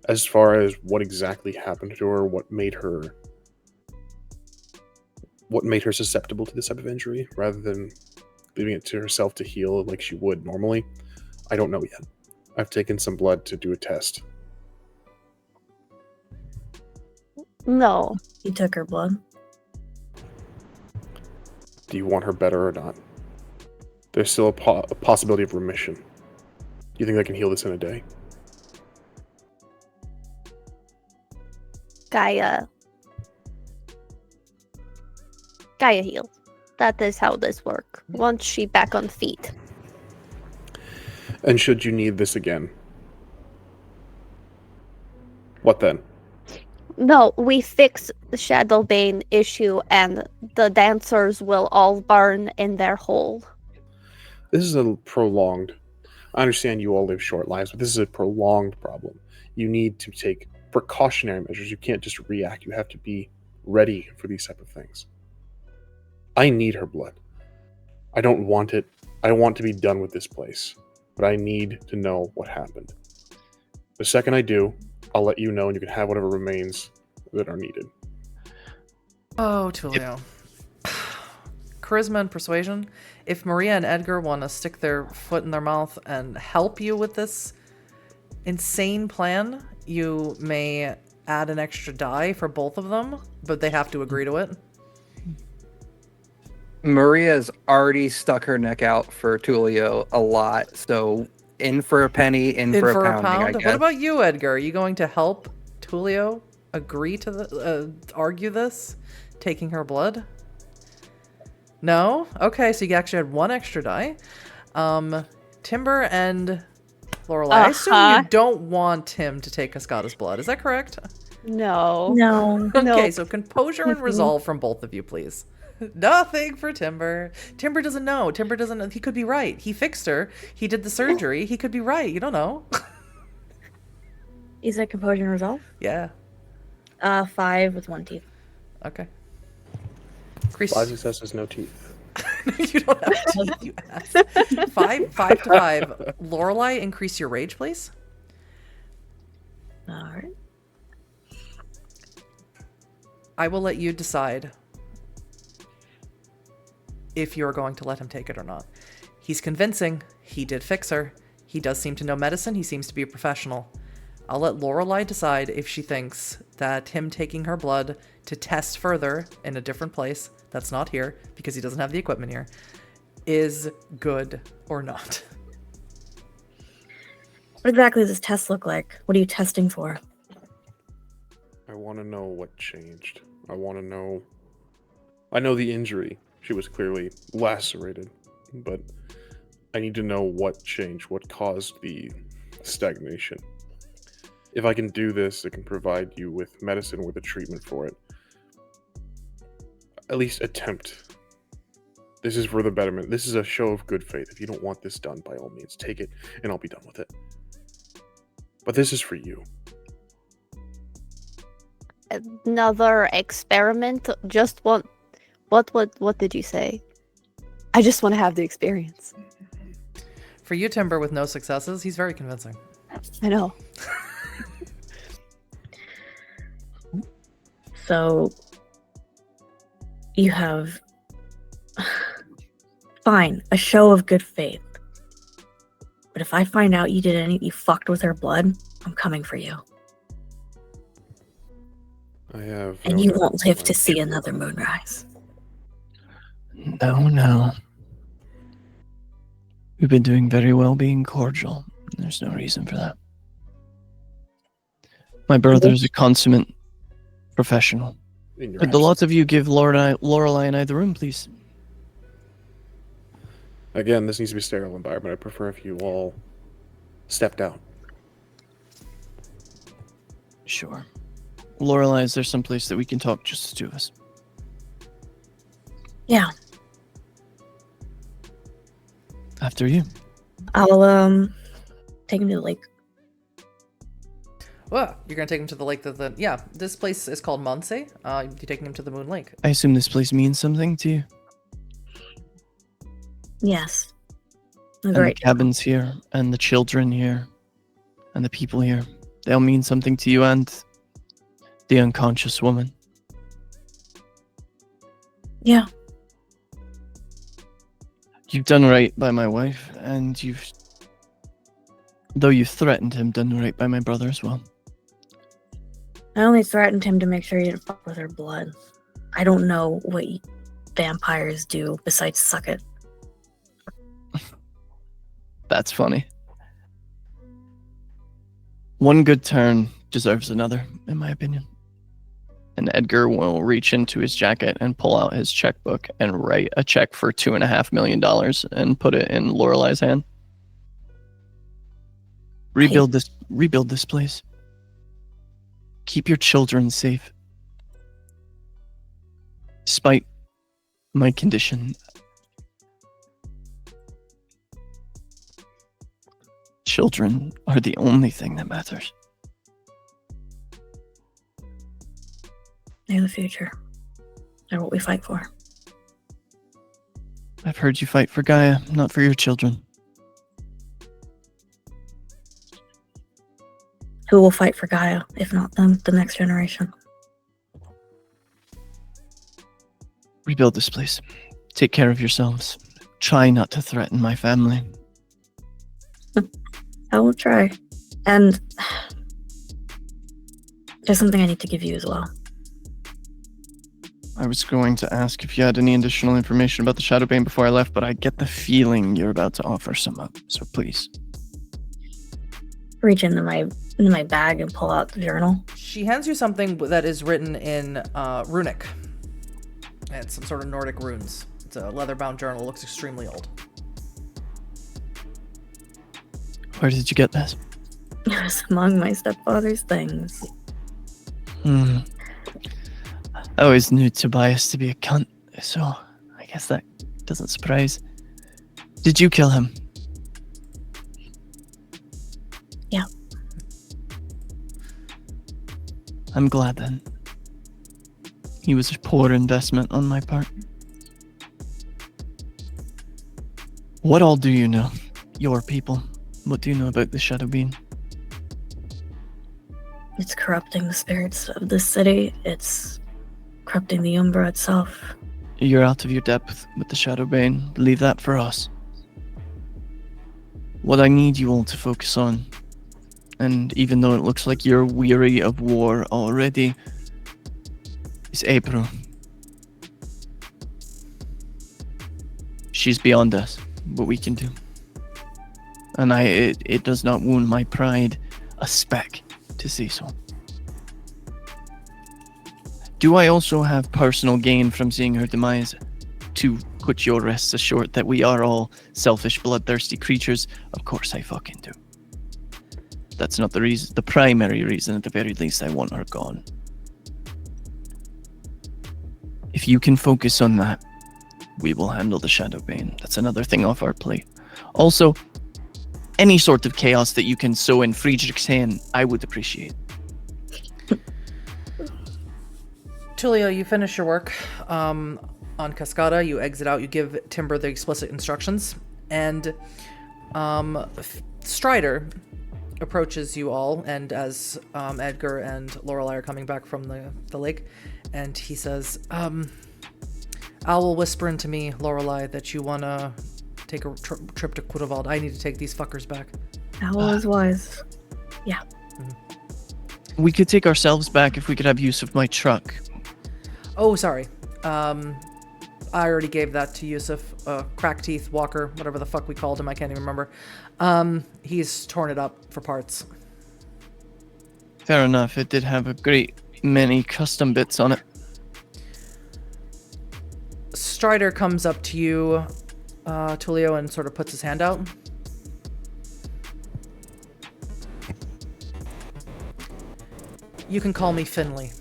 as far as what exactly happened to her, what made her what made her susceptible to this type of injury, rather than leaving it to herself to heal like she would normally. I don't know yet. I've taken some blood to do a test. No. You took her blood. Do you want her better or not? There's still a possibility of remission. Do you think I can heal this in a day? Gaia healed. That is how this works. Once she back on feet. And should you need this again? What then? No, we fix the Shadowbane issue and the dancers will all burn in their hole. This is a prolonged... I understand you all live short lives, but this is a prolonged problem. You need to take precautionary measures. You can't just react. You have to be ready for these type of things. I need her blood. I don't want it. I want to be done with this place. But I need to know what happened. The second I do, I'll let you know and you can have whatever remains that are needed. Oh, Tullio. Charisma and persuasion. If Maria and Edgar want to stick their foot in their mouth and help you with this insane plan, you may add an extra die for both of them, but they have to agree to it. Maria's already stuck her neck out for Tullio a lot, so in for a penny, in for a pounding, I guess. What about you, Edgar? Are you going to help Tullio agree to argue this, taking her blood? No? Okay, so you actually had one extra die. Timber and Lorelei, I assume you don't want him to take Hecata's blood. Is that correct? No. No. Okay, so composure and resolve from both of you, please. Nothing for Timber. Timber doesn't know. Timber doesn't know. He could be right. He fixed her. He did the surgery. He could be right. You don't know. You said composure and resolve? Yeah. 5 with 1 teeth. Okay. Increase... 5 successes, no teeth. You don't have teeth, you ass. 5 to 5. Lorelei, increase your rage, please. Alright. I will let you decide if you're going to let him take it or not. He's convincing. He did fix her. He does seem to know medicine. He seems to be a professional. I'll let Lorelei decide if she thinks that him taking her blood to test further in a different place, that's not here, because he doesn't have the equipment here, is good or not. What exactly does this test look like? What are you testing for? I want to know what changed. I want to know... I know the injury. She was clearly lacerated, but I need to know what changed, what caused the stagnation. If I can do this, it can provide you with medicine with a treatment for it. At least attempt. This is for the betterment. This is a show of good faith. If you don't want this done, by all means, take it, and I'll be done with it. But this is for you. Another experiment. Just one. What did you say? I just want to have the experience. For you, Timber, with no successes, he's very convincing. I know. So, you have... Fine, a show of good faith. But if I find out you fucked with her blood, I'm coming for you. I have... And you won't live to see another moonrise. No. We've been doing very well being cordial. There's no reason for that. My brother's a consummate professional. Could the lot of you give Lorelei and I the room, please? Again, this needs to be a sterile environment. I prefer if you all stepped out. Sure. Lorelei, is there some place that we can talk, just the two of us? Yeah. After you. I'll take him to the lake. Well, you're gonna take him to the lake yeah, this place is called Monse. You're taking him to the Moon Lake. I assume this place means something to you? Yes. And the cabins here, and the children here, and the people here. They'll mean something to you and the unconscious woman. Yeah. You've done right by my wife, and though you threatened him, done right by my brother as well. I only threatened him to make sure he didn't fuck with her blood. I don't know what vampires do besides suck it. That's funny. One good turn deserves another, in my opinion. And Edgar will reach into his jacket and pull out his checkbook and write a check for $2.5 million and put it in Lorelei's hand. Rebuild this place. Keep your children safe. Despite my condition, children are the only thing that matters. They're the future. They're what we fight for. I've heard you fight for Gaia, not for your children. Who will fight for Gaia, if not them, the next generation? Rebuild this place. Take care of yourselves. Try not to threaten my family. I will try. And there's something I need to give you as well. I was going to ask if you had any additional information about the Shadowbane before I left, but I get the feeling you're about to offer some up, so please. Reach into my bag and pull out the journal. She hands you something that is written in runic. And some sort of Nordic runes. It's a leather-bound journal. It looks extremely old. Where did you get this? It was among my stepfather's things. I always knew Tobias to be a cunt, so I guess that doesn't surprise. Did you kill him? Yeah. I'm glad then. He was a poor investment on my part. What all do you know? Your people. What do you know about the Shadowbane? It's corrupting the spirits of this city. It's corrupting the Umbra itself. You're out of your depth with the Shadowbane. Leave that for us. What I need you all to focus on, and even though it looks like you're weary of war already, is April. She's beyond us, what we can do. And it does not wound my pride a speck to say so. Do I also have personal gain from seeing her demise? To put your rests assured that we are all selfish, bloodthirsty creatures? Of course I fucking do. That's not the reason, the primary reason. At the very least, I want her gone. If you can focus on that, we will handle the Shadowbane. That's another thing off our plate. Also, any sort of chaos that you can sow in Friedrich's hand, I would appreciate. Tullio, you finish your work on Cascada. You exit out. You give Timber the explicit instructions. And Strider approaches you all. And as Edgar and Lorelei are coming back from the lake, and he says, Al will whisper into me, Lorelei, that you want to take a trip to Kudavald. I need to take these fuckers back. Owl is wise. Yeah. We could take ourselves back if we could have use of my truck. Oh, sorry. I already gave that to Yusuf. Crack Teeth Walker, whatever the fuck we called him. I can't even remember. He's torn it up for parts. Fair enough. It did have a great many custom bits on it. Strider comes up to you, Tullio, and sort of puts his hand out. You can call me Finley.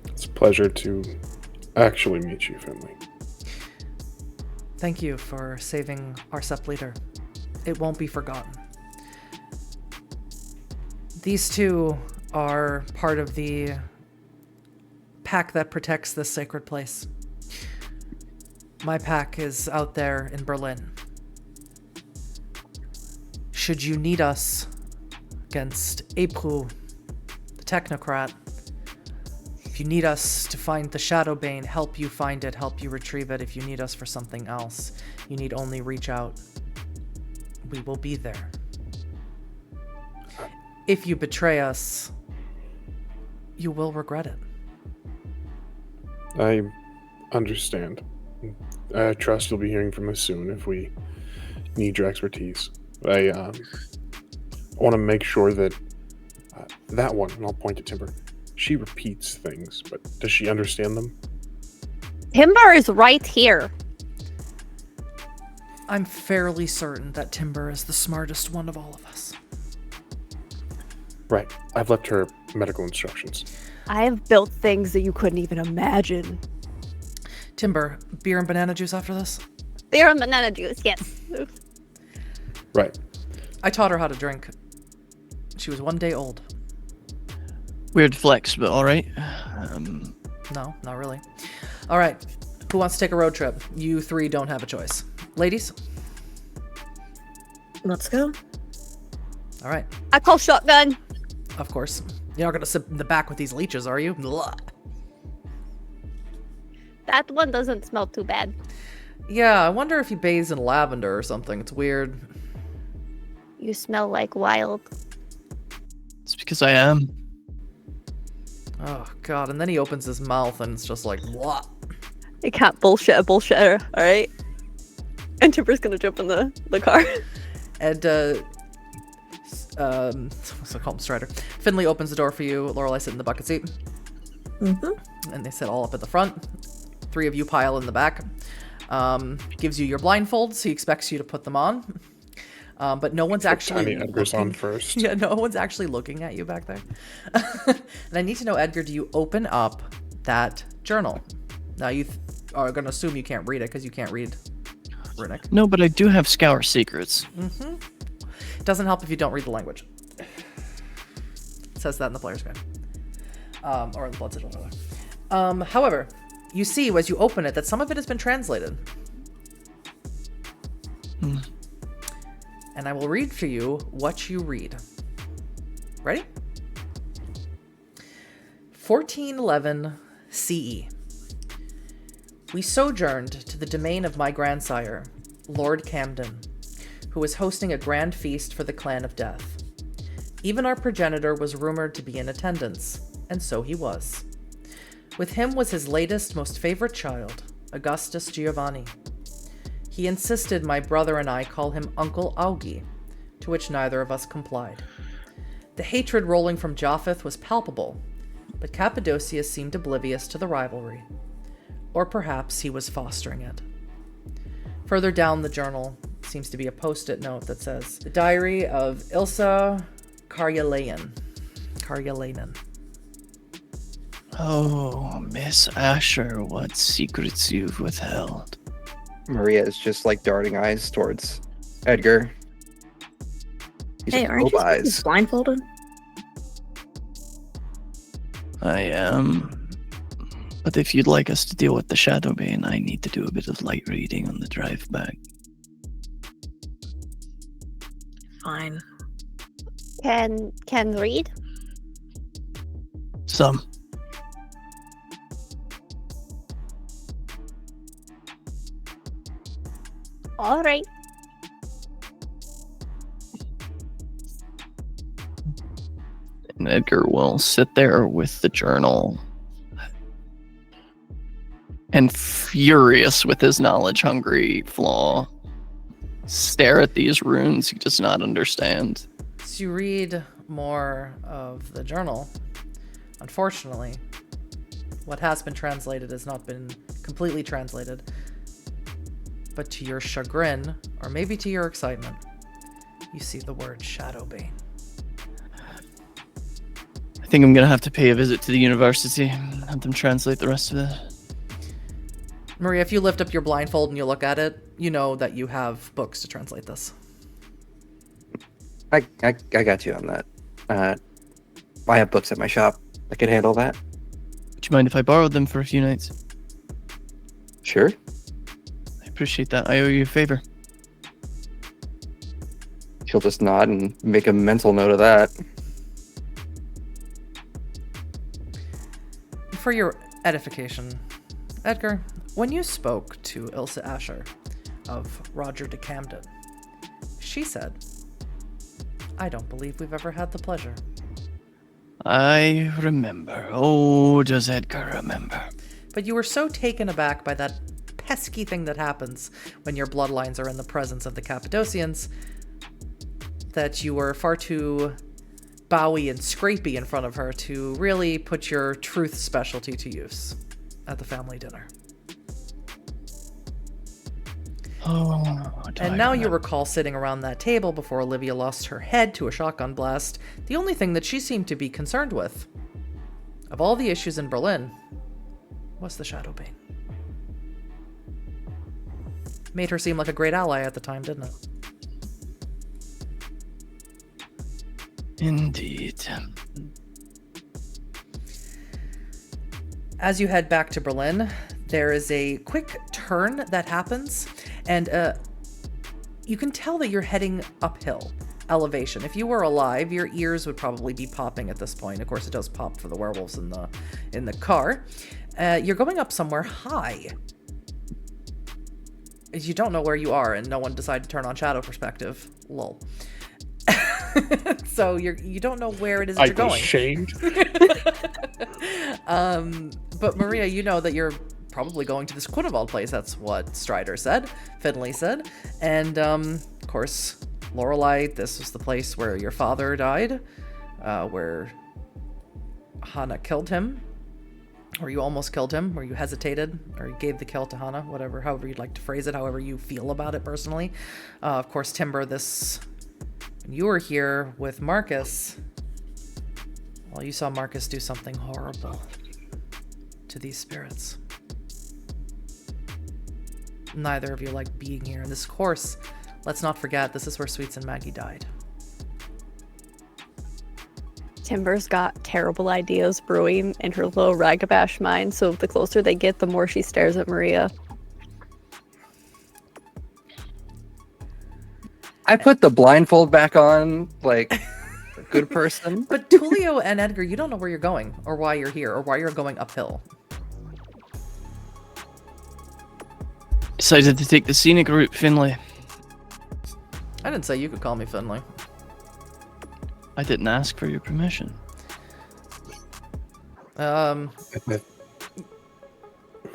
It's a pleasure to actually meet you, Finley. Thank you for saving our Sept leader. It won't be forgotten. These two are part of the pack that protects this sacred place. My pack is out there in Berlin. Should you need us against April, the technocrat, If you need us to find the Shadowbane, help you find it, help you retrieve it. If you need us for something else, you need only reach out. We will be there. If you betray us, you will regret it. I understand. I trust you'll be hearing from us soon if we need your expertise. I want to make sure that that one, and I'll point to Timber, she repeats things, but does she understand them? Timber is right here. I'm fairly certain that Timber is the smartest one of all of us. Right. I've left her medical instructions. I've built things that you couldn't even imagine. Timber, beer and banana juice after this? Beer and banana juice, yes. Right. I taught her how to drink. She was 1 day old. Weird flex, but all right. No, not really. All right. Who wants to take a road trip? You three don't have a choice. Ladies? Let's go. All right. I call shotgun. Of course. You're not going to sit in the back with these leeches, are you? Blah. That one doesn't smell too bad. Yeah, I wonder if he bathes in lavender or something. It's weird. You smell like wild. It's because I am. Oh, God. And then he opens his mouth and it's just like, what? You can't bullshit a bullshitter, alright? And Timber's gonna jump in the car. And, what's it called? Strider. Finley opens the door for you. Lorelei sit in the bucket seat. Mm-hmm. And they sit all up at the front. 3 of you pile in the back. Gives you your blindfolds. He expects you to put them on. But no one's actually Tiny Edgar's on first. Yeah, no one's actually looking at you back there. And I need to know, Edgar, do you open up that journal? Now you are going to assume you can't read it because you can't read Runic. No, but I do have Scour Secrets. Mm-hmm. It doesn't help if you don't read the language. It says that in the player's guide. Or in the Blood Sigil, rather. However, you see as you open it that some of it has been translated. And I will read for you what you read. Ready? 1411 CE. We sojourned to the domain of my grandsire, Lord Camden, who was hosting a grand feast for the Clan of Death. Even our progenitor was rumored to be in attendance, and so he was. With him was his latest, most favorite child, Augustus Giovanni. He insisted my brother and I call him Uncle Augie, to which neither of us complied. The hatred rolling from Japheth was palpable, but Cappadocia seemed oblivious to the rivalry. Or perhaps he was fostering it. Further down the journal seems to be a post-it note that says, The Diary of Ilsa Karyalainen. Oh, Miss Asher, what secrets you've withheld. Maria is just like darting eyes towards Edgar. He's Hey, aren't you eyes. blindfolded? I am. But if you'd like us to deal with the Shadowbane, I need to do a bit of light reading on the drive back. Fine. Can read? Some. All right. And Edgar will sit there with the journal and, furious with his knowledge-hungry flaw, stare at these runes he does not understand. As you read more of the journal, unfortunately, what has been translated has not been completely translated. But to your chagrin, or maybe to your excitement, you see the word Shadowbane. I think I'm gonna have to pay a visit to the university and have them translate the rest of it. Maria, if you lift up your blindfold and you look at it, you know that you have books to translate this. I got you on that. I have books at my shop. I can handle that. Would you mind if I borrowed them for a few nights? Sure. I appreciate that. I owe you a favor. She'll just nod and make a mental note of that. for your edification, Edgar, when you spoke to Ilsa Asher of Roger de Camden, she said, "I don't believe we've ever had the pleasure." I remember. Oh, does Edgar remember? But you were so taken aback by that pesky thing that happens when your bloodlines are in the presence of the Cappadocians that you were far too bowy and scrapey in front of her to really put your truth specialty to use at the family dinner. Oh, And now you recall sitting around that table before Olivia lost her head to a shotgun blast. The only thing that she seemed to be concerned with, of all the issues in Berlin, was the Shadowbane. Made her seem like a great ally at the time, didn't it? Indeed. As you head back to Berlin, there is a quick turn that happens, and you can tell that you're heading uphill elevation. If you were alive, your ears would probably be popping at this point. Of course, it does pop for the werewolves in the car. You're going up somewhere high. You don't know where you are, and no one decided to turn on shadow perspective. Lol. So you don't know where it is that you're going. I was shamed. But Maria, you know that you're probably going to this Quinevald place. That's what Strider said, Finley said, and of course, Lorelei. This was the place where your father died, where Hannah killed him, or you almost killed him, or you hesitated, or you gave the kill to Hannah, however you'd like to phrase it, however you feel about it personally. Of course, Timber, you were here with Marcus. Well, you saw Marcus do something horrible to these spirits. Neither of you like being here. And this course, let's not forget, this is where Sweets and Maggie died. Timber's got terrible ideas brewing in her little ragabash mind, so the closer they get, the more she stares at Maria. I put the blindfold back on, like a good person. But Tullio and Edgar, you don't know where you're going, or why you're here, or why you're going uphill. Decided to take the scenic route, Finley. I didn't say you could call me Finley. I didn't ask for your permission.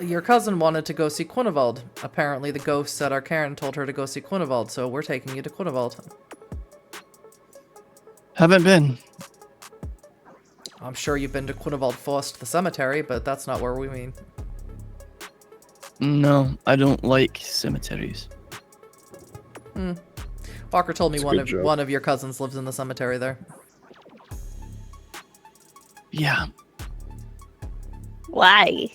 Your cousin wanted to go see Quinevald. Apparently the ghosts at Arcairn told her to go see Quinevald, so we're taking you to Quinevald. Haven't been. I'm sure you've been to Quinevald Forest, the cemetery, but that's not where we mean. No, I don't like cemeteries. Walker told me That's a good joke. one of your cousins lives in the cemetery there. Yeah. Why?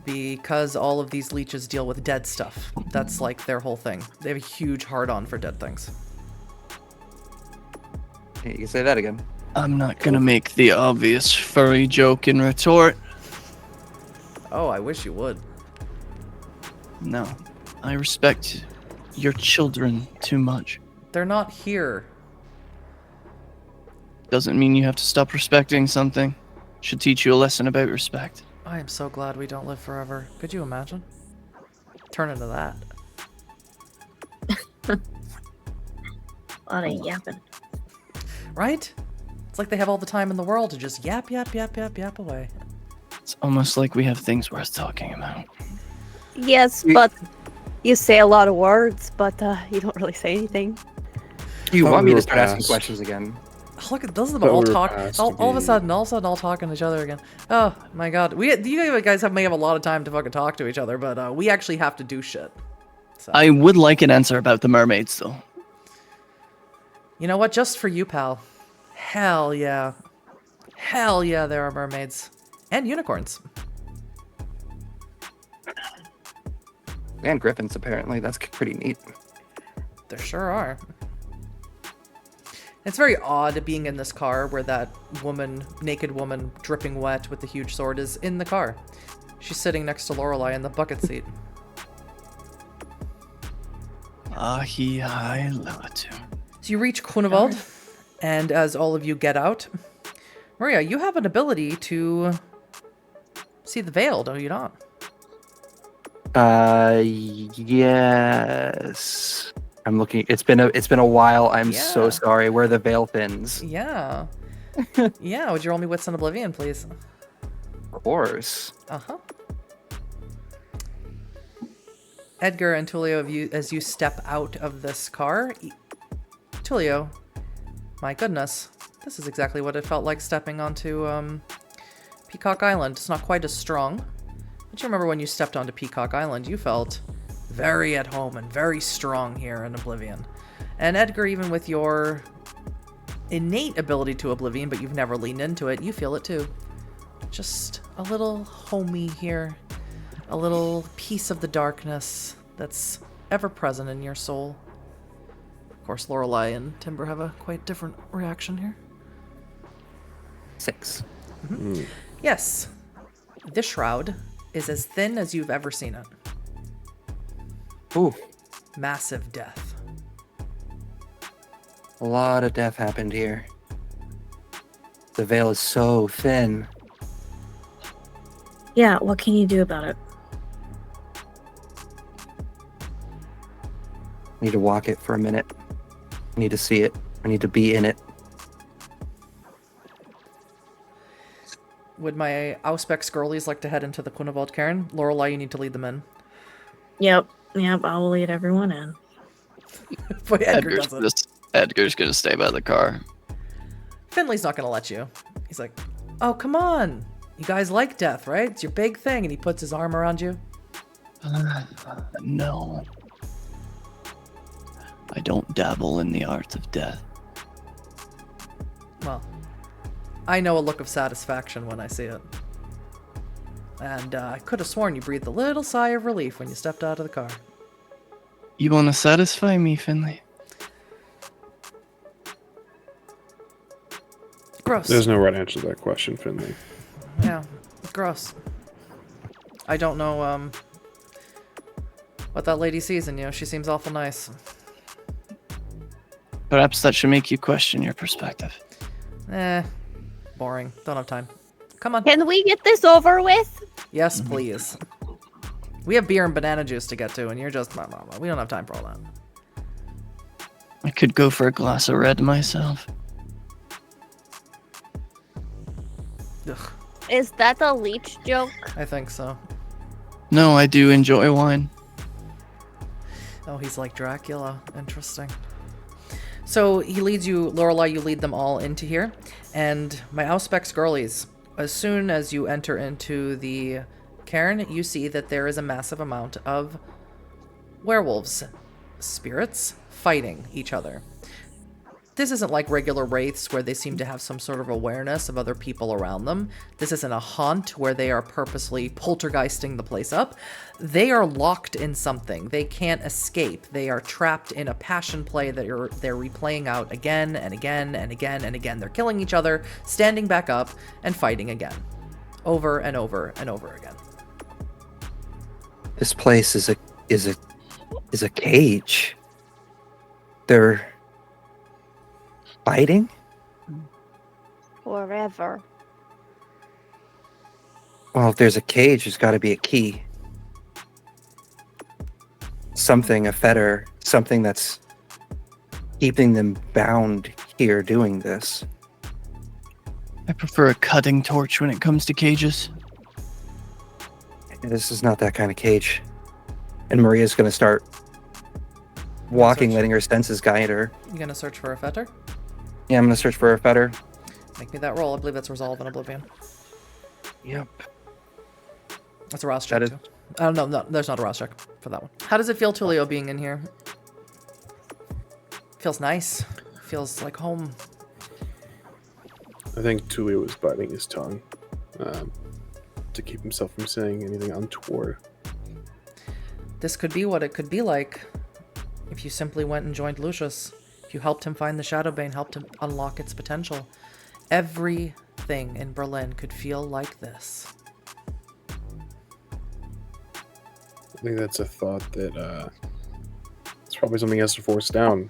Because all of these leeches deal with dead stuff. That's like their whole thing. They have a huge hard-on for dead things. Hey, you can say that again. I'm not gonna make the obvious furry joke in retort. Oh, I wish you would. No. I respect your children too much. They're not here. Doesn't mean you have to stop respecting something. Should teach you a lesson about respect. I am so glad we don't live forever. Could you imagine? Turn into that. A lot of yapping. Right? It's like they have all the time in the world to just yap, yap, yap, yap, yap away. It's almost like we have things worth talking about. Yes, but you say a lot of words, but you don't really say anything. You Thought want we me were to start asking past. questions again? Look at those of them Thought all we were talk. past All of a the- sudden, all talking to each other again. Oh my god, you guys may have a lot of time to fucking talk to each other, but we actually have to do shit. So. I would like an answer about the mermaids, though. You know what? Just for you, pal. Hell yeah. Hell yeah, there are mermaids. And unicorns. And griffins, apparently. That's pretty neat. There sure are. It's very odd being in this car where that naked woman, dripping wet with the huge sword, is in the car. She's sitting next to Lorelei in the bucket seat. Ahi hai latu. So you reach Quinevald, and as all of you get out, Maria, you have an ability to see the veil, do you not? Yes. I'm looking. It's been a while. I'm so Yeah. sorry. Where the veil thins. Yeah. Yeah, would you roll me Wits in Oblivion, please? Of course. Uh-huh. Edgar and Tullio, as you step out of this car, Tullio, my goodness, this is exactly what it felt like stepping onto Peacock Island. It's not quite as strong, but you remember when you stepped onto Peacock Island, you felt very at home and very strong here in Oblivion. And Edgar, even with your innate ability to Oblivion, but you've never leaned into it, you feel it too. Just a little homey here. A little piece of the darkness that's ever present in your soul. Of course, Lorelei and Timber have a quite different reaction here. 6. Mm-hmm. Yes, this shroud is as thin as you've ever seen it. Ooh, Massive death. a lot of death happened here. The veil is so thin. Yeah, what can you do about it? I need to walk it for a minute. I need to see it. I need to be in it. Would my Auspex girlies like to head into the Quinavald Cairn? Lorelei, you need to lead them in. Yep, I will lead everyone in. But Edgar doesn't. Edgar's gonna stay by the car. Finley's not gonna let you. He's like, oh, come on. You guys like death, right? It's your big thing. And he puts his arm around you. No. I don't dabble in the art of death. Well, I know a look of satisfaction when I see it. And I could have sworn you breathed a little sigh of relief when you stepped out of the car. You want to satisfy me, Finley? Gross. There's no right answer to that question, Finley. Yeah, gross. I don't know what that lady sees in you. She seems awful nice. Perhaps that should make you question your perspective. Boring. Don't have time. Come on. Can we get this over with? Yes, please. We have beer and banana juice to get to, and you're just... We don't have time for all that. I could go for a glass of red myself. Ugh, Is that a leech joke? I think so. No, I do enjoy wine. Oh, he's like Dracula. Interesting. So he leads you, Lorelei, you lead them all into here. And my Auspex girlies, as soon as you enter into the cairn, you see that there is a massive amount of werewolves, spirits, fighting each other. This isn't like regular wraiths where they seem to have some sort of awareness of other people around them. This isn't a haunt where they are purposely poltergeisting the place up. They are locked in something. They can't escape. They are trapped in a passion play that they're replaying out again and again and again and again. They're killing each other, standing back up, and fighting again. Over and over and over again. This place is a cage. They're fighting? Forever. Well, if there's a cage, there's got to be a key. Something, a fetter, something that's keeping them bound here doing this. I prefer a cutting torch when it comes to cages. This is not that kind of cage. And Maria's going to start walking, letting her senses guide her. You gonna search for a fetter? Yeah, I'm going to search for a fetter. Make me that roll. I believe that's resolve in Oblivion. Yep. That's a Ross check, That too. No, there's not a Ross check for that one. How does it feel, Tullio, being in here? Feels nice. Feels like home. I think Tullio was biting his tongue to keep himself from saying anything untoward. This could be what it could be like if you simply went and joined Lucius. If you helped him find the Shadowbane, helped him unlock its potential. Everything in Berlin could feel like this. I think that's a thought that it's probably something he has to force down.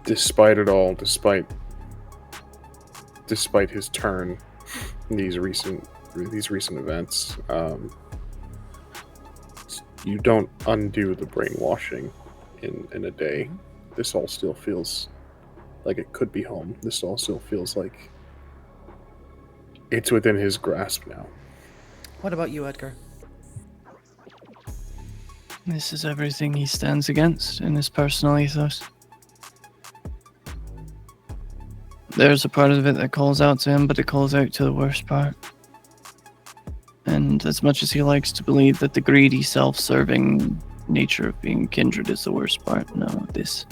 Despite it all, despite despite his turn in these recent events. You don't undo the brainwashing in a day. This all still feels like it could be home. This all still feels like it's within his grasp now. What about you, Edgar? This is everything he stands against in his personal ethos. There's a part of it that calls out to him, but it calls out to the worst part. And as much as he likes to believe that the greedy, self-serving nature of being kindred is the worst part, no, this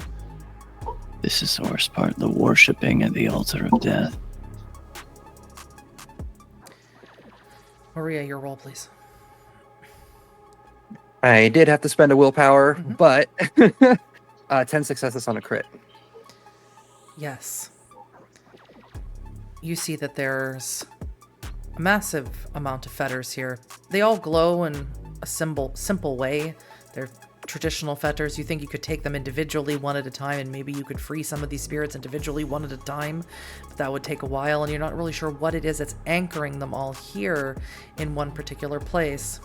is the worst part, the worshipping at the altar of death. Maria, your roll, please. I did have to spend a willpower, but 10 successes on a crit. Yes. You see that there's a massive amount of fetters here. They all glow in a simple way. They're traditional fetters. You think you could take them individually one at a time, and maybe you could free some of these spirits individually one at a time, but that would take a while, and you're not really sure what it is that's anchoring them all here in one particular place.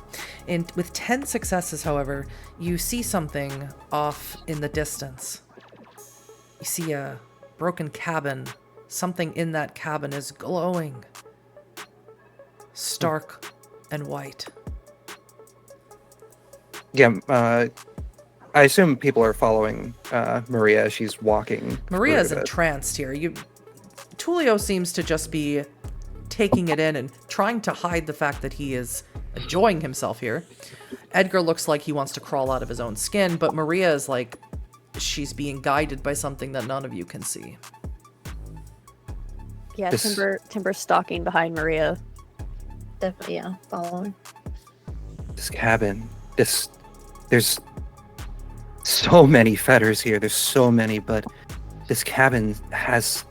And with 10 successes, however, you see something off in the distance. You see a broken cabin. Something in that cabin is glowing, stark and white. Yeah, I assume people are following Maria as she's walking. Maria is entranced here. Tullio seems to just be taking it in and trying to hide the fact that he is enjoying himself here. Edgar looks like he wants to crawl out of his own skin, but Maria is like she's being guided by something that none of you can see. Yeah, Timber's stalking behind Maria. Definitely, yeah, following. This cabin, there's so many fetters here. There's so many, but this cabin has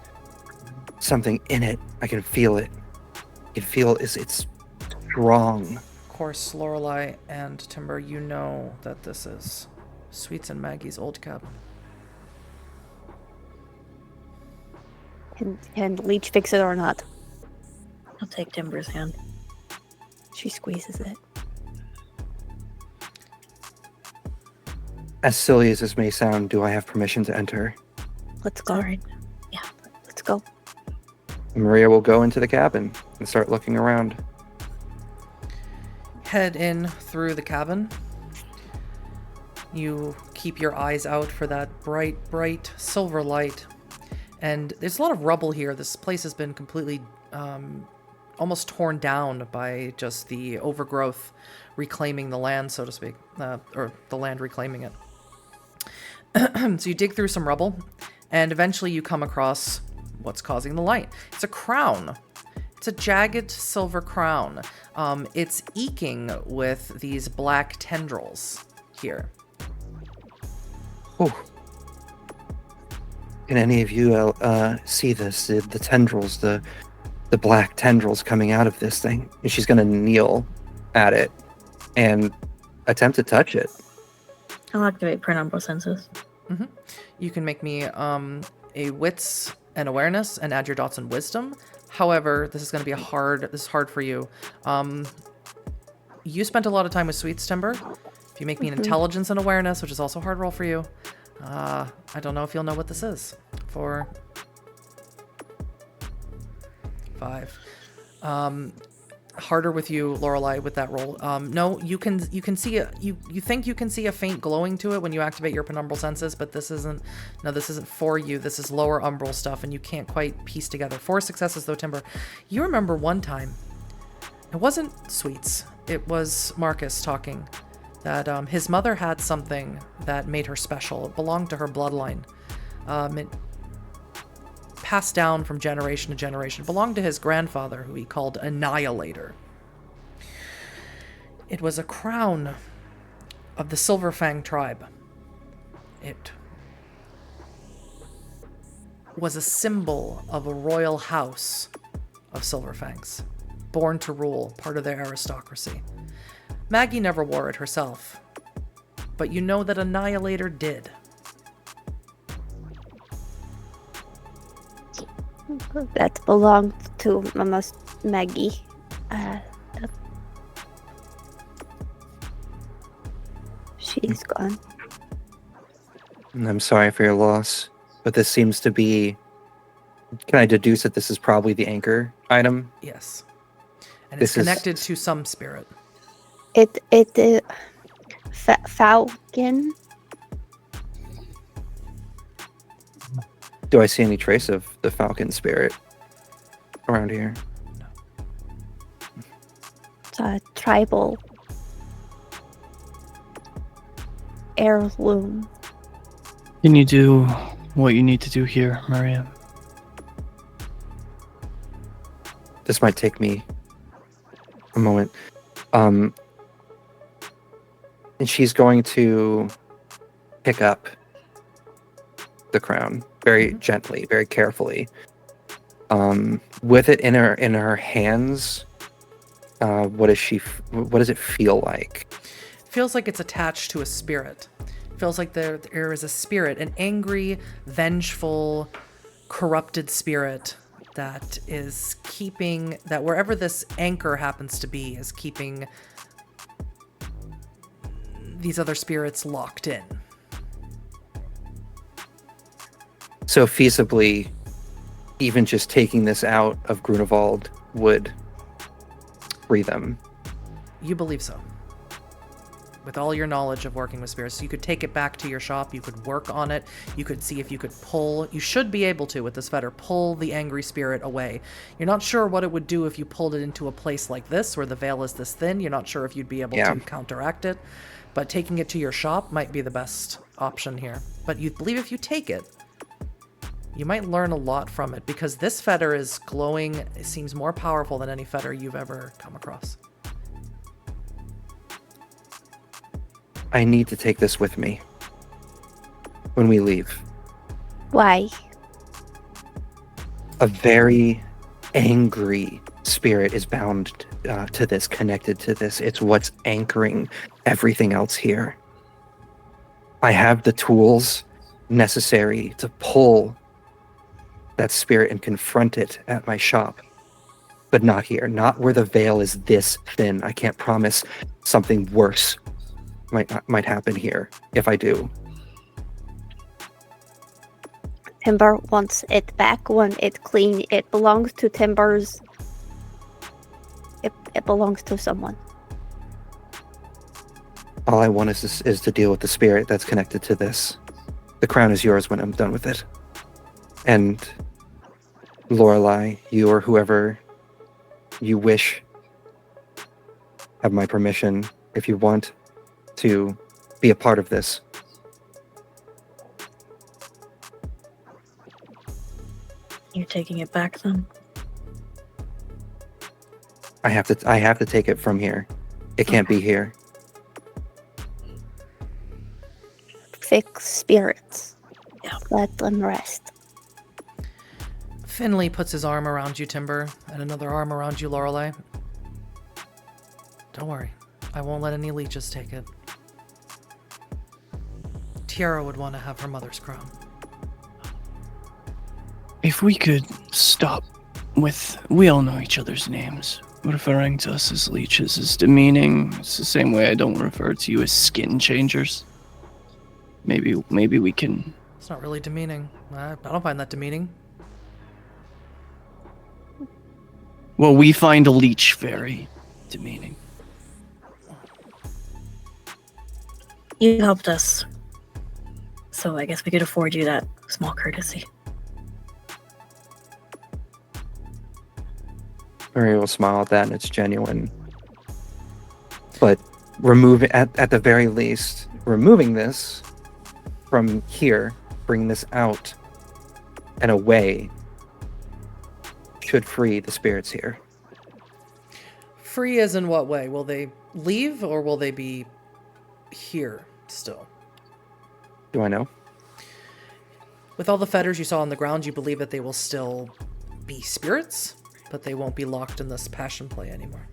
something in it. I can feel it. I can feel it's strong. Of course, Lorelei and Timber, you know that this is Sweets and Maggie's old cabin. Can Leech fix it or not? I'll take Timber's hand. She squeezes it. As silly as this may sound, do I have permission to enter? Let's go. All right. Yeah, let's go. Maria will go into the cabin and start looking around. Head in through the cabin. You keep your eyes out for that bright silver light. And there's a lot of rubble here. This place has been completely almost torn down by just the overgrowth reclaiming the land, so to speak, or the land reclaiming it. So you dig through some rubble, and eventually you come across what's causing the light. It's a crown. It's a jagged silver crown. It's eking with these black tendrils here. Oh. Can any of you see this? The tendrils, the black tendrils coming out of this thing? And she's going to kneel at it and attempt to touch it. I'll activate penumbral senses. Mm-hmm. You can make me a wits and awareness and add your dots in wisdom. However, this is going to be this is hard for you. You spent a lot of time with Sweets, Timber. If you make me an intelligence and awareness, which is also a hard roll for you, I don't know if you'll know what this is. 4, 5. Harder with you, Lorelei, with that roll. No, you can see you think you can see a faint glowing to it when you activate your penumbral senses, but this isn't for you. This is lower umbral stuff, and you can't quite piece together. 4 successes though, Timber. You remember one time, it wasn't Sweets, it was Marcus talking, that his mother had something that made her special. It belonged to her bloodline. It passed down from generation to generation. It belonged to his grandfather, who he called Annihilator. It was a crown of the Silverfang tribe. It was a symbol of a royal house of Silverfangs, born to rule, part of their aristocracy. Maggie never wore it herself, but you know that Annihilator did. that belonged to Mama's Maggie. She's gone. I'm sorry for your loss, but this seems to be... Can I deduce that this is probably the anchor item? Yes. And This it's is- connected to some spirit. Falcon. Do I see any trace of the falcon spirit around here? It's a tribal heirloom. Can you do what you need to do here, Maria? This might take me a moment. And she's going to pick up the crown very gently, very carefully. With it in her hands, what does it feel like? Feels like it's attached to a spirit. Feels like there is a spirit, an angry, vengeful, corrupted spirit that is keeping, that wherever this anchor happens to be, is keeping these other spirits locked in. So feasibly, even just taking this out of Grunewald would free them. You believe so. With all your knowledge of working with spirits, you could take it back to your shop, you could work on it, you could see if you could pull, you should be able to, with this fetter, pull the angry spirit away. You're not sure what it would do if you pulled it into a place like this, where the veil is this thin. You're not sure if you'd be able to counteract it, but taking it to your shop might be the best option here. But you believe if you take it, you might learn a lot from it, because this fetter is glowing. It seems more powerful than any fetter you've ever come across. I need to take this with me when we leave. Why? A very angry spirit is bound to this, connected to this. It's what's anchoring everything else here. I have the tools necessary to pull that spirit and confront it at my shop, but not here, not where the veil is this thin. I can't promise something worse might happen here if I do. Timber wants it back when it clean. It belongs to Timber's. It belongs to someone. All I want is to deal with the spirit that's connected to this. The crown is yours when I'm done with it. And Lorelei, you or whoever you wish, have my permission if you want to be a part of this. You're taking it back then? I have to take it from here. It can't be here. Fix spirits. Yeah. Let them rest. Finley puts his arm around you, Timber, and another arm around you, Lorelei. Don't worry. I won't let any leeches take it. Tiara would want to have her mother's crown. If we could stop with... We all know each other's names. Referring to us as leeches is demeaning. It's the same way I don't refer to you as skin changers. Maybe we can... It's not really demeaning. I don't find that demeaning. Well, we find a leech very demeaning. You helped us, so I guess we could afford you that small courtesy. Maria will smile at that, and it's genuine. But remove it at the very least. Removing this from here, bring this out and away, should free the spirits here. Free as in what way? Will they leave, or will they be here still? Do I know? With all the fetters you saw on the ground, you believe that they will still be spirits, but they won't be locked in this passion play anymore.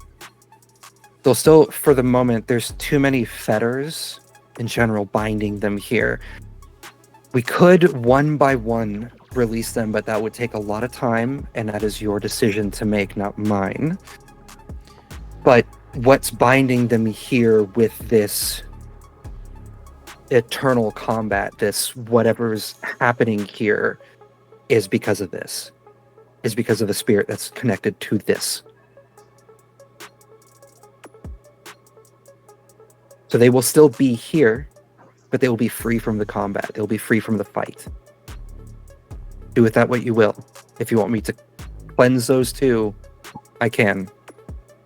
They'll still, for the moment, there's too many fetters in general binding them here. We could, one by one, release them, but that would take a lot of time, and that is your decision to make, not mine. But what's binding them here with this eternal combat, this whatever's happening here, is because of this. Is because of the spirit that's connected to this. So they will still be here, but they will be free from the combat. They'll be free from the fight. Do with that what you will. If you want me to cleanse those two, I can.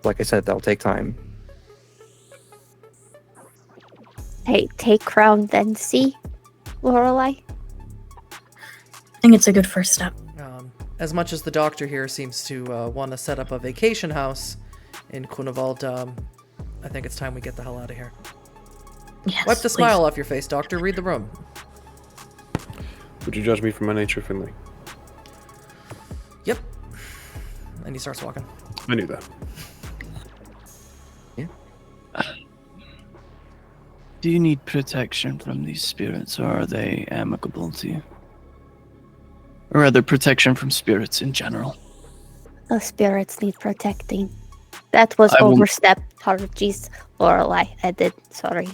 Like I said, that'll take time. Hey, take crown then see, Lorelei. I think it's a good first step. As much as the doctor here seems to want to set up a vacation house in Kunevald, I think it's time we get the hell out of here. Yes, Wipe the please. smile off your face, doctor. Read the room. Would you judge me for my nature, Finley? Yep. And he starts walking. I knew that. Do you need protection from these spirits, or are they amicable to you? Or rather, protection from spirits in general? The spirits need protecting. That was I will- overstepped. Apologies, Lorelei. I did. Sorry.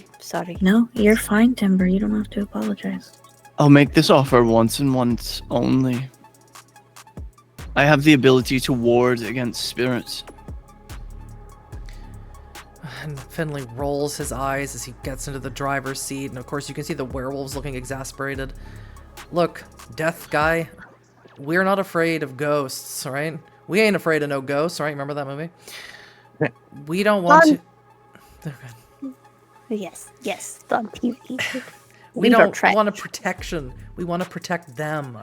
No, you're fine, Timber. You don't have to apologize. I'll make this offer once and once only. I have the ability to ward against spirits. And Finley rolls his eyes as he gets into the driver's seat, and of course you can see the werewolves looking exasperated. Look, death guy, we're not afraid of ghosts, right? We ain't afraid of no ghosts, right? Remember that movie? We don't want to... Yes. On TV. We Leave our don't trash. want a protection. We want to protect them.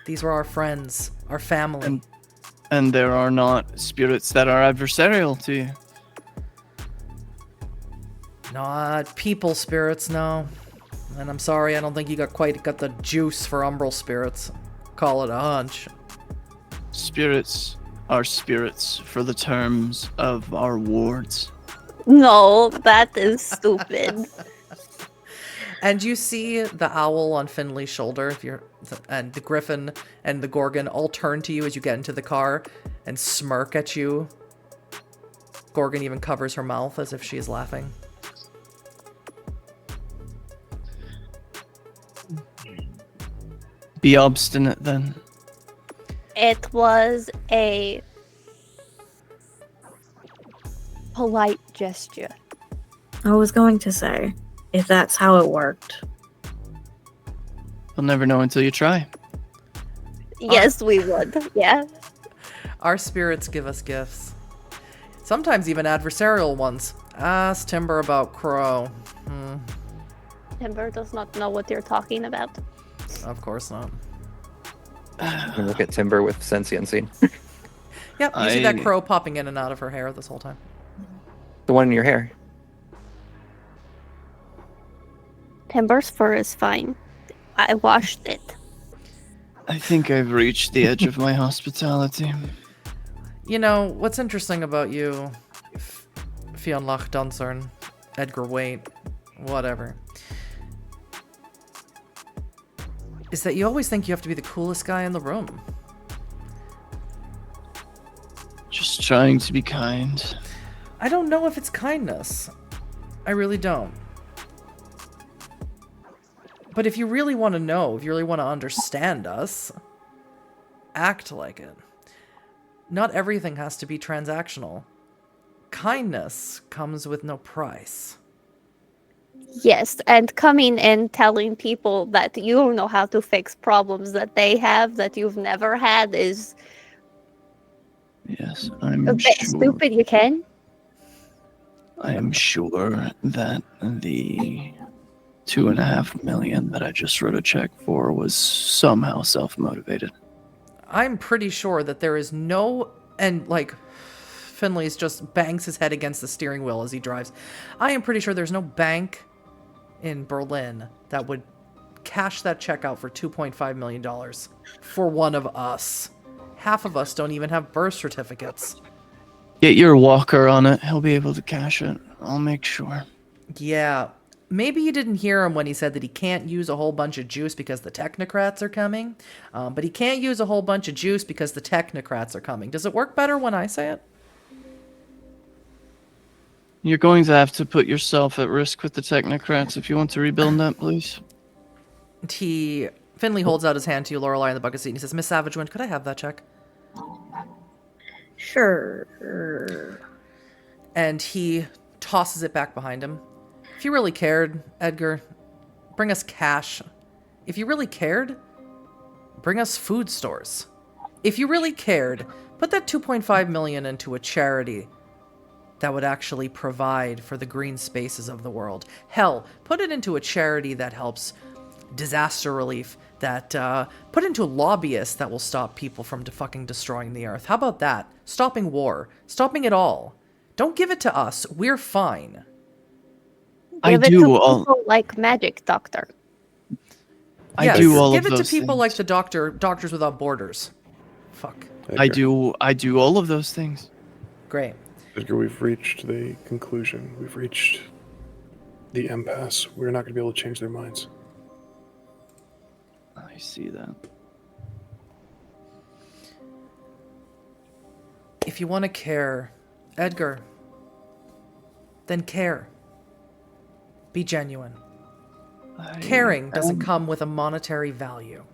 These were our friends, our family. And there are not spirits that are adversarial to you. Not people spirits, no. And I'm sorry, I don't think you got the juice for umbral spirits. Call it a hunch. Spirits are spirits for the terms of our wards. No, that is stupid. And you see the owl on Finley's shoulder, and the griffin and the gorgon all turn to you as you get into the car and smirk at you. Gorgon even covers her mouth as if she is laughing. Be obstinate then. It was a polite gesture. I was going to say, if that's how it worked. You'll never know until you try. Yes, we would. Yeah. Our spirits give us gifts. Sometimes even adversarial ones. Ask Timber about Crow. Timber does not know what you're talking about. Of course not. And look at Timber with sentiency. Yep, you see that crow popping in and out of her hair this whole time. The one in your hair. Timber's fur is fine. I washed it. I think I've reached the edge of my hospitality. You know, what's interesting about you, Fionlach Dunsern, Edgar Waite, whatever, is that you always think you have to be the coolest guy in the room. Just trying to be kind. I don't know if it's kindness. I really don't. But if you really want to know, if you really want to understand us, act like it. Not everything has to be transactional. Kindness comes with no price. Yes, and coming and telling people that you don't know how to fix problems that they have that you've never had is Yes, I'm a bit sure. stupid. You can. I am sure that the 2.5 million that I just wrote a check for was somehow self-motivated. I'm pretty sure that there is no... And, like, Finley's just bangs his head against the steering wheel as he drives. I am pretty sure there's no bank in Berlin that would cash that check out for $2.5 million for one of us. Half of us don't even have birth certificates. Get your walker on it. He'll be able to cash it. I'll make sure. Yeah, maybe you didn't hear him when he said that he can't use a whole bunch of juice because the technocrats are coming. But he can't use a whole bunch of juice because the technocrats are coming. Does it work better when I say it? You're going to have to put yourself at risk with the technocrats if you want to rebuild that, please. Finley holds out his hand to you, Lorelei, in the bucket seat, and he says, Miss Savage Wind, could I have that check? Sure. And he tosses it back behind him. If you really cared, Edgar, bring us cash. If you really cared, bring us food stores. If you really cared, put that $2.5 million into a charity that would actually provide for the green spaces of the world. Hell, put it into a charity that helps disaster relief, that put into lobbyists that will stop people from fucking destroying the earth. How about that? Stopping war. Stopping it all. Don't give it to us. We're fine. Give it to people like Magic Doctor. Yes, I do all give of it to those people things. like the Doctors Without Borders. Fuck. I do all of those things. Great. Edgar, we've reached the conclusion. We've reached the impasse. We're not going to be able to change their minds. I see that. If you want to care, Edgar, then care. Be genuine. Caring doesn't come with a monetary value.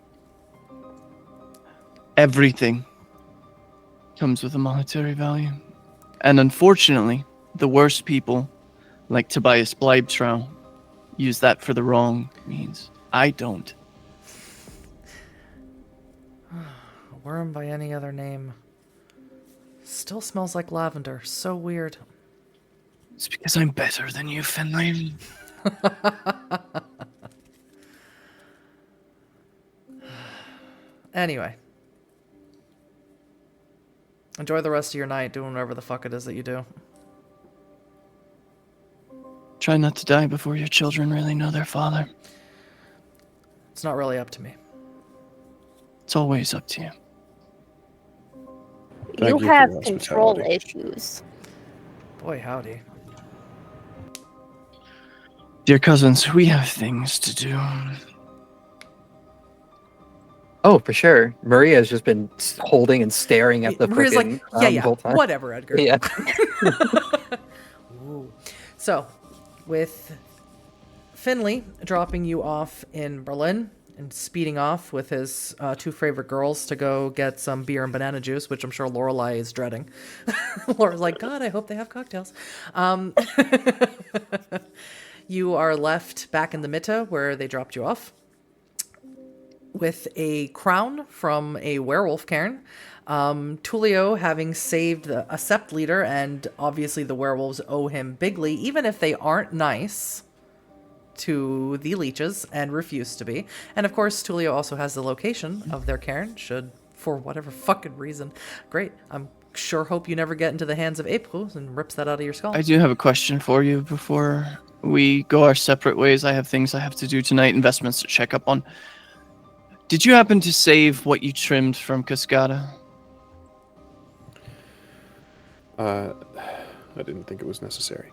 Everything comes with a monetary value. And unfortunately, the worst people, like Tobias Bleibtrau, use that for the wrong means. I don't. A worm by any other name. Still smells like lavender. So weird. It's because I'm better than you, Finley. Anyway. Enjoy the rest of your night doing whatever the fuck it is that you do. Try not to die before your children really know their father. It's not really up to me. It's always up to you. Thank You you for have your control hospitality. issues. Boy, howdy. Dear cousins, we have things to do. Oh, for sure. Maria has just been holding and staring at the Maria's frickin', like, yeah, whole time. whatever, Edgar. Yeah. Ooh. So, with Finley dropping you off in Berlin and speeding off with his two favorite girls to go get some beer and banana juice, which I'm sure Lorelei is dreading. Laura's like, God, I hope they have cocktails. You are left back in the Mitte where they dropped you off with a crown from a werewolf cairn. Tullio having saved a sept leader, and obviously the werewolves owe him bigly, even if they aren't nice to the leeches and refuse to be. And of course, Tullio also has the location of their cairn, should, for whatever fucking reason. Great. I'm sure hope you never get into the hands of April and rips that out of your skull. I do have a question for you before we go our separate ways. I have things I have to do tonight, investments to check up on. Did you happen to save what you trimmed from Cascada? I didn't think it was necessary.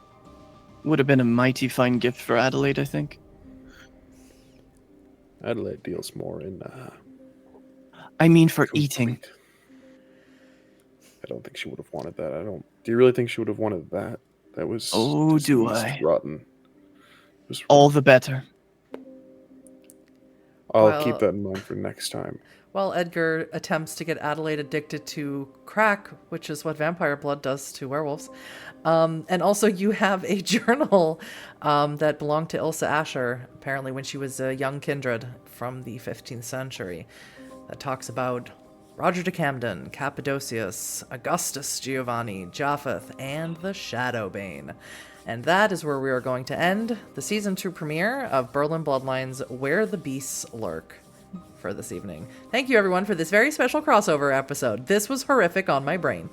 Would have been a mighty fine gift for Adelaide, I think. Adelaide deals more in. I mean for complete. eating. I don't think she would have wanted that. Do you really think she would have wanted that? That was. Oh, just do least I? Rotten. It was All the better. I'll keep that in mind for next time. While Edgar attempts to get Adelaide addicted to crack, which is what vampire blood does to werewolves. And also you have a journal that belonged to Ilsa Asher, apparently when she was a young Kindred from the 15th century, that talks about Roger de Camden, Cappadocius, Augustus Giovanni, Japheth, and the Shadowbane. And that is where we are going to end the Season 2 premiere of Berlin Bloodlines, Where the Beasts Lurk, for this evening. Thank you, everyone, for this very special crossover episode. This was horrific on my brain.